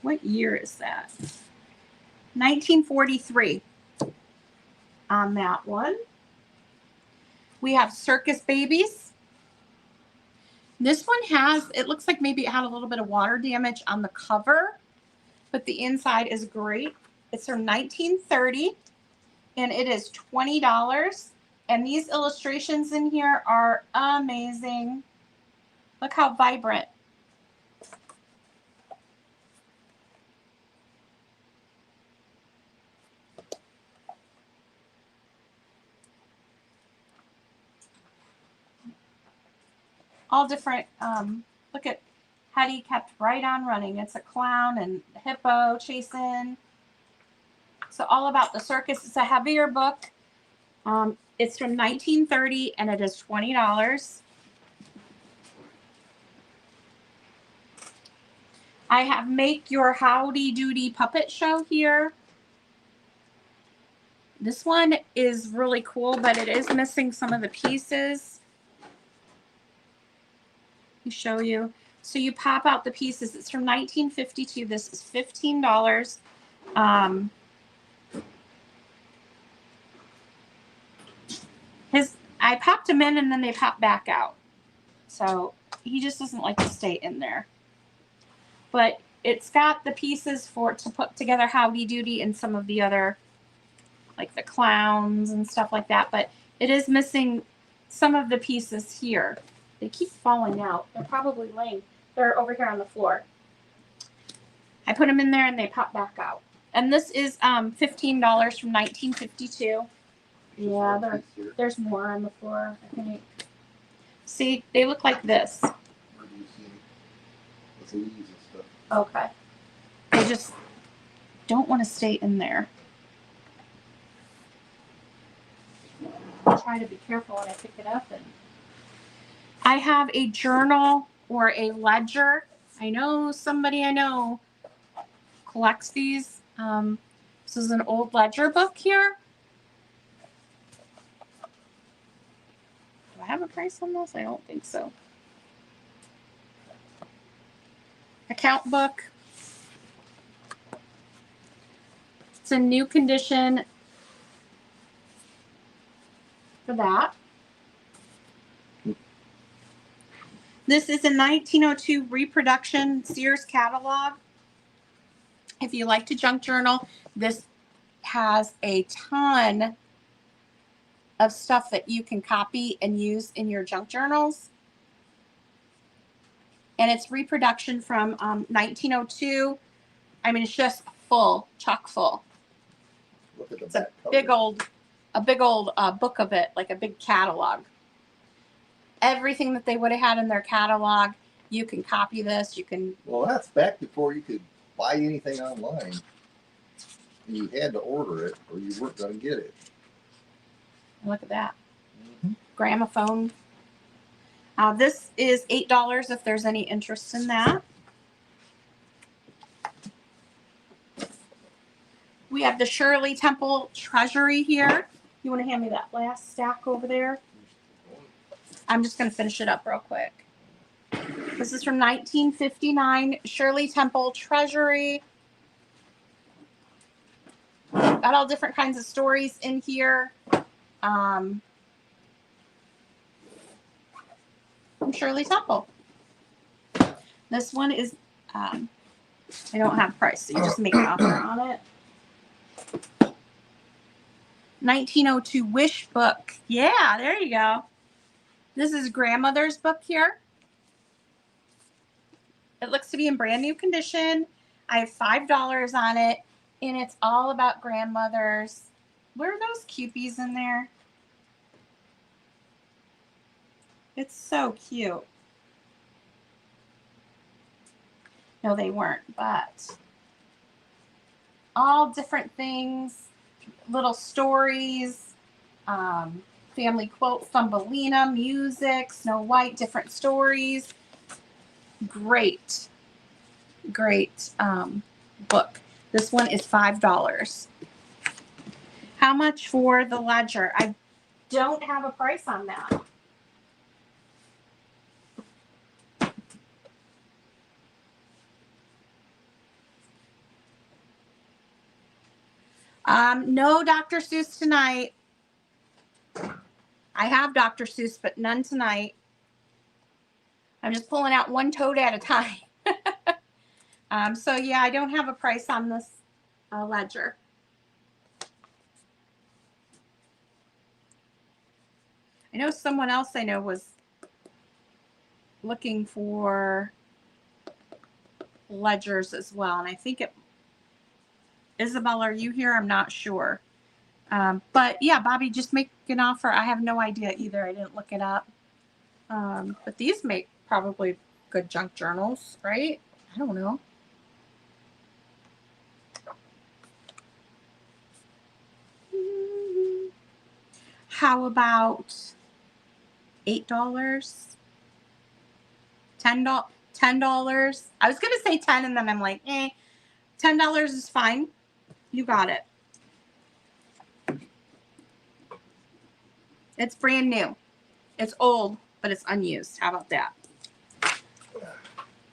What year is that? 1943 on that one. We have Circus Babies. This one has, it looks like maybe it had a little bit of water damage on the cover, but the inside is great. It's from 1930, and it is $20. And these illustrations in here are amazing. Look how vibrant. All different, look at Hetty kept right on running. It's a clown and a hippo chasing. So all about the circus. It's a heavier book. It's from 1930 and it is $20. I have Make Your Howdy Doody Puppet Show here. This one is really cool, but it is missing some of the pieces. Let me show you. So you pop out the pieces. It's from 1952. This is $15. I popped them in and then they pop back out. So he just doesn't like to stay in there. But it's got the pieces to put together Howdy Doody and some of the other, like the clowns and stuff like that. But it is missing some of the pieces here. They keep falling out. They're probably laying. They're over here on the floor. I put them in there and they pop back out. And this is $15 from 1952. Yeah, there's more on the floor, I think. See, they look like this. Where do you see? sleeves and stuff. Okay. They just don't want to stay in there. I'll try to be careful when I pick it up. And I have a journal or a ledger. I know somebody I know collects these. This is an old ledger book here. Do I have a price on this? I don't think so. Account book. It's in new condition for that. This is a 1902 reproduction Sears catalog. If you like to junk journal, this has a ton of stuff that you can copy and use in your junk journals. And it's reproduction from 1902. I mean, it's just full, chock full. Look at the It's a back cover. big old book of it, like a big catalog. Everything that they would have had in their catalog, you can copy this. You can. Well, that's back before you could buy anything online. And you had to order it, or you weren't going to get it. Look at that. Mm-hmm. Gramophone. This is $8 if there's any interest in that. We have the Shirley Temple Treasury here. You want to hand me that last stack over there? I'm just going to finish it up real quick. This is from 1959, Shirley Temple Treasury. Got all different kinds of stories in here. From Shirley Temple. This one is, I don't have price, so you just make an offer on it. 1902 Wish book. Yeah, there you go. This is grandmother's book here. It looks to be in brand new condition. I have $5 on it, and it's all about grandmothers. Where are those cupies in there? It's so cute. No, they weren't, but all different things, little stories, family quote, Thumbelina, music, Snow White, different stories. Great book. This one is $5. How much for the ledger? I don't have a price on that. No Dr. Seuss tonight. I have Dr. Seuss, but none tonight. I'm just pulling out one toad at a time. So yeah, I don't have a price on this ledger. I know someone else I know was looking for ledgers as well, and I think it. Isabel, are you here? I'm not sure. But yeah, Bobby, just make an offer. I have no idea either. I didn't look it up. But these make probably good junk journals, right? I don't know. How about $8? $10? I was gonna say 10 and then I'm like, $10 is fine. You got it. It's brand new. It's old, but it's unused. How about that?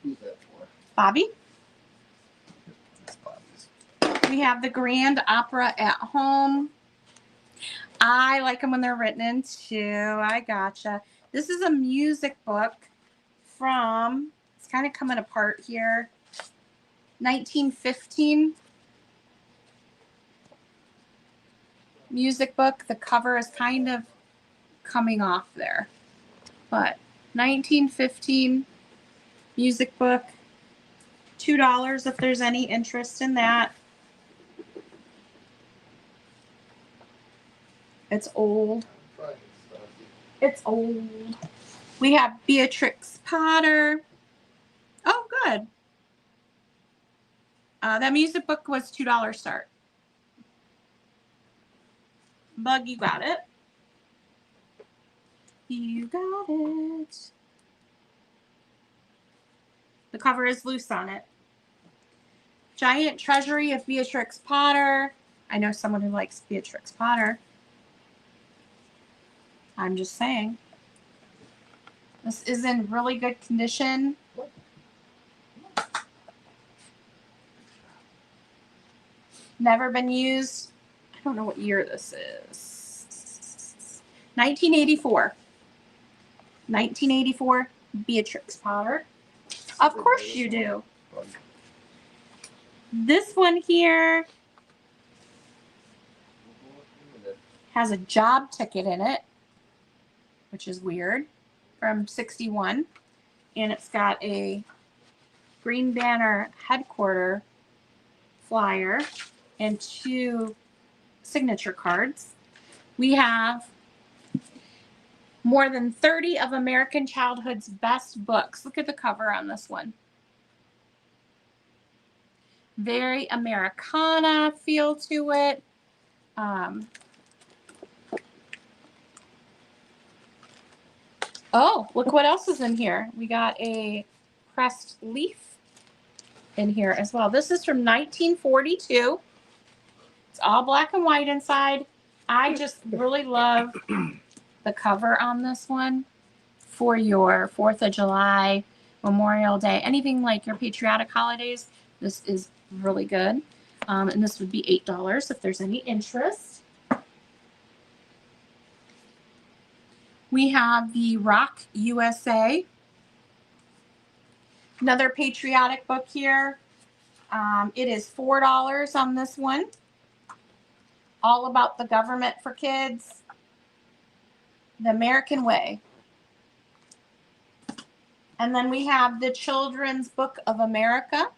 Who's that for? Bobby? That's Bobby's. We have the Grand Opera at Home. I like them when they're written in too. I gotcha. This is a music book from, it's kind of coming apart here, 1915. Music book. The cover is kind of coming off there. But 1915 music book. $2 if there's any interest in that. It's old. It's old. We have Beatrix Potter. Oh, good. That music book was $2 start. Bug, you got it. You got it. The cover is loose on it. Giant Treasury of Beatrix Potter. I know someone who likes Beatrix Potter. I'm just saying. This is in really good condition. Never been used. I don't know what year this is. 1984. 1984 Beatrix Potter. Of course you do. This one here has a job ticket in it, which is weird, from 61. And it's got a Green Banner headquarter flyer and 2 signature cards. We have more than 30 of American childhood's best books. Look at the cover on this one. Very Americana feel to it. Oh, look what else is in here. We got a pressed leaf in here as well. This is from 1942. It's all black and white inside. I just really love the cover on this one for your 4th of July, Memorial Day, anything like your patriotic holidays. This is really good. And this would be $8 if there's any interest. We have the Rock USA. Another patriotic book here. It is $4 on this one. All about the government for kids. The American Way. And then we have the Children's Book of America.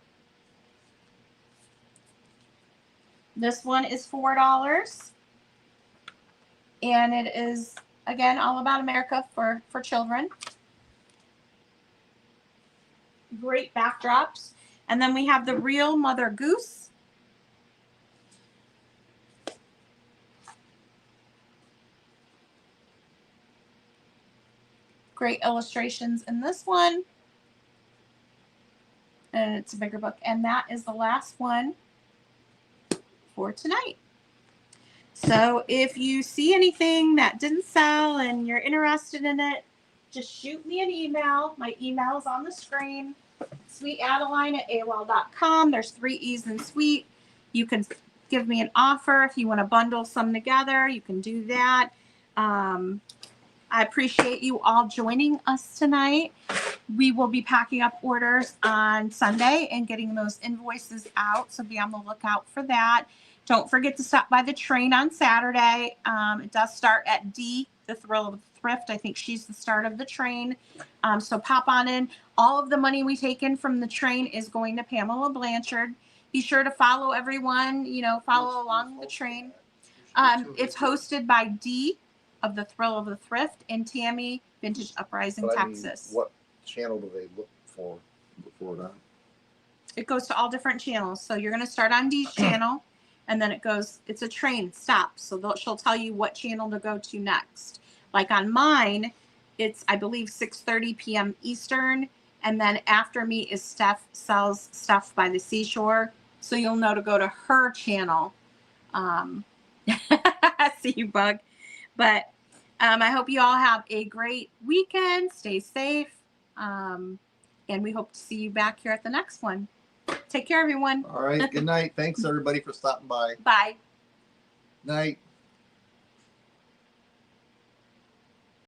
This one is $4. And it is, again, all about America for children. Great backdrops. And then we have the Real Mother Goose. Great illustrations in this one. And it's a bigger book. And that is the last one for tonight. So if you see anything that didn't sell and you're interested in it, just shoot me an email. My email is on the screen. SweetAdeline@AOL.com. There's 3 E's in sweet. You can give me an offer if you want to bundle some together. You can do that. I appreciate you all joining us tonight. We will be packing up orders on Sunday and getting those invoices out, so be on the lookout for that. Don't forget to stop by the train on Saturday. It does start at D, the Thrill of Thrift. I think she's the start of the train. So pop on in. All of the money we take in from the train is going to Pamela Blanchard. Be sure to follow everyone, follow along the train. It's hosted by D of the Thrill of the Thrift and Tammy, Vintage Uprising, Texas. What channel do they look for before that? It goes to all different channels. So you're going to start on D's channel, and then it's a train stop. So she'll tell you what channel to go to next. Like on mine, it's, I believe, 6:30 p.m. Eastern. And then after me is Steph Sells Stuff by the Seashore. So you'll know to go to her channel. See you, Bug. But I hope you all have a great weekend. Stay safe. And we hope to see you back here at the next one. Take care, everyone. All right. Good night. Thanks, everybody, for stopping by. Bye. Night.